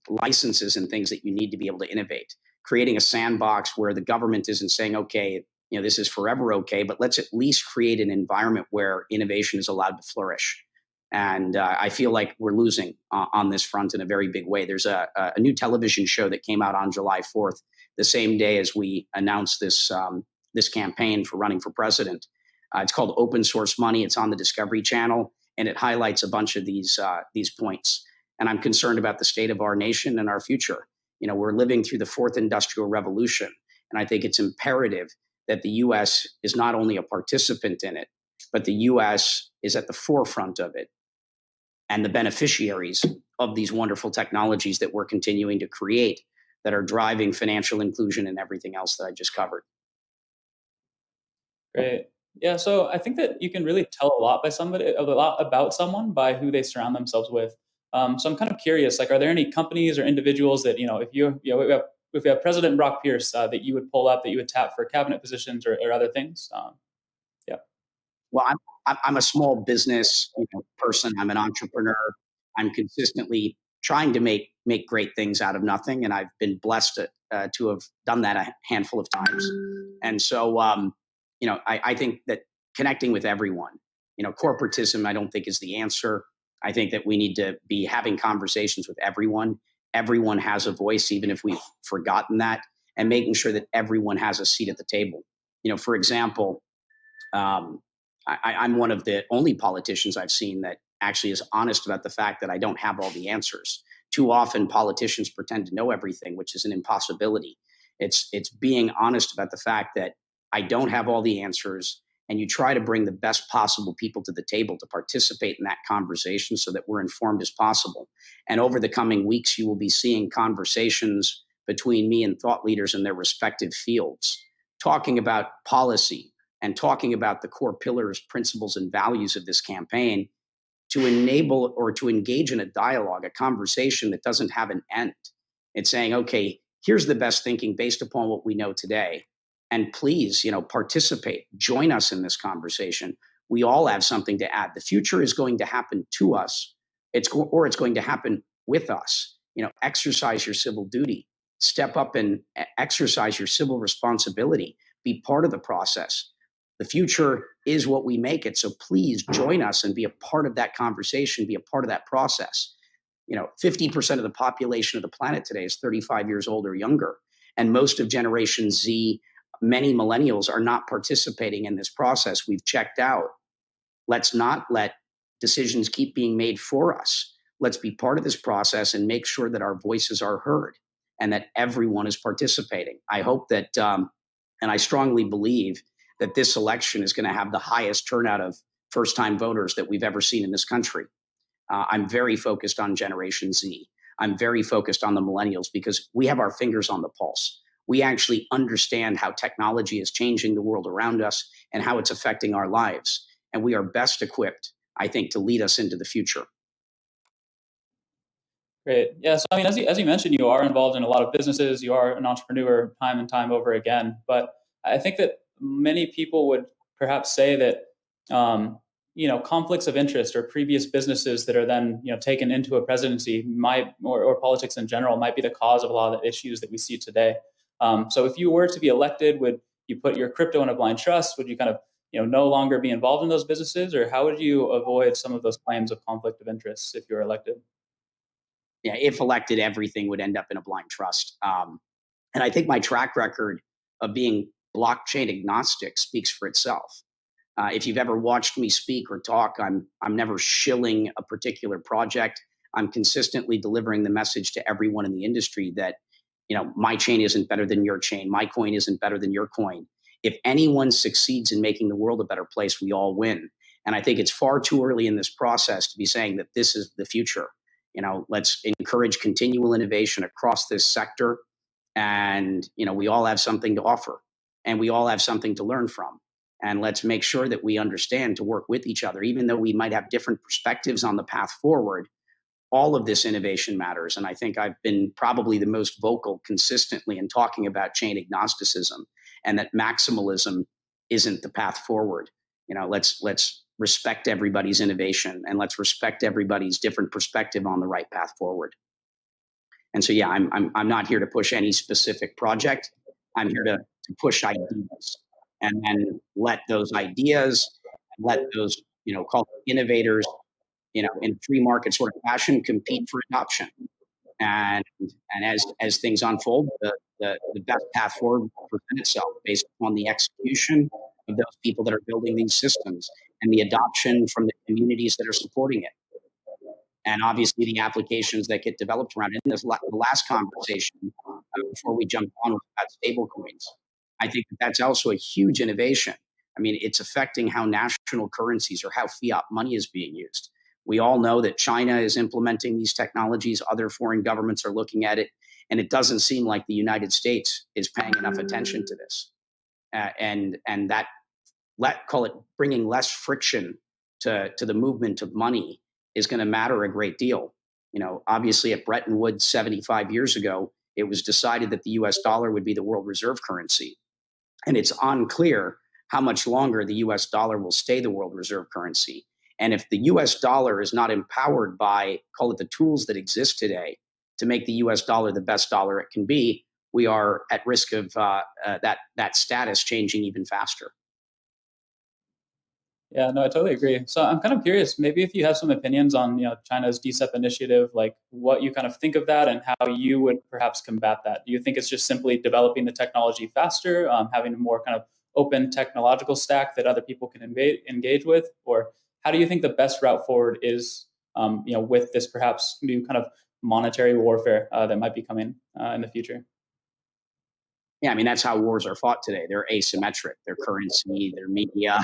licenses and things that you need to be able to innovate. Creating a sandbox where the government isn't saying, okay, this is forever okay, but let's at least create an environment where innovation is allowed to flourish. And I feel like we're losing on this front in a very big way. There's a new television show that came out on July 4th, the same day as we announced this campaign for running for president. It's called Open Source Money. It's on the Discovery Channel, and it highlights a bunch of these points. And I'm concerned about the state of our nation and our future. We're living through the fourth industrial revolution, and I think it's imperative that the U.S. is not only a participant in it, but the U.S. is at the forefront of it and the beneficiaries of these wonderful technologies that we're continuing to create that are driving financial inclusion and everything else that I just covered. Great. Yeah. So I think that you can really tell a lot about someone by who they surround themselves with. So I'm kind of curious, are there any companies or individuals that, if we have President Brock Pierce that you would pull up, that you would tap for cabinet positions or other things? Yeah. Well, I'm a small business person. I'm an entrepreneur. I'm consistently trying to make great things out of nothing, and I've been blessed to have done that a handful of times. And so, I think that connecting with everyone, corporatism, I don't think is the answer. I think that we need to be having conversations with everyone. Everyone has a voice, even if we've forgotten that, and making sure that everyone has a seat at the table. For example, I'm one of the only politicians I've seen that actually is honest about the fact that I don't have all the answers. Too often politicians pretend to know everything, which is an impossibility. It's being honest about the fact that I don't have all the answers, and you try to bring the best possible people to the table to participate in that conversation so that we're informed as possible. And over the coming weeks, you will be seeing conversations between me and thought leaders in their respective fields, talking about policy, and talking about the core pillars, principles, and values of this campaign to enable or to engage in a dialogue, a conversation that doesn't have an end. It's saying, okay, here's the best thinking based upon what we know today. And please, participate, join us in this conversation. We all have something to add. The future is going to happen to us. It's going to happen with us. Exercise your civil duty, step up and exercise your civil responsibility, be part of the process. The future is what we make it. So please join us and be a part of that conversation, be a part of that process. 50% of the population of the planet today is 35 years old or younger. And most of Generation Z, many millennials are not participating in this process. We've checked out. Let's not let decisions keep being made for us. Let's be part of this process and make sure that our voices are heard and that everyone is participating. I hope that, and I strongly believe that this election is going to have the highest turnout of first-time voters that we've ever seen in this country. I'm very focused on Generation Z. I'm very focused on the millennials because we have our fingers on the pulse. we actually understand how technology is changing the world around us and how it's affecting our lives. And we are best equipped, I think, to lead us into the future. Great. Yeah. So, I mean, as you mentioned, you are involved in a lot of businesses. You are an entrepreneur time and time over again. But I think that many people would perhaps say that, conflicts of interest or previous businesses that are then, taken into a presidency might, or politics in general, might be the cause of a lot of the issues that we see today. So if you were to be elected, would you put your crypto in a blind trust? Would you kind of, no longer be involved in those businesses? Or how would you avoid some of those claims of conflict of interest if you were elected? Yeah, if elected, everything would end up in a blind trust. And I think my track record of being blockchain agnostic speaks for itself. If you've ever watched me speak or talk, I'm never shilling a particular project. I'm consistently delivering the message to everyone in the industry that, my chain isn't better than your chain. My coin isn't better than your coin. If anyone succeeds in making the world a better place, we all win. And I think it's far too early in this process to be saying that this is the future. Let's encourage continual innovation across this sector. And, we all have something to offer and we all have something to learn from. And let's make sure that we understand to work with each other, even though we might have different perspectives on the path forward. All of this innovation matters. And I think I've been probably the most vocal consistently in talking about chain agnosticism and that maximalism isn't the path forward. Let's respect everybody's innovation and let's respect everybody's different perspective on the right path forward. And so, yeah, I'm not here to push any specific project. I'm here to push ideas and then let those ideas, let those, call innovators, in free market sort of fashion, compete for adoption. And as things unfold, the best path forward will present itself based on the execution of those people that are building these systems and the adoption from the communities that are supporting it. And obviously the applications that get developed around it. In the last conversation, before we jump on about stablecoins, I think that's also a huge innovation. I mean, it's affecting how national currencies or how fiat money is being used. We all know that China is implementing these technologies. Other foreign governments are looking at it. And it doesn't seem like the United States is paying enough attention to this. And that, call it bringing less friction to the movement of money is going to matter a great deal. Obviously at Bretton Woods 75 years ago, it was decided that the US dollar would be the world reserve currency. And it's unclear how much longer the US dollar will stay the world reserve currency. And if the US dollar is not empowered by, call it the tools that exist today to make the US dollar the best dollar it can be, we are at risk of that status changing even faster. Yeah, no, I totally agree. So I'm kind of curious, maybe if you have some opinions on, China's DCEP initiative, like what you kind of think of that and how you would perhaps combat that. Do you think it's just simply developing the technology faster, having a more kind of open technological stack that other people can engage with? Or how do you think the best route forward is, with this perhaps new kind of monetary warfare that might be coming in the future? Yeah, I mean, that's how wars are fought today. They're asymmetric. Their currency, their media,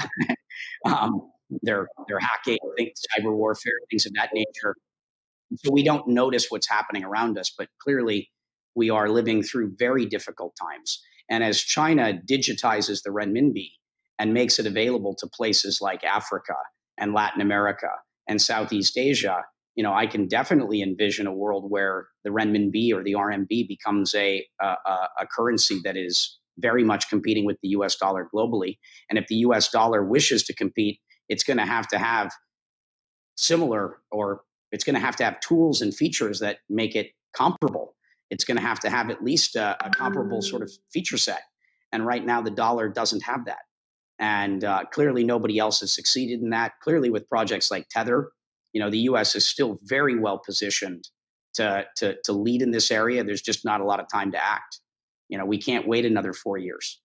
their hacking, cyber warfare, things of that nature. So we don't notice what's happening around us, but clearly we are living through very difficult times. And as China digitizes the renminbi and makes it available to places like Africa and Latin America and Southeast Asia, I can definitely envision a world where the renminbi or the RMB becomes a currency that is very much competing with the US dollar globally. And if the US dollar wishes to compete, it's going to have similar, or it's going to have tools and features that make it comparable. It's going to have at least a comparable sort of feature set. And right now the dollar doesn't have that. And clearly nobody else has succeeded in that. Clearly with projects like Tether, the US is still very well positioned to lead in this area. There's just not a lot of time to act. We can't wait another 4 years.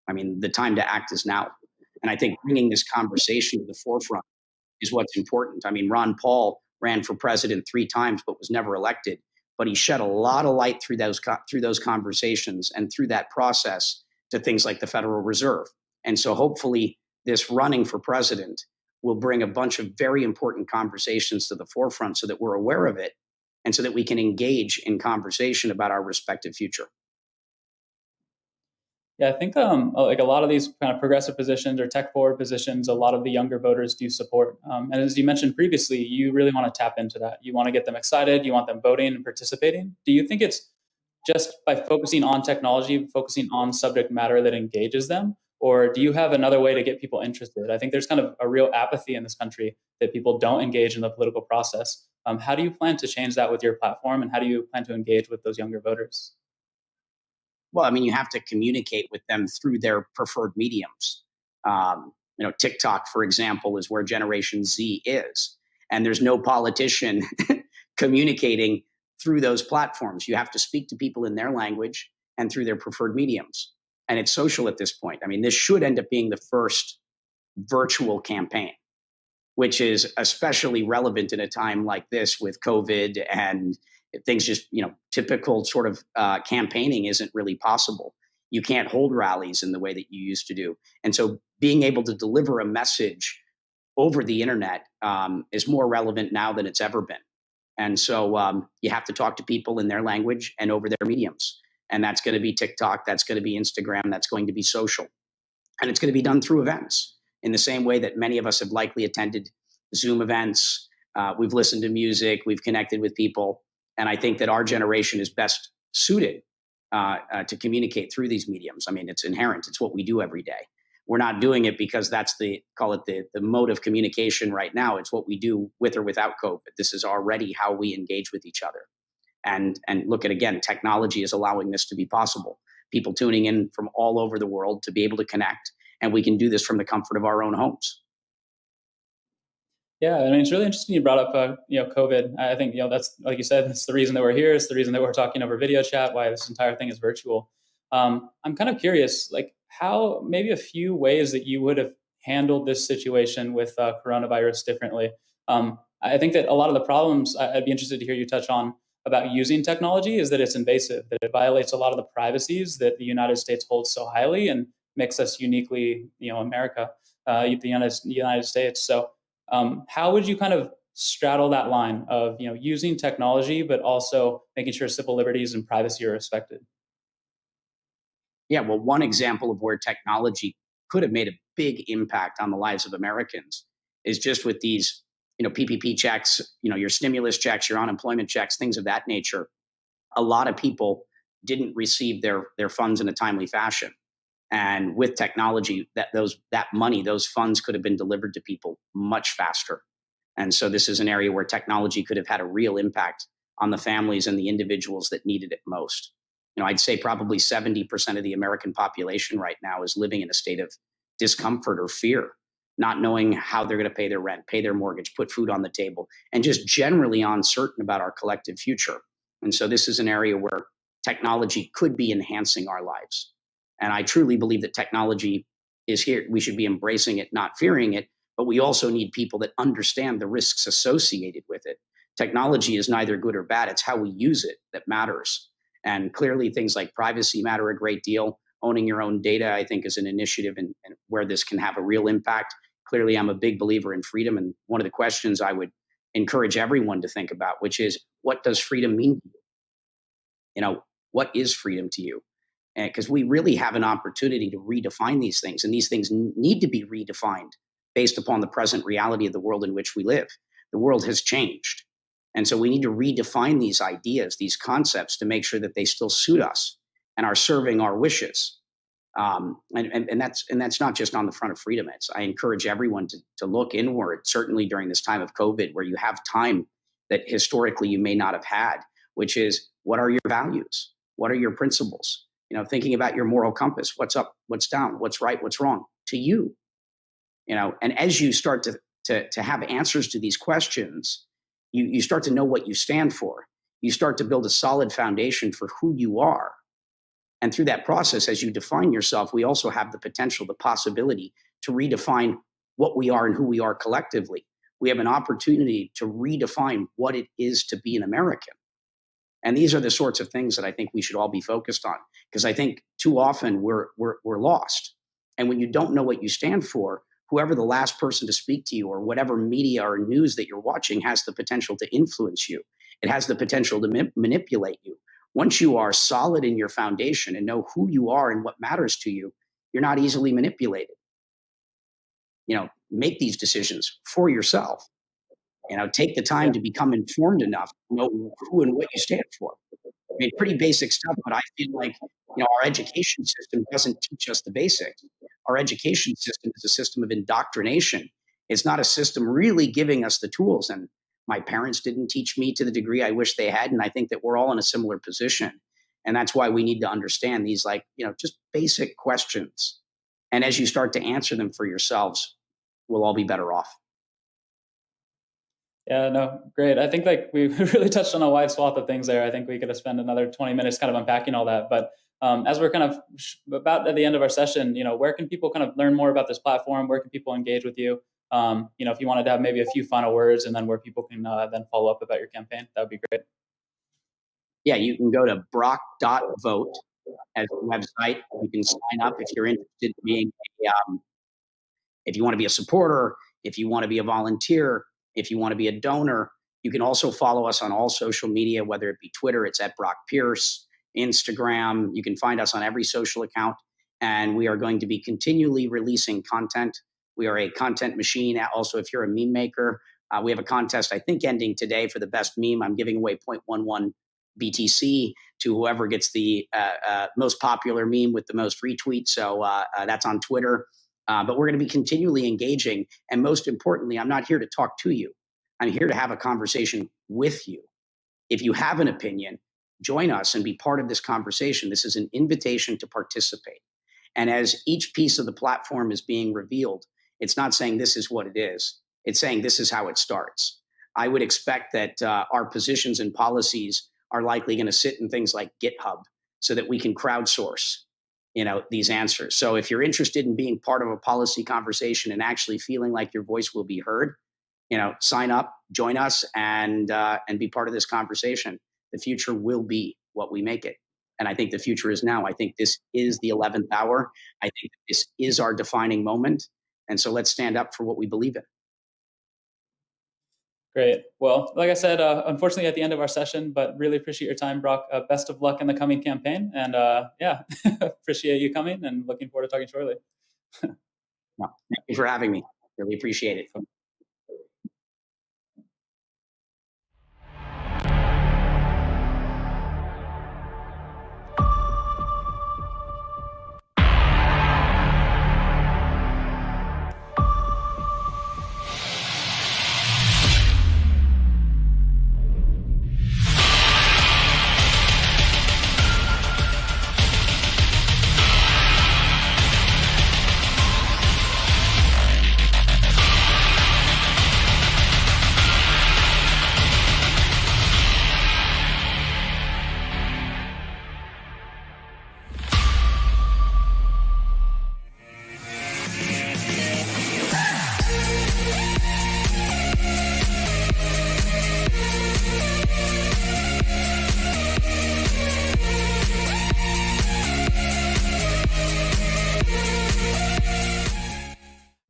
I mean, the time to act is now. And I think bringing this conversation to the forefront is what's important. I mean, Ron Paul ran for president 3 times, but was never elected. But he shed a lot of light through those conversations and through that process to things like the Federal Reserve. And so hopefully this running for president will bring a bunch of very important conversations to the forefront so that we're aware of it and so that we can engage in conversation about our respective future. Yeah, I think like a lot of these kind of progressive positions or tech forward positions, a lot of the younger voters do support. And as you mentioned previously, you really want to tap into that. You want to get them excited. You want them voting and participating. Do you think it's just by focusing on technology, focusing on subject matter that engages them? Or do you have another way to get people interested? I think there's kind of a real apathy in this country that people don't engage in the political process. How do you plan to change that with your platform? And how do you plan to engage with those younger voters? Well, I mean, you have to communicate with them through their preferred mediums. TikTok, for example, is where Generation Z is, and there's no politician communicating through those platforms. You have to speak to people in their language and through their preferred mediums. And it's social at this point. I mean, this should end up being the first virtual campaign, which is especially relevant in a time like this with COVID and things just, typical sort of campaigning isn't really possible. You can't hold rallies in the way that you used to do. And so being able to deliver a message over the internet is more relevant now than it's ever been. And so you have to talk to people in their language and over their mediums. And that's going to be TikTok, that's going to be Instagram, that's going to be social. And it's going to be done through events in the same way that many of us have likely attended Zoom events. We've listened to music, we've connected with people. And I think that our generation is best suited to communicate through these mediums. I mean, it's inherent. It's what we do every day. We're not doing it because that's the mode of communication right now. It's what we do with or without COVID. This is already how we engage with each other. And look at, again, technology is allowing this to be possible. People tuning in from all over the world to be able to connect. And we can do this from the comfort of our own homes. Yeah, I mean, it's really interesting you brought up, COVID. I think, that's, like you said, that's the reason that we're here. It's the reason that we're talking over video chat, why this entire thing is virtual. I'm kind of curious, like how, maybe a few ways that you would have handled this situation with coronavirus differently. I think that a lot of the problems I'd be interested to hear you touch on about using technology is that it's invasive, that it violates a lot of the privacies that the United States holds so highly and makes us uniquely, America, the United States. So how would you kind of straddle that line of, using technology, but also making sure civil liberties and privacy are respected? Yeah, well, one example of where technology could have made a big impact on the lives of Americans is just with these, PPP checks, your stimulus checks, your unemployment checks, things of that nature. A lot of people didn't receive their funds in a timely fashion. And with technology, that money, those funds could have been delivered to people much faster. And so this is an area where technology could have had a real impact on the families and the individuals that needed it most. I'd say probably 70% of the American population right now is living in a state of discomfort or fear, not knowing how they're going to pay their rent, pay their mortgage, put food on the table, and just generally uncertain about our collective future. And so this is an area where technology could be enhancing our lives. And I truly believe that technology is here. We should be embracing it, not fearing it, but we also need people that understand the risks associated with it. Technology is neither good or bad. It's how we use it that matters. And clearly things like privacy matter a great deal. Owning your own data, I think, is an initiative and where this can have a real impact. Clearly, I'm a big believer in freedom. And one of the questions I would encourage everyone to think about, which is, what does freedom mean to you? What is freedom to you? Because we really have an opportunity to redefine these things. And these things need to be redefined based upon the present reality of the world in which we live. The world has changed. And so we need to redefine these ideas, these concepts, to make sure that they still suit us and are serving our wishes. And that's not just on the front of freedom. I encourage everyone to look inward, certainly during this time of COVID, where you have time that historically you may not have had, which is, what are your values? What are your principles? Thinking about your moral compass, what's up, what's down, what's right, what's wrong to you. And as you start to have answers to these questions, you start to know what you stand for. You start to build a solid foundation for who you are. And through that process, as you define yourself, we also have the potential, the possibility to redefine what we are and who we are collectively. We have an opportunity to redefine what it is to be an American. And these are the sorts of things that I think we should all be focused on, because I think too often we're lost. And when you don't know what you stand for, whoever the last person to speak to you or whatever media or news that you're watching has the potential to influence you. It has the potential to manipulate you, Once you are solid in your foundation and know who you are and what matters to you, you're not easily manipulated. Make these decisions for yourself. Take the time to become informed enough to know who and what you stand for. I mean, pretty basic stuff, but I feel like, our education system doesn't teach us the basics. Our education system is a system of indoctrination. It's not a system really giving us the tools. And my parents didn't teach me to the degree I wish they had. And I think that we're all in a similar position. And that's why we need to understand these, just basic questions. And as you start to answer them for yourselves, we'll all be better off. Yeah, no, great. I think we really touched on a wide swath of things there. I think we could have spent another 20 minutes kind of unpacking all that. But as we're kind of about at the end of our session, where can people kind of learn more about this platform? Where can people engage with you? If you wanted to have maybe a few final words and then where people can then follow up about your campaign, that would be great. Yeah, you can go to brock.vote as a website. You can sign up if you're interested in being if you want to be a supporter, if you want to be a volunteer, if you want to be a donor. You can also follow us on all social media, whether it be Twitter, it's at Brock Pierce, Instagram. You can find us on every social account. And we are going to be continually releasing content. We are a content machine. Also, if you're a meme maker, we have a contest, I think, ending today for the best meme. I'm giving away 0.11 BTC to whoever gets the most popular meme with the most retweets. So that's on Twitter. But we're going to be continually engaging. And most importantly, I'm not here to talk to you. I'm here to have a conversation with you. If you have an opinion, join us and be part of this conversation. This is an invitation to participate. And as each piece of the platform is being revealed, it's not saying this is what it is. It's saying this is how it starts. I would expect that our positions and policies are likely going to sit in things like GitHub so that we can crowdsource these answers. So if you're interested in being part of a policy conversation and actually feeling like your voice will be heard, sign up, join us, and be part of this conversation. The future will be what we make it. And I think the future is now. I think this is the 11th hour. I think this is our defining moment. And so let's stand up for what we believe in. Great. Well, like I said, unfortunately at the end of our session, but really appreciate your time, Brock. Best of luck in the coming campaign. And yeah, appreciate you coming and looking forward to talking shortly. Well, thank you for having me. Really appreciate it.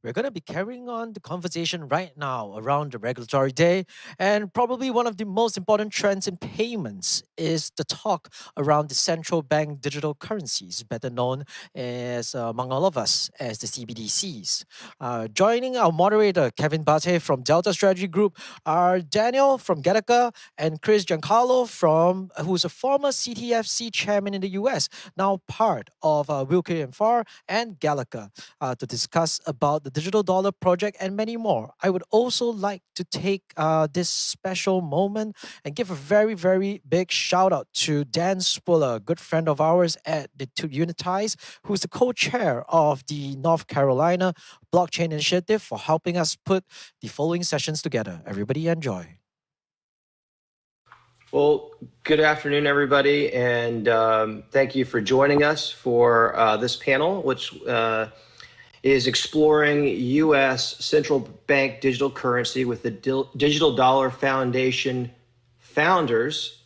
We're going to be carrying on the conversation right now around the regulatory day, and probably one of the most important trends in payments is the talk around the central bank digital currencies, better known as, among all of us, as the CBDCs. Joining our moderator, Kevin Bate from Delta Strategy Group, are Daniel from Gattaca and Chris Giancarlo, who's a former CTFC chairman in the US, now part of Wilkie and Farr and Gattaca, to discuss about the digital dollar project and many more. I would also like to take this special moment and give a very, very big shout out to Dan Spuller, a good friend of ours at the Unitize, who's the co-chair of the North Carolina Blockchain Initiative, for helping us put the following sessions together. Everybody enjoy. Well, good afternoon, everybody, and thank you for joining us for this panel, which is exploring U.S. central bank digital currency with the Digital Dollar Foundation founders,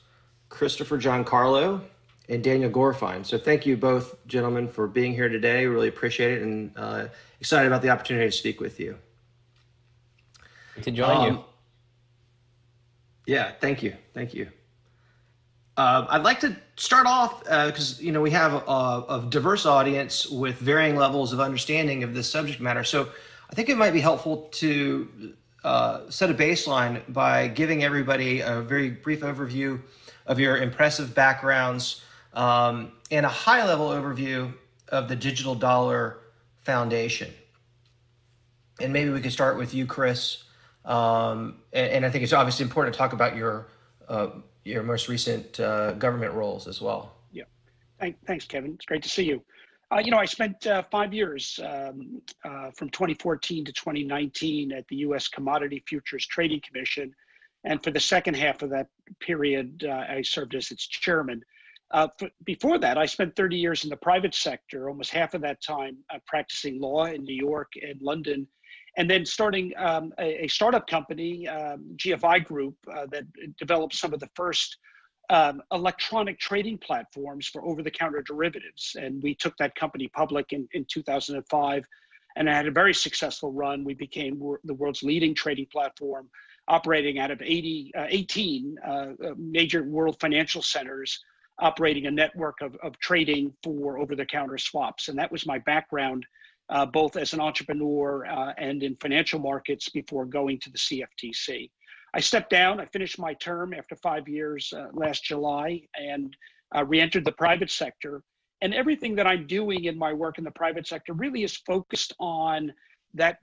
Christopher Giancarlo and Daniel Gorfine. So thank you both, gentlemen, for being here today. Really appreciate it, and excited about the opportunity to speak with you. To join you. Yeah, thank you. Thank you. I'd like to start off because we have a diverse audience with varying levels of understanding of this subject matter. So I think it might be helpful to set a baseline by giving everybody a very brief overview of your impressive backgrounds and a high-level overview of the Digital Dollar Foundation. And maybe we could start with you, Chris. And I think it's obviously important to talk about your most recent government roles as well. Yeah, thanks, Kevin. It's great to see you. I spent 5 years from 2014 to 2019 at the U.S. Commodity Futures Trading Commission. And for the second half of that period, I served as its chairman. Before that, I spent 30 years in the private sector, almost half of that time practicing law in New York and London, and then starting a startup company, GFI Group, that developed some of the first electronic trading platforms for over-the-counter derivatives. And we took that company public in 2005, and I had a very successful run. We became the world's leading trading platform, operating out of 18 major world financial centers, operating a network of trading for over-the-counter swaps. And that was my background, both as an entrepreneur and in financial markets before going to the CFTC. I stepped down. I finished my term after 5 years last July and re-entered the private sector. And everything that I'm doing in my work in the private sector really is focused on that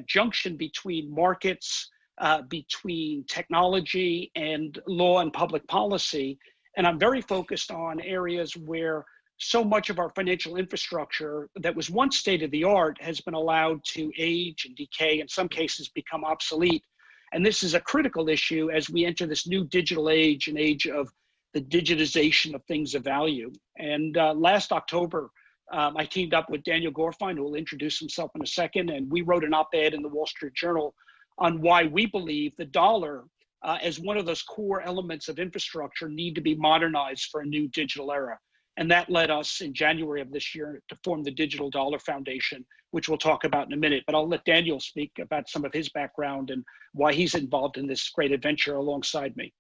junction between markets, between technology and law and public policy. And I'm very focused on areas where so much of our financial infrastructure that was once state of the art has been allowed to age and decay, in some cases become obsolete. And this is a critical issue as we enter this new digital age, an age of the digitization of things of value. And last October, I teamed up with Daniel Gorfine, who will introduce himself in a second, and we wrote an op-ed in the Wall Street Journal on why we believe the dollar as one of those core elements of infrastructure need to be modernized for a new digital era. And that led us in January of this year to form the Digital Dollar Foundation, which we'll talk about in a minute. But I'll let Daniel speak about some of his background and why he's involved in this great adventure alongside me.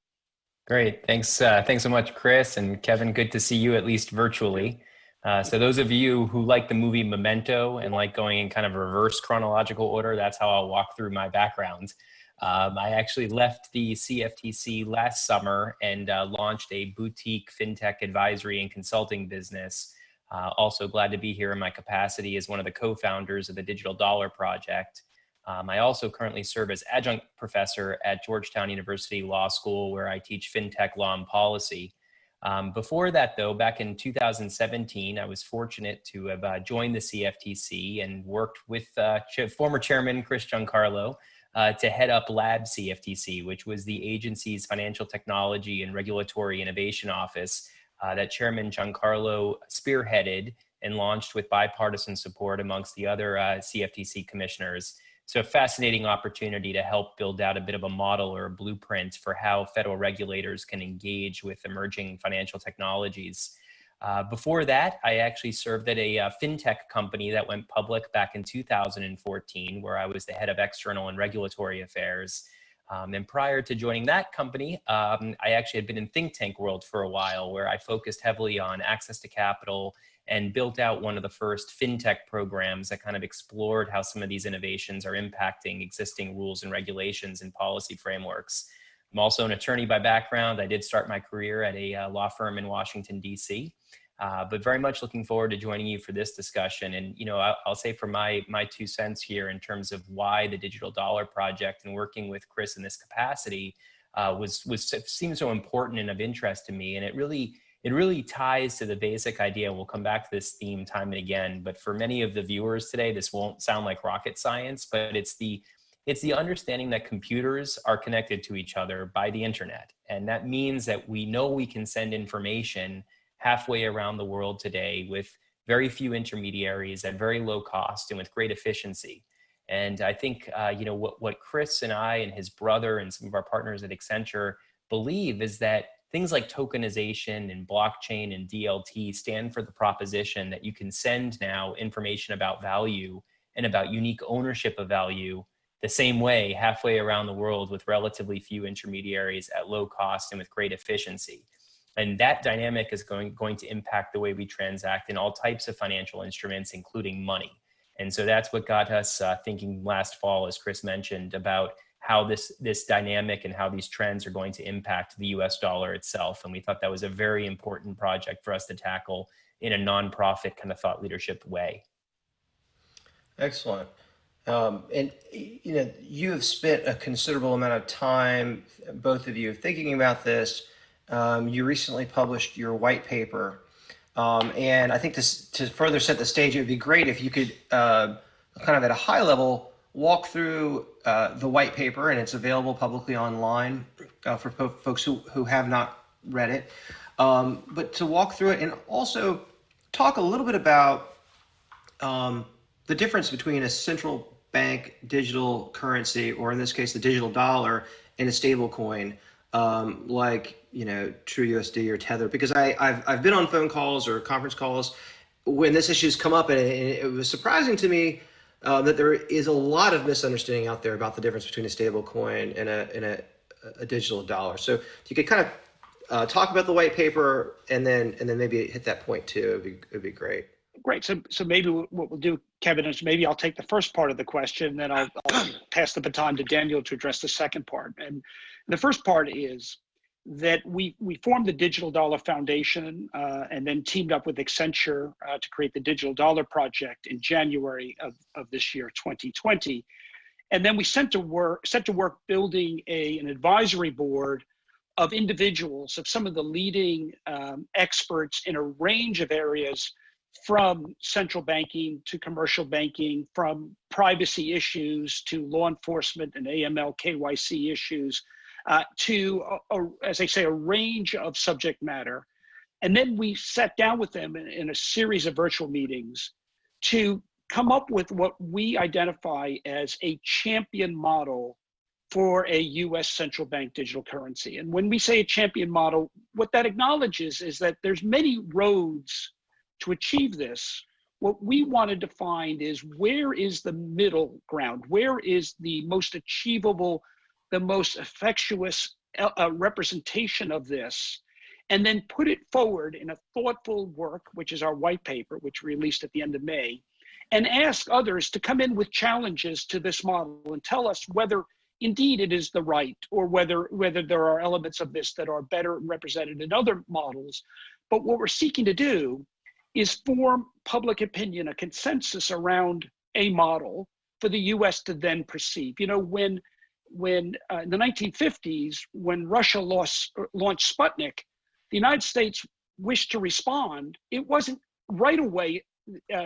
Great. Thanks. Thanks so much, Chris and Kevin. Good to see you, at least virtually. So those of you who like the movie Memento and like going in kind of reverse chronological order, that's how I'll walk through my background. I actually left the CFTC last summer and launched a boutique fintech advisory and consulting business. Also glad to be here in my capacity as one of the co-founders of the Digital Dollar Project. I also currently serve as adjunct professor at Georgetown University Law School, where I teach fintech law and policy. Before that, though, back in 2017, I was fortunate to have joined the CFTC and worked with former chairman Chris Giancarlo to head up Lab CFTC, which was the agency's financial technology and regulatory innovation office that Chairman Giancarlo spearheaded and launched with bipartisan support amongst the other CFTC commissioners. So a fascinating opportunity to help build out a bit of a model or a blueprint for how federal regulators can engage with emerging financial technologies. Before that, I actually served at a fintech company that went public back in 2014, where I was the head of external and regulatory affairs. And prior to joining that company, I actually had been in think tank world for a while, where I focused heavily on access to capital and built out one of the first fintech programs that kind of explored how some of these innovations are impacting existing rules and regulations and policy frameworks. I'm also an attorney by background. I did start my career at a law firm in Washington, D.C., but very much looking forward to joining you for this discussion. And, I'll say for my 2 cents here in terms of why the Digital Dollar Project and working with Chris in this capacity seemed so important and of interest to me. And it really ties to the basic idea. We'll come back to this theme time and again, but for many of the viewers today, this won't sound like rocket science, but it's the understanding that computers are connected to each other by the internet. And that means that we know we can send information halfway around the world today with very few intermediaries at very low cost and with great efficiency. And I think, what Chris and I and his brother and some of our partners at Accenture believe is that things like tokenization and blockchain and DLT stand for the proposition that you can send now information about value and about unique ownership of value the same way halfway around the world with relatively few intermediaries at low cost and with great efficiency. And that dynamic is going to impact the way we transact in all types of financial instruments, including money. And so that's what got us thinking last fall, as Chris mentioned, about how this dynamic and how these trends are going to impact the US dollar itself. And we thought that was a very important project for us to tackle in a nonprofit kind of thought leadership way. Excellent. And you know, you have spent a considerable amount of time, both of you, thinking about this. You recently published your white paper, and I think to further set the stage, it would be great if you could kind of at a high level walk through the white paper, and it's available publicly online for folks who have not read it. But to walk through it and also talk a little bit about the difference between a central bank digital currency, or in this case, the digital dollar, and a stable coin, like, you know, TrueUSD or Tether, because I've been on phone calls or conference calls when this issue's come up, and it was surprising to me that there is a lot of misunderstanding out there about the difference between a stable coin and a digital dollar. So if you could kind of talk about the white paper and then maybe hit that point too, it'd be great. Great. So maybe what we'll do, Kevin, is maybe I'll take the first part of the question, and then I'll pass the baton to Daniel to address the second part. And the first part is that we formed the Digital Dollar Foundation and then teamed up with Accenture to create the Digital Dollar Project in January of this year, 2020. And then we set to work building an advisory board of individuals, of some of the leading experts in a range of areas, from central banking to commercial banking, from privacy issues to law enforcement and AML KYC issues, to, as I say, a range of subject matter. And then we sat down with them in a series of virtual meetings to come up with what we identify as a champion model for a US central bank digital currency. And when we say a champion model, what that acknowledges is that there's many roads to achieve this. What we wanted to find is, where is the middle ground? Where is the most achievable, the most effectuous representation of this? And then put it forward in a thoughtful work, which is our white paper, which we released at the end of May, and ask others to come in with challenges to this model and tell us whether indeed it is the right, or whether there are elements of this that are better represented in other models. But what we're seeking to do is form public opinion, a consensus around a model for the US to then perceive. You know, when in the 1950s, when Russia launched Sputnik, the United States wished to respond. It wasn't right away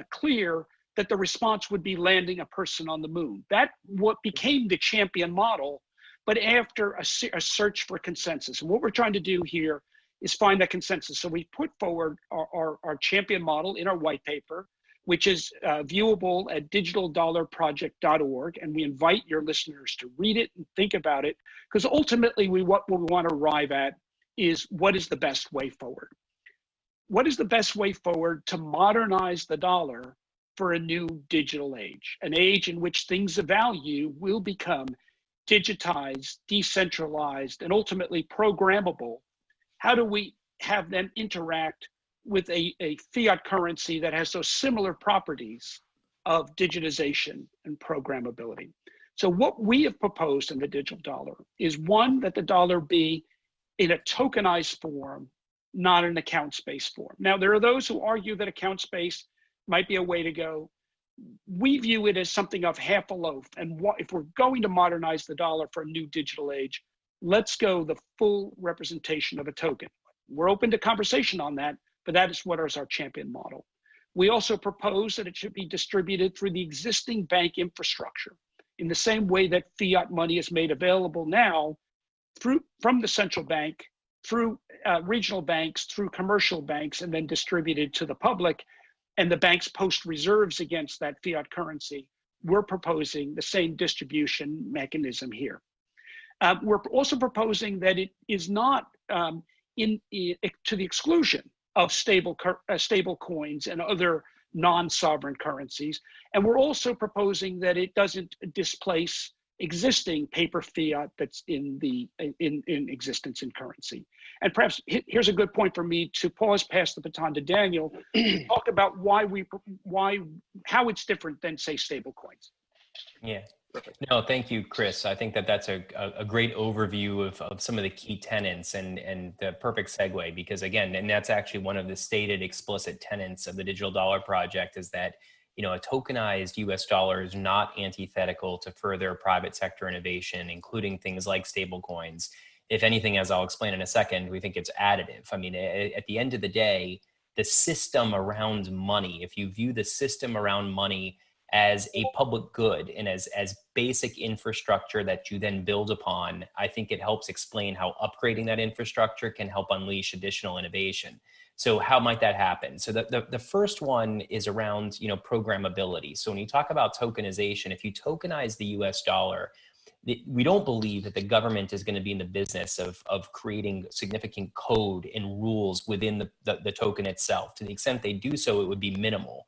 clear that the response would be landing a person on the moon. That what became the champion model, but after a search for consensus. And what we're trying to do here is find that consensus. So we put forward our champion model in our white paper, which is viewable at digitaldollarproject.org. And we invite your listeners to read it and think about it, because ultimately what we want to arrive at is, what is the best way forward? What is the best way forward to modernize the dollar for a new digital age, an age in which things of value will become digitized, decentralized, and ultimately programmable? How do we have them interact with a fiat currency that has those similar properties of digitization and programmability? So what we have proposed in the digital dollar is, one, that the dollar be in a tokenized form, not an account-based form. Now, there are those who argue that account-based might be a way to go. We view it as something of half a loaf. And if we're going to modernize the dollar for a new digital age, let's go the full representation of a token. We're open to conversation on that, but that is what is our champion model. We also propose that it should be distributed through the existing bank infrastructure, in the same way that fiat money is made available now from the central bank, through regional banks, through commercial banks, and then distributed to the public, and the banks post reserves against that fiat currency. We're proposing the same distribution mechanism here. We're also proposing that it is not to the exclusion of stable coins and other non-sovereign currencies. And we're also proposing that it doesn't displace existing paper fiat that's in existence in currency. And perhaps here's a good point for me to pause, pass the baton to Daniel, talk about how it's different than, say, stable coins. Yeah. No, thank you, Chris. I think that's a great overview of some of the key tenets and the perfect segue, because again, and that's actually one of the stated explicit tenets of the Digital Dollar Project, is that, you know, a tokenized US dollar is not antithetical to further private sector innovation, including things like stable coins. If anything, as I'll explain in a second, we think it's additive. I mean, at the end of the day, the system around money, if you view the system around money as a public good and as basic infrastructure that you then build upon, I think it helps explain how upgrading that infrastructure can help unleash additional innovation. So how might that happen? So the first one is around, you know, programmability. So when you talk about tokenization, if you tokenize the US dollar, we don't believe that the government is going to be in the business of creating significant code and rules within the token itself. To the extent they do so, it would be minimal.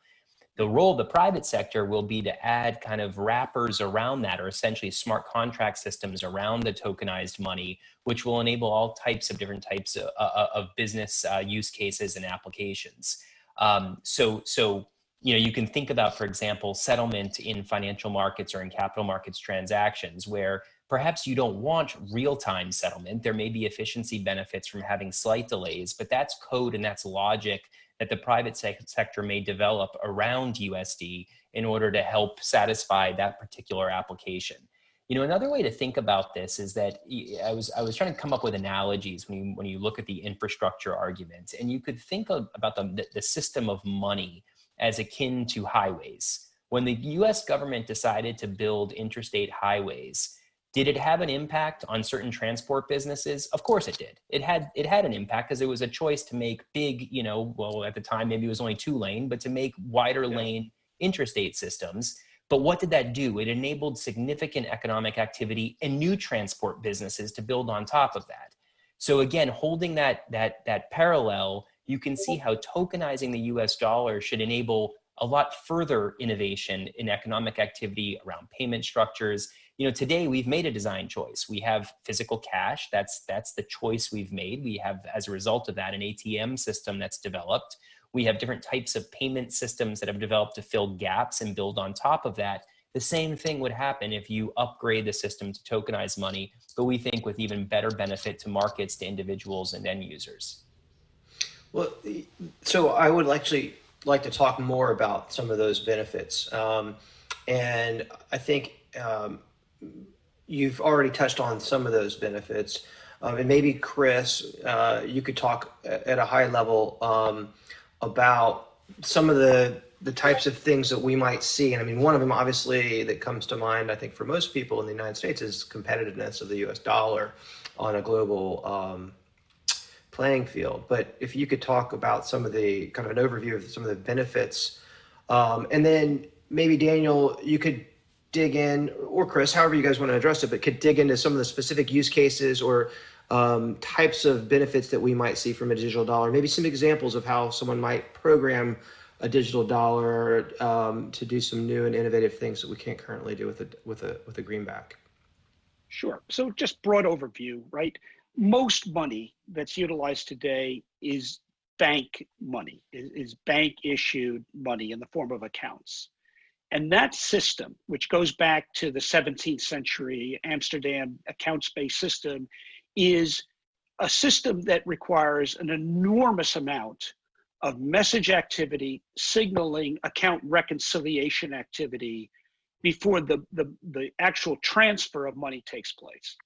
The role of the private sector will be to add kind of wrappers around that, or essentially smart contract systems around the tokenized money, which will enable all types of different types of business use cases and applications. So you know, you can think about, for example, settlement in financial markets or in capital markets transactions, where perhaps you don't want real-time settlement. There may be efficiency benefits from having slight delays, but that's code and that's logic that the private sector may develop around USD in order to help satisfy that particular application. You know, another way to think about this is that I was trying to come up with analogies when you look at the infrastructure argument, and you could think about the system of money as akin to highways. When the US government decided to build interstate highways, did it have an impact on certain transport businesses? Of course it did. It had an impact because it was a choice to make big, you know, well, at the time, maybe it was only 2-lane, but to make wider lane interstate systems. But what did that do? It enabled significant economic activity and new transport businesses to build on top of that. So again, holding that parallel, you can see how tokenizing the US dollar should enable a lot further innovation in economic activity around payment structures. You know, today we've made a design choice. We have physical cash. That's the choice we've made. We have, as a result of that, an ATM system that's developed. We have different types of payment systems that have developed to fill gaps and build on top of that. The same thing would happen if you upgrade the system to tokenize money, but we think with even better benefit to markets, to individuals and end users. Well, so I would actually like to talk more about some of those benefits. And I think you've already touched on some of those benefits. And maybe Chris, you could talk at a high level about some of the types of things that we might see. And I mean, one of them obviously that comes to mind, I think for most people in the United States, is competitiveness of the US dollar on a global playing field. But if you could talk about some of the kind of an overview of some of the benefits, and then maybe Daniel, you could dig in, or Chris, however you guys want to address it, but could dig into some of the specific use cases or types of benefits that we might see from a digital dollar. Maybe some examples of how someone might program a digital dollar to do some new and innovative things that we can't currently do with a greenback. Sure. So just broad overview, right? Most money that's utilized today is bank money, is bank issued money in the form of accounts. And that system, which goes back to the 17th century Amsterdam accounts-based system, is a system that requires an enormous amount of message activity, signaling, account reconciliation activity before the actual transfer of money takes place.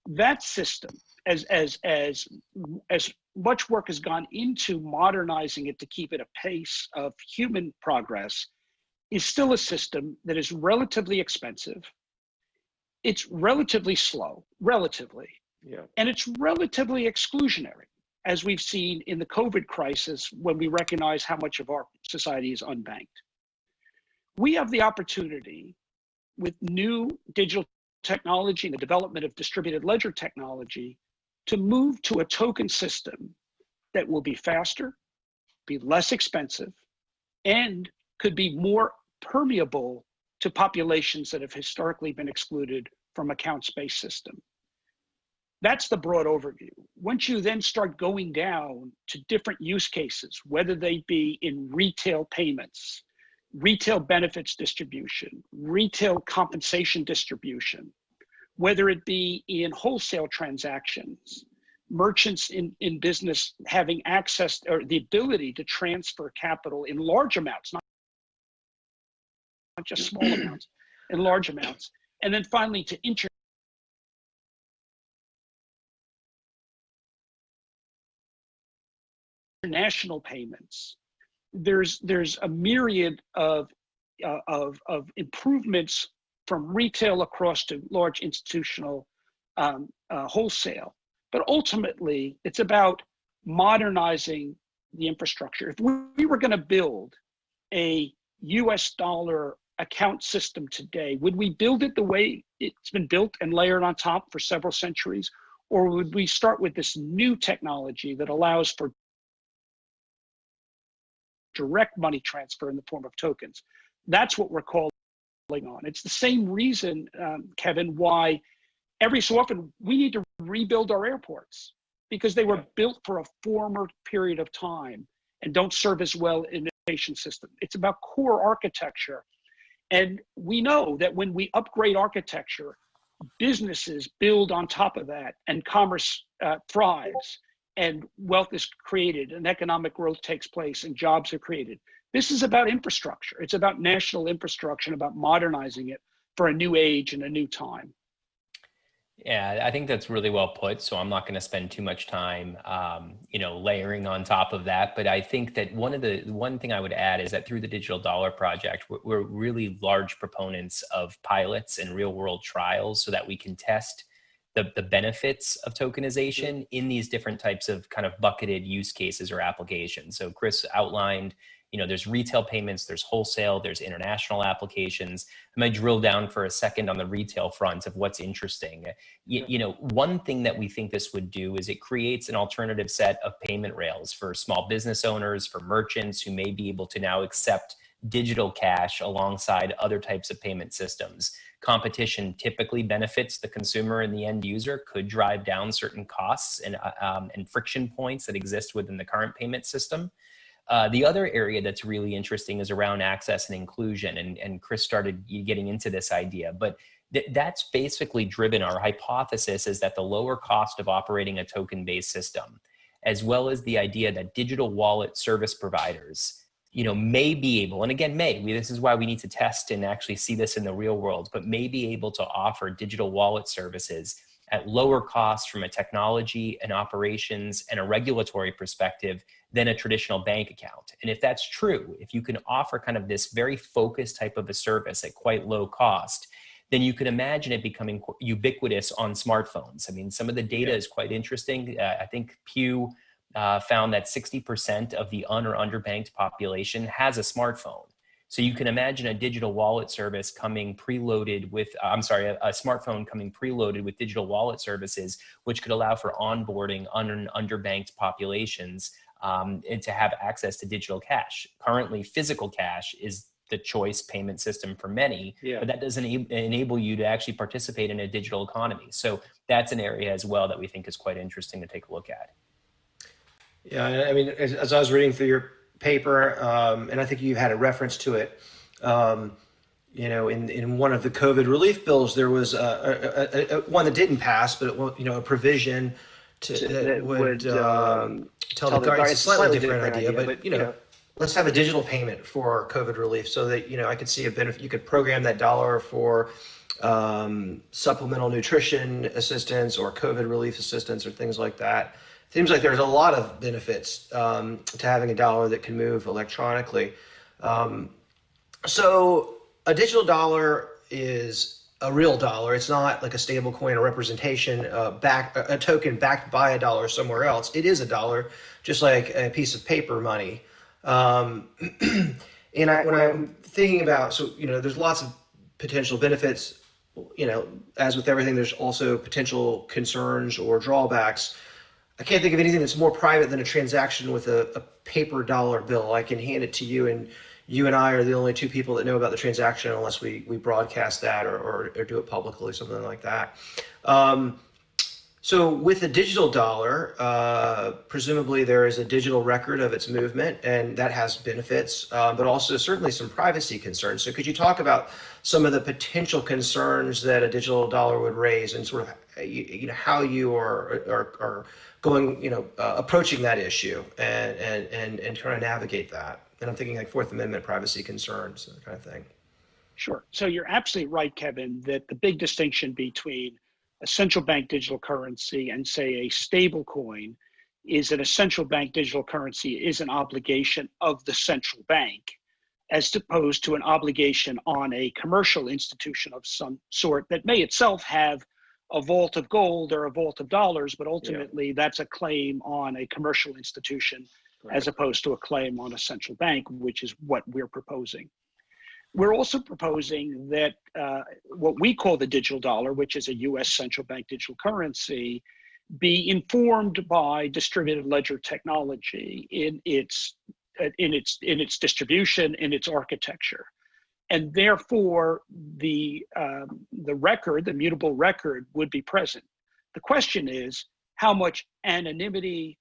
That system, as much work has gone into modernizing it to keep it a pace of human progress, is still a system that is relatively expensive. It's relatively slow, and it's relatively exclusionary, as we've seen in the COVID crisis when we recognize how much of our society is unbanked. We have the opportunity with new digital technology and the development of distributed ledger technology to move to a token system that will be faster, be less expensive, and could be more permeable to populations that have historically been excluded from accounts-based system. That's the broad overview. Once you then start going down to different use cases, whether they be in retail payments, retail benefits distribution, retail compensation distribution, whether it be in wholesale transactions, merchants in business having access or the ability to transfer capital in large amounts, not just small amounts, in large amounts. And then finally to international payments. There's a myriad of improvements from retail across to large institutional wholesale. But ultimately, it's about modernizing the infrastructure. If we were going to build a US dollar account system today, would we build it the way it's been built and layered on top for several centuries? Or would we start with this new technology that allows for direct money transfer in the form of tokens? That's what we're calling on. It's the same reason, Kevin, why every so often we need to rebuild our airports, because they were built for a former period of time and don't serve as well in the education system. It's about core architecture. And we know that when we upgrade architecture, businesses build on top of that, and commerce thrives, and wealth is created, and economic growth takes place, and jobs are created. This is about infrastructure. It's about national infrastructure, and about modernizing it for a new age and a new time. Yeah, I think that's really well put. So I'm not going to spend too much time, layering on top of that. But I think that one thing I would add is that through the Digital Dollar Project, we're really large proponents of pilots and real world trials so that we can test the benefits of tokenization in these different types of kind of bucketed use cases or applications. So Chris outlined, there's retail payments, there's wholesale, there's international applications. I might drill down for a second on the retail front of what's interesting. One thing that we think this would do is it creates an alternative set of payment rails for small business owners, for merchants who may be able to now accept digital cash alongside other types of payment systems. Competition typically benefits the consumer and the end user, could drive down certain costs and friction points that exist within the current payment system. The other area that's really interesting is around access and inclusion, and Chris started getting into this idea, but that's basically driven. Our hypothesis is that the lower cost of operating a token-based system, as well as the idea that digital wallet service providers may be able, and again, this is why we need to test and actually see this in the real world, but may be able to offer digital wallet services at lower costs from a technology and operations and a regulatory perspective than a traditional bank account. And if that's true, if you can offer kind of this very focused type of a service at quite low cost, then you can imagine it becoming ubiquitous on smartphones. I mean, some of the data is quite interesting. I think Pew found that 60% of the or underbanked population has a smartphone. So you can imagine a digital wallet service coming preloaded with, a smartphone coming preloaded with digital wallet services, which could allow for onboarding underbanked populations and to have access to digital cash. Currently, physical cash is the choice payment system for many, but that doesn't enable you to actually participate in a digital economy. So that's an area as well that we think is quite interesting to take a look at. Yeah, I mean, as I was reading through your paper, and I think you had a reference to it, in one of the COVID relief bills, there was a one that didn't pass, but a provision that would tell the guards, it's a slightly different idea, but let's have a digital payment for COVID relief, so that I could see a benefit. You could program that dollar for supplemental nutrition assistance or COVID relief assistance or things like that. Seems like there's a lot of benefits to having a dollar that can move electronically. So a digital dollar is a real dollar. It's not like a stable coin or representation, a token backed by a dollar somewhere else. It is a dollar, just like a piece of paper money. And when I'm thinking about, there's lots of potential benefits. As with everything, there's also potential concerns or drawbacks. I can't think of anything that's more private than a transaction with a paper dollar bill. I can hand it to you and you and I are the only two people that know about the transaction unless we broadcast that or do it publicly, something like that. So with the digital dollar, presumably there is a digital record of its movement, and that has benefits, but also certainly some privacy concerns. So could you talk about some of the potential concerns that a digital dollar would raise, and sort of how you are going, approaching that issue and trying to navigate that? And I'm thinking like Fourth Amendment privacy concerns, that kind of thing. Sure. So you're absolutely right, Kevin, that the big distinction between a central bank digital currency and, say, a stable coin is that a central bank digital currency is an obligation of the central bank, as opposed to an obligation on a commercial institution of some sort that may itself have a vault of gold or a vault of dollars, but ultimately that's a claim on a commercial institution as opposed to a claim on a central bank, which is what we're proposing. We're also proposing that what we call the digital dollar, which is a U.S. central bank digital currency, be informed by distributed ledger technology in its distribution, in its architecture, and therefore the record, the mutable record, would be present. The question is how much anonymity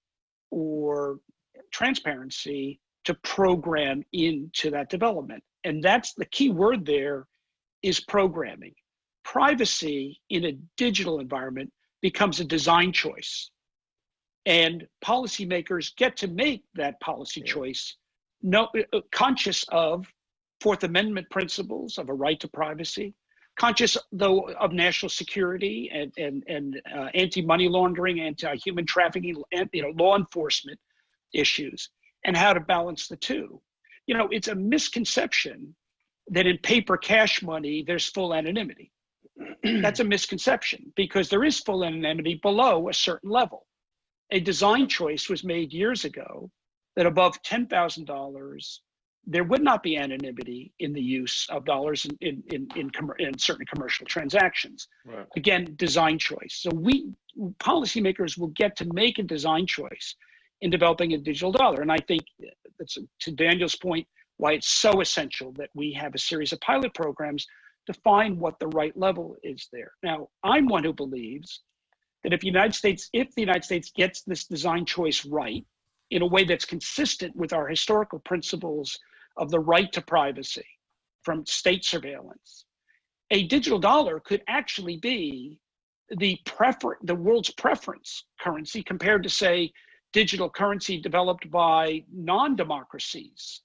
or transparency to program into that development. And that's the key word there, is programming. Privacy in a digital environment becomes a design choice. And policymakers get to make that policy choice, conscious of Fourth Amendment principles of a right to privacy, conscious though of national security and anti-money laundering, anti-human trafficking, and law enforcement issues, and how to balance the two. It's a misconception that in paper cash money, there's full anonymity. That's a misconception, because there is full anonymity below a certain level. A design choice was made years ago that above $10,000, there would not be anonymity in the use of dollars in certain commercial transactions. Right. Again, design choice. So policymakers will get to make a design choice in developing a digital dollar. And I think that's, to Daniel's point, why it's so essential that we have a series of pilot programs to find what the right level is there. Now, I'm one who believes that if the United States gets this design choice right in a way that's consistent with our historical principles of the right to privacy from state surveillance, a digital dollar could actually be the world's preference currency compared to, say, digital currency developed by non-democracies,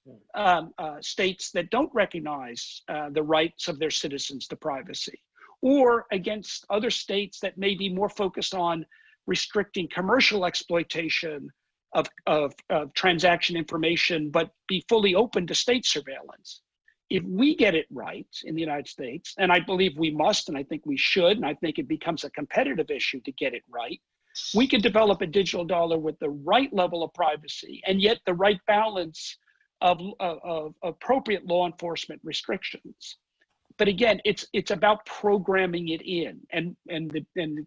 states that don't recognize the rights of their citizens to privacy, or against other states that may be more focused on restricting commercial exploitation of transaction information, but be fully open to state surveillance. If we get it right in the United States, and I believe we must, and I think we should, and I think it becomes a competitive issue to get it right, we could develop a digital dollar with the right level of privacy and yet the right balance of appropriate law enforcement restrictions. But again, it's about programming it in. And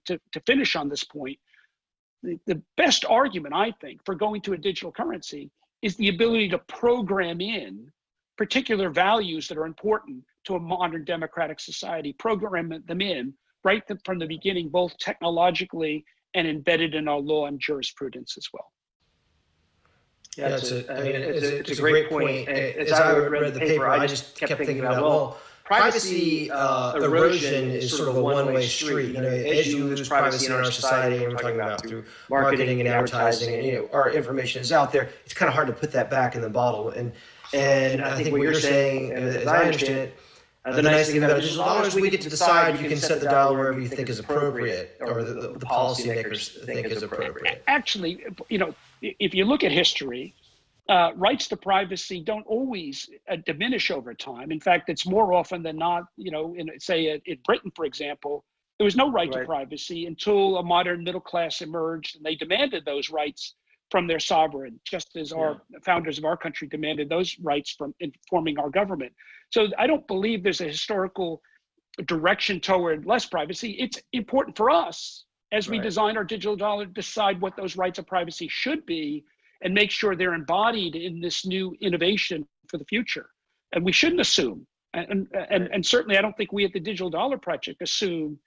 to finish on this point, the best argument, I think, for going to a digital currency is the ability to program in particular values that are important to a modern democratic society, program them in right from the beginning, both technologically and embedded in our law and jurisprudence as well. Yeah, it's a great point. As I read the paper, I just kept thinking about, well, privacy erosion is sort of a one-way street. As you lose privacy in our society, and we're talking about through marketing and advertising, and our information is out there, it's kind of hard to put that back in the bottle. And I think what you're saying, as I understand it, the nice thing about a digital dollar is we get to decide. You can set the dollar wherever you think is appropriate, or the policymakers think is appropriate. Actually, if you look at history, rights to privacy don't always diminish over time. In fact, it's more often than not, in Britain, for example, there was no right to privacy until a modern middle class emerged, and they demanded those rights from their sovereign, just as our founders of our country demanded those rights from informing our government. So I don't believe there's a historical direction toward less privacy. It's important for us, as we design our digital dollar, decide what those rights of privacy should be and make sure they're embodied in this new innovation for the future. and we shouldn't assume. And certainly, I don't think we at the Digital Dollar Project assume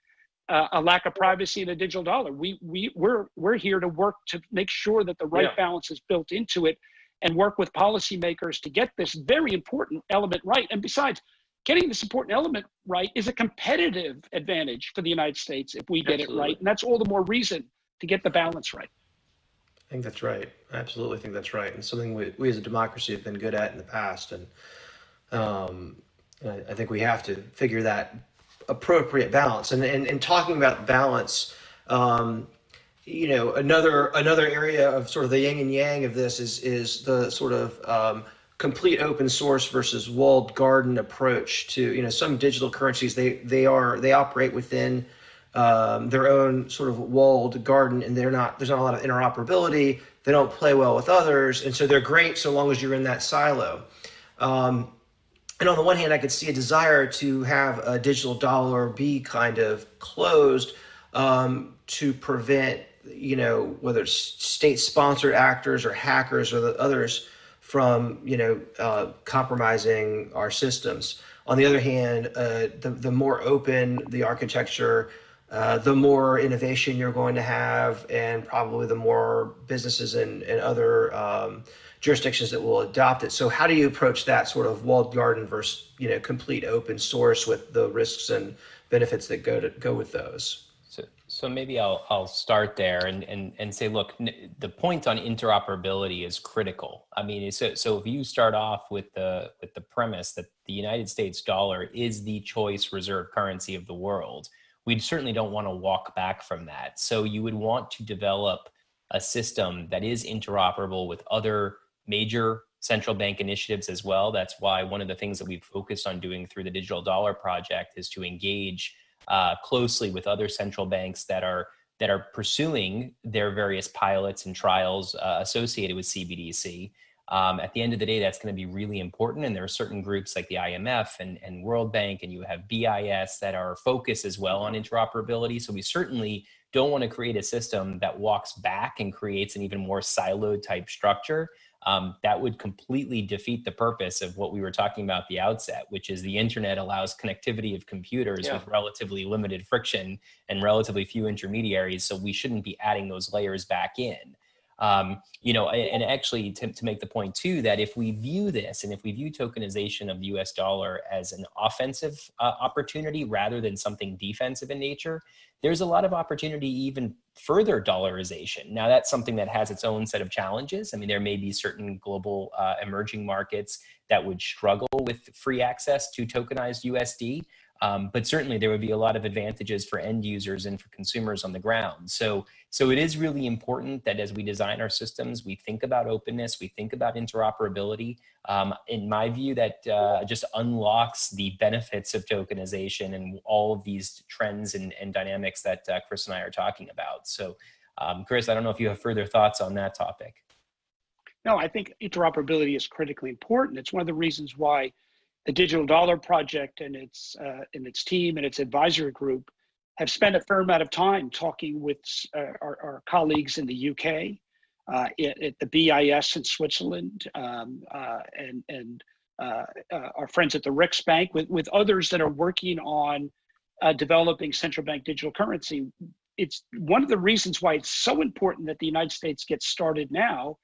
a lack of privacy in a digital dollar. We're here to work to make sure that the right balance is built into it, and work with policymakers to get this very important element right. And besides, getting this important element right is a competitive advantage for the United States if we get it right. And that's all the more reason to get the balance right. I think that's right. I absolutely think that's right. And something we as a democracy have been good at in the past. And I think we have to figure that appropriate balance. And talking about balance, you know, another area of sort of the yin and yang of this is the sort of complete open source versus walled garden approach to, you know, some digital currencies. They operate within their own sort of walled garden, and there's not a lot of interoperability. They don't play well with others, and so they're great so long as you're in that silo. And on the one hand, I could see a desire to have a digital dollar be kind of closed to prevent, you know, whether it's state-sponsored actors or hackers or the others from, you know, compromising our systems. On the other hand, the more open the architecture, the more innovation you're going to have, and probably the more businesses and other jurisdictions that will adopt it. So how do you approach that sort of walled garden versus, you know, complete open source with the risks and benefits that go with those? So maybe I'll start there and say, look, the point on interoperability is critical. I mean, so if you start off with the premise that the United States dollar is the choice reserve currency of the world, we certainly don't want to walk back from that. So you would want to develop a system that is interoperable with other major central bank initiatives as well. That's why one of the things that we've focused on doing through the Digital Dollar Project is to engage closely with other central banks that are pursuing their various pilots and trials associated with CBDC. At the end of the day, that's going to be really important. And there are certain groups like the IMF and World Bank, and you have BIS that are focused as well on interoperability. So we certainly don't want to create a system that walks back and creates an even more siloed type structure. That would completely defeat the purpose of what we were talking about at the outset, which is the internet allows connectivity of computers with relatively limited friction and relatively few intermediaries. So we shouldn't be adding those layers back in. You know, and actually to make the point too, that if we view this and if we view tokenization of the US dollar as an offensive opportunity rather than something defensive in nature, there's a lot of opportunity even further dollarization. Now that's something that has its own set of challenges. I mean, there may be certain global emerging markets that would struggle with free access to tokenized USD. But certainly there would be a lot of advantages for end users and for consumers on the ground. So it is really important that as we design our systems, we think about openness, we think about interoperability. In my view, that just unlocks the benefits of tokenization and all of these trends and dynamics that Chris and I are talking about. So Chris, I don't know if you have further thoughts on that topic. No, I think interoperability is critically important. It's one of the reasons why the Digital Dollar Project and its team and its advisory group have spent a fair amount of time talking with our colleagues in the UK, at the BIS in Switzerland, and our friends at the Riksbank, with others that are working on developing central bank digital currency. It's one of the reasons why it's so important that the United States gets started now.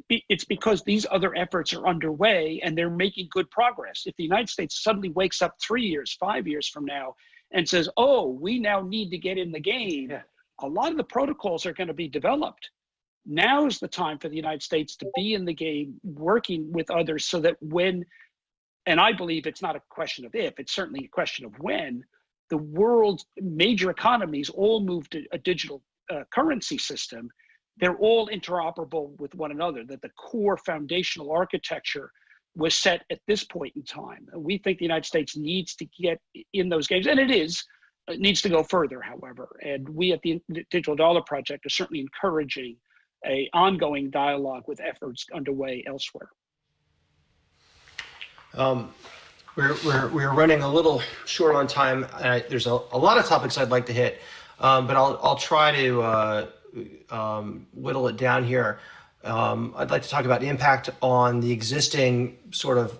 It's because these other efforts are underway and they're making good progress. If the United States suddenly wakes up 3 years, 5 years from now and says, oh, we now need to get in the game, a lot of the protocols are going to be developed. Now is the time for the United States to be in the game, working with others so that when, and I believe it's not a question of if, it's certainly a question of when, the world's major economies all move to a digital currency system, they're all interoperable with one another, that the core foundational architecture was set at this point in time. And we think the United States needs to get in those games, and it needs to go further, however. And we at the Digital Dollar Project are certainly encouraging an ongoing dialogue with efforts underway elsewhere. We're running a little short on time. There's a lot of topics I'd like to hit, but I'll try to whittle it down here. I'd like to talk about impact on the existing sort of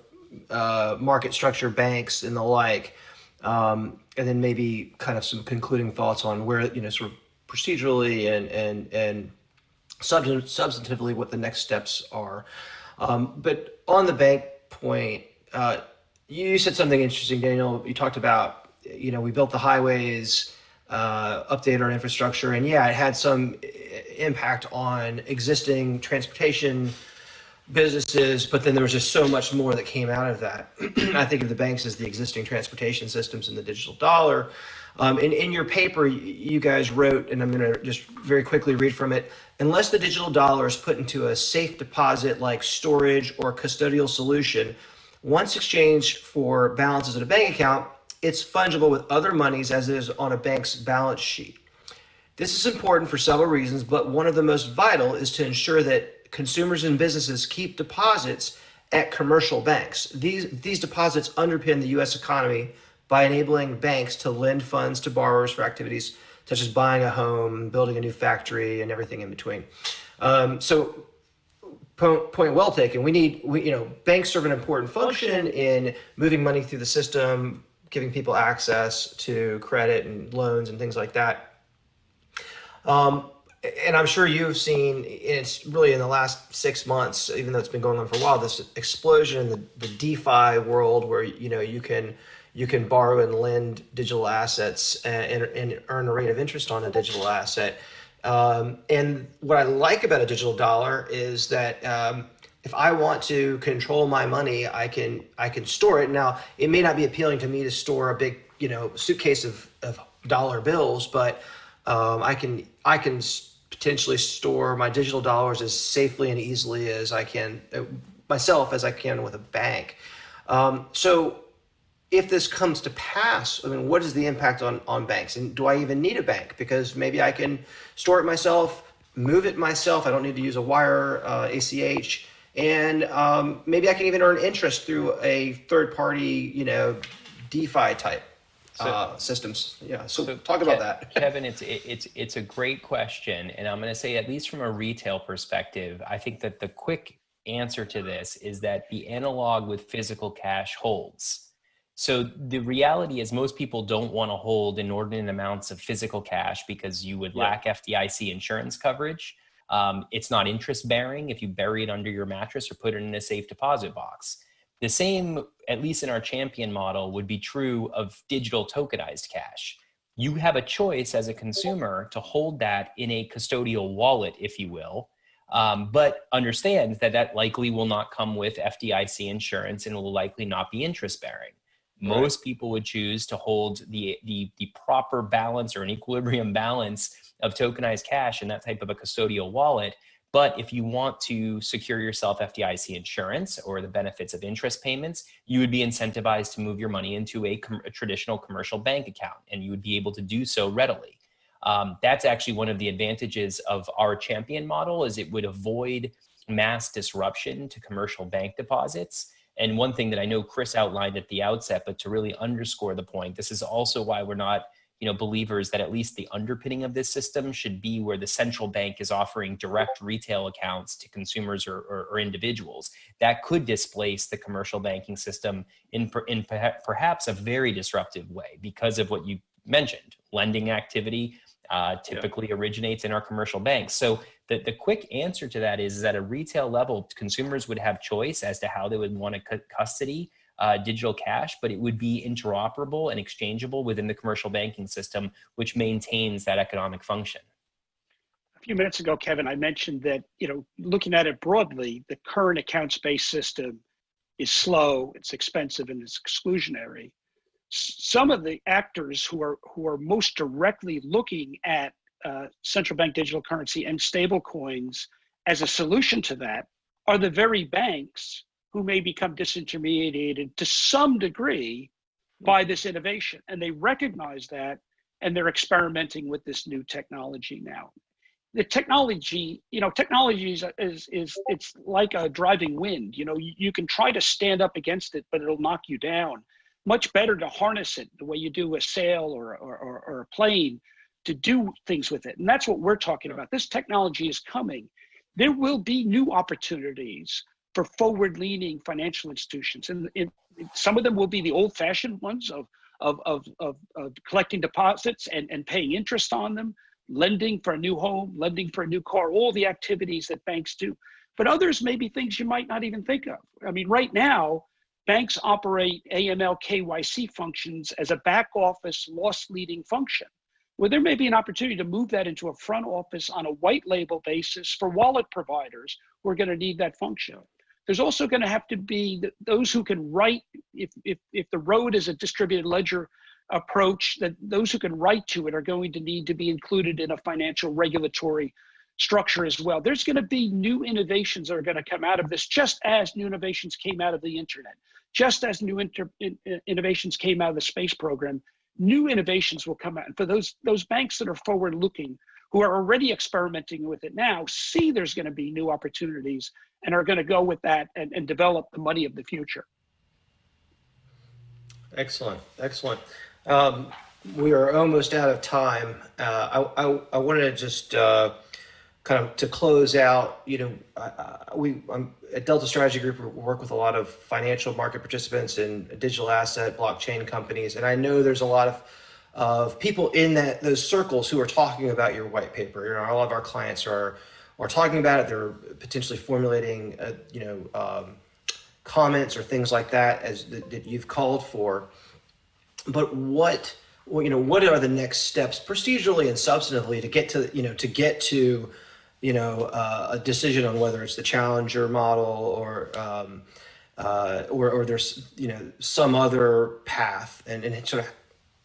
market structure banks and the like, and then maybe kind of some concluding thoughts on where, sort of procedurally and substantively what the next steps are. But on the bank point, you said something interesting, Daniel. You talked about, we built the highways, updated our infrastructure, and yeah, it had some impact on existing transportation businesses, but then there was just so much more that came out of that. I think of the banks as the existing transportation systems and the digital dollar. In your paper, you guys wrote, and I'm going to just very quickly read from it, unless the digital dollar is put into a safe deposit like storage or custodial solution, once exchanged for balances in a bank account, it's fungible with other monies as it is on a bank's balance sheet. This is important for several reasons, but one of the most vital is to ensure that consumers and businesses keep deposits at commercial banks. These deposits underpin the U.S. economy by enabling banks to lend funds to borrowers for activities such as buying a home, building a new factory, and everything in between. So, point well taken. Banks serve an important function in moving money through the system, giving people access to credit and loans and things like that. And I'm sure you've seen, it's really in the last 6 months, even though it's been going on for a while, this explosion in the DeFi world where, you can borrow and lend digital assets and earn a rate of interest on a digital asset. And what I like about a digital dollar is that if I want to control my money, I can store it. Now, it may not be appealing to me to store a big, suitcase of dollar bills, but I can potentially store my digital dollars as safely and easily as I can myself as I can with a bank. So if this comes to pass, what is the impact on banks? And do I even need a bank? Because maybe I can store it myself, move it myself. I don't need to use a wire, ACH. And maybe I can even earn interest through a third party, DeFi type systems. Yeah. So talk about that. Kevin, it's a great question. And I'm going to say, at least from a retail perspective, I think that the quick answer to this is that the analog with physical cash holds. So the reality is most people don't want to hold inordinate amounts of physical cash because you would lack FDIC insurance coverage. It's not interest bearing if you bury it under your mattress or put it in a safe deposit box. The same, at least in our champion model, would be true of digital tokenized cash. You have a choice as a consumer to hold that in a custodial wallet, if you will, but understand that likely will not come with FDIC insurance and will likely not be interest bearing. Most people would choose to hold the proper balance or an equilibrium balance of tokenized cash in that type of a custodial wallet. But if you want to secure yourself FDIC insurance or the benefits of interest payments, you would be incentivized to move your money into a traditional commercial bank account, and you would be able to do so readily. That's actually one of the advantages of our champion model, is it would avoid mass disruption to commercial bank deposits. And one thing that I know Chris outlined at the outset, but to really underscore the point, this is also why we're not believers that at least the underpinning of this system should be where the central bank is offering direct retail accounts to consumers or individuals. That could displace the commercial banking system in perhaps a very disruptive way because of what you mentioned. Lending activity typically originates in our commercial banks. So the quick answer to that is at a retail level, consumers would have choice as to how they would want to custody digital cash, but it would be interoperable and exchangeable within the commercial banking system, which maintains that economic function. A few minutes ago, Kevin, I mentioned that, looking at it broadly, the current accounts-based system is slow, it's expensive, and it's exclusionary. Some of the actors who are most directly looking at central bank digital currency and stable coins as a solution to that are the very banks who may become disintermediated to some degree by this innovation. And they recognize that, and they're experimenting with this new technology now. The technology, technology is it's like a driving wind. You can try to stand up against it, but it'll knock you down. Much better to harness it the way you do a sail or a plane, to do things with it. And that's what we're talking about. This technology is coming. There will be new opportunities for forward-leaning financial institutions. And some of them will be the old-fashioned ones of collecting deposits and paying interest on them, lending for a new home, lending for a new car, all the activities that banks do. But others may be things you might not even think of. I mean, right now, banks operate AML KYC functions as a back office loss leading function, where there may be an opportunity to move that into a front office on a white label basis for wallet providers who are going to need that function. There's also going to have to be those who can write, if the road is a distributed ledger approach, that those who can write to it are going to need to be included in a financial regulatory structure as well. There's going to be new innovations that are going to come out of this, just as new innovations came out of the internet, just as new innovations came out of the space program. New innovations will come out. And for those banks that are forward looking, who are already experimenting with it now, see there's going to be new opportunities and are going to go with that and develop the money of the future. Excellent, excellent. We are almost out of time. I wanted to just kind of to close out, you know, at Delta Strategy Group, we work with a lot of financial market participants and digital asset blockchain companies. And I know there's a lot of people in those circles who are talking about your white paper. You know, a lot of our clients are talking about it. They're potentially formulating, comments or things like that that you've called for. But what are the next steps procedurally and substantively to get to a decision on whether it's the challenger model or there's some other path and sort of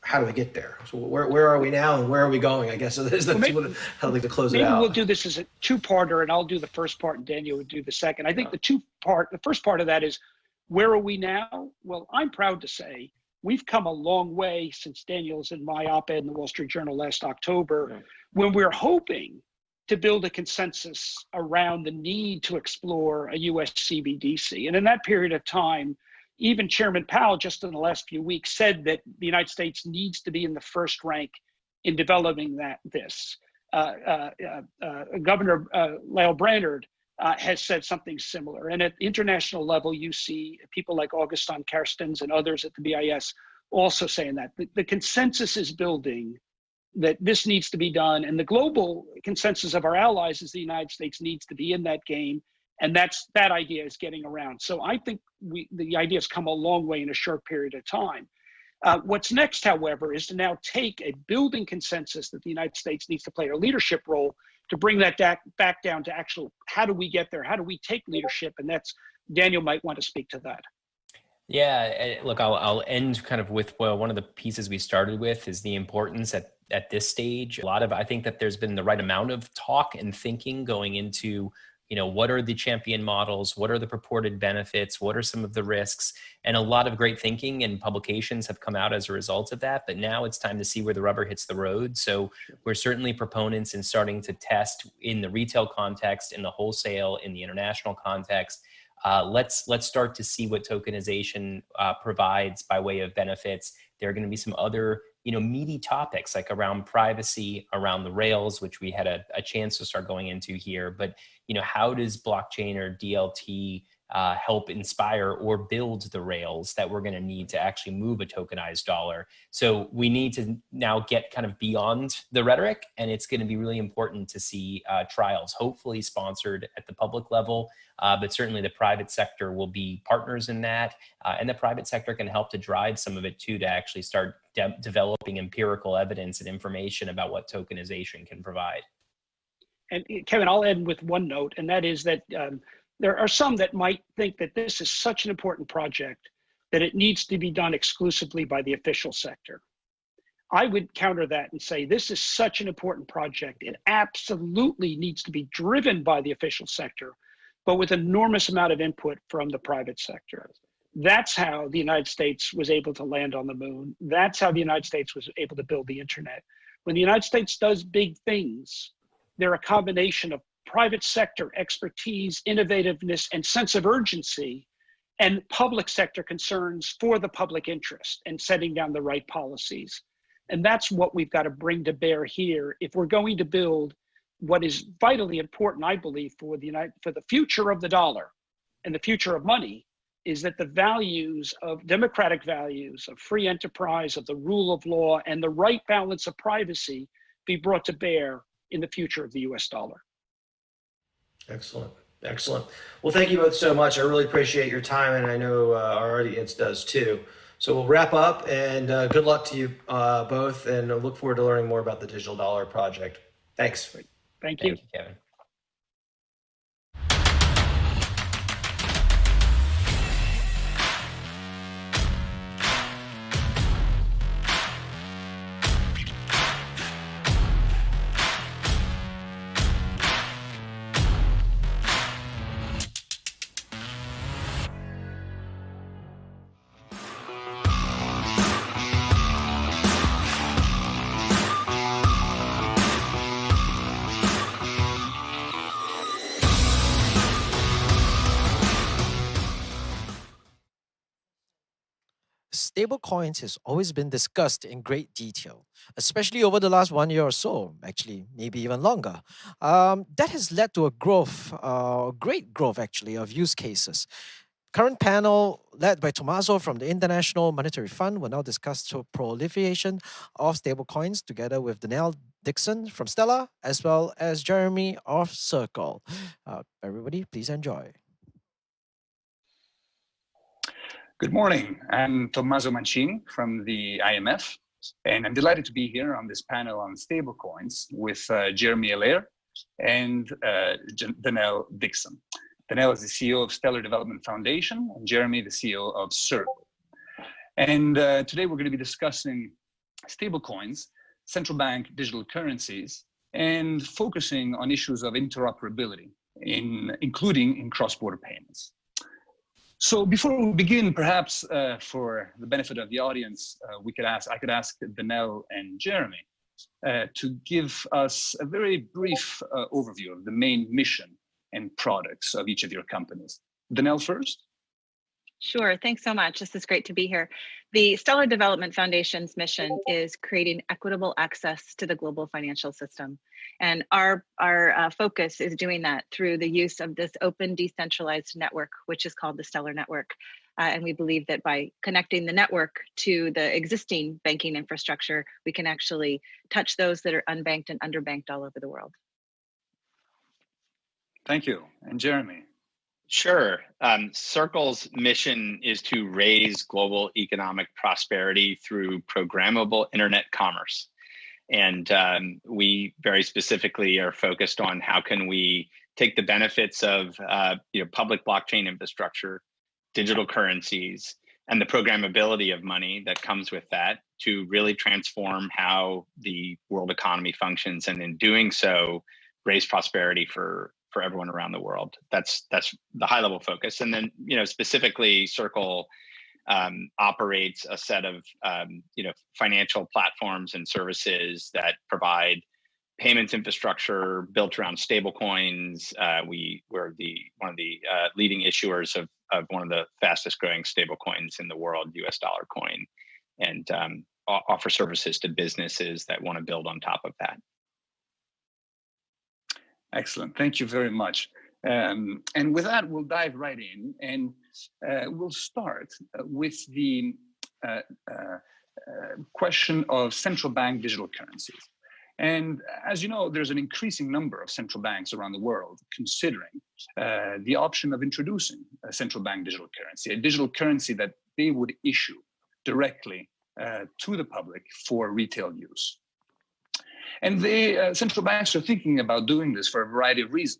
how do we get there? So where are we now and where are we going? I guess I'd like to close it out. Maybe we'll do this as a two-parter, and I'll do the first part and Daniel would do the second. I think the first part of that is, where are we now? Well, I'm proud to say we've come a long way since Daniel's in my op-ed in the Wall Street Journal last October, when we're hoping to build a consensus around the need to explore a US CBDC. And in that period of time, even Chairman Powell, just in the last few weeks, said that the United States needs to be in the first rank in developing this. Governor Lael Brainerd has said something similar. And at the international level, you see people like Augustin Carstens and others at the BIS also saying that. The consensus is building that this needs to be done. And the global consensus of our allies is the United States needs to be in that game. And that idea is getting around. So I think the idea has come a long way in a short period of time. What's next, however, is to now take a building consensus that the United States needs to play a leadership role to bring that back down to actual, how do we get there? How do we take leadership? And Daniel might want to speak to that. Yeah, look, I'll end kind of with, well, one of the pieces we started with is the importance at this stage. I think that there's been the right amount of talk and thinking going into, what are the champion models? What are the purported benefits? What are some of the risks? And a lot of great thinking and publications have come out as a result of that. But now it's time to see where the rubber hits the road. So we're certainly proponents in starting to test in the retail context, in the wholesale, in the international context. Let's start to see what tokenization provides by way of benefits. There are going to be some other meaty topics like around privacy, around the rails, which we had a chance to start going into here. But how does blockchain or DLT help inspire or build the rails that we're going to need to actually move a tokenized dollar? So we need to now get kind of beyond the rhetoric, and it's going to be really important to see trials, hopefully sponsored at the public level, but certainly the private sector will be partners in that, and the private sector can help to drive some of it too, to actually start developing empirical evidence and information about what tokenization can provide. And Kevin, I'll end with one note, and that is that there are some that might think that this is such an important project that it needs to be done exclusively by the official sector. I would counter that and say this is such an important project. It absolutely needs to be driven by the official sector, but with enormous amount of input from the private sector. That's how the United States was able to land on the moon. That's how the United States was able to build the internet. When the United States does big things, they're a combination of private sector expertise, innovativeness, and sense of urgency, and public sector concerns for the public interest and setting down the right policies. And that's what we've got to bring to bear here if we're going to build what is vitally important, I believe, for the future of the dollar, and the future of money is that the values of democratic values, of free enterprise, of the rule of law, and the right balance of privacy be brought to bear in the future of the US dollar. Excellent. Excellent. Well, thank you both so much. I really appreciate your time, and I know our audience does too. So we'll wrap up, and good luck to you both, and I look forward to learning more about the Digital Dollar Project. Thanks. Thank you. Thank you, Kevin. Stablecoins has always been discussed in great detail, especially over the last 1 year or so, actually, maybe even longer. That has led to a growth, great growth actually, of use cases. Current panel, led by Tommaso from the International Monetary Fund, will now discuss the proliferation of stablecoins together with Danielle Dixon from Stellar, as well as Jeremy of Circle. Everybody, please enjoy. Good morning. I'm Tommaso Mancini from the IMF, and I'm delighted to be here on this panel on stablecoins with Jeremy Allaire and Danielle Dixon. Danielle is the CEO of Stellar Development Foundation, and Jeremy, the CEO of Circle. And today we're going to be discussing stablecoins, central bank digital currencies, and focusing on issues of interoperability, including in cross-border payments. So before we begin, perhaps for the benefit of the audience, I could ask Danielle and Jeremy to give us a very brief overview of the main mission and products of each of your companies. Danielle first. Sure, thanks so much. This is great to be here. The Stellar Development Foundation's mission is creating equitable access to the global financial system. And our focus is doing that through the use of this open decentralized network, which is called the Stellar Network. And we believe that by connecting the network to the existing banking infrastructure, we can actually touch those that are unbanked and underbanked all over the world. Thank you. And Jeremy. Sure. Circle's mission is to raise global economic prosperity through programmable internet commerce. And we very specifically are focused on how can we take the benefits of public blockchain infrastructure, digital currencies, and the programmability of money that comes with that to really transform how the world economy functions, and in doing so, raise prosperity for everyone around the world. That's the high level focus. And then, specifically Circle operates a set of, financial platforms and services that provide payments infrastructure built around stable coins. We're one of the leading issuers of one of the fastest growing stable coins in the world, US dollar coin, and offer services to businesses that want to build on top of that. Excellent. Thank you very much. And with that, we'll dive right in, and we'll start with the question of central bank digital currencies. And as you know, there's an increasing number of central banks around the world considering the option of introducing a central bank digital currency that they would issue directly to the public for retail use. And the central banks are thinking about doing this for a variety of reasons.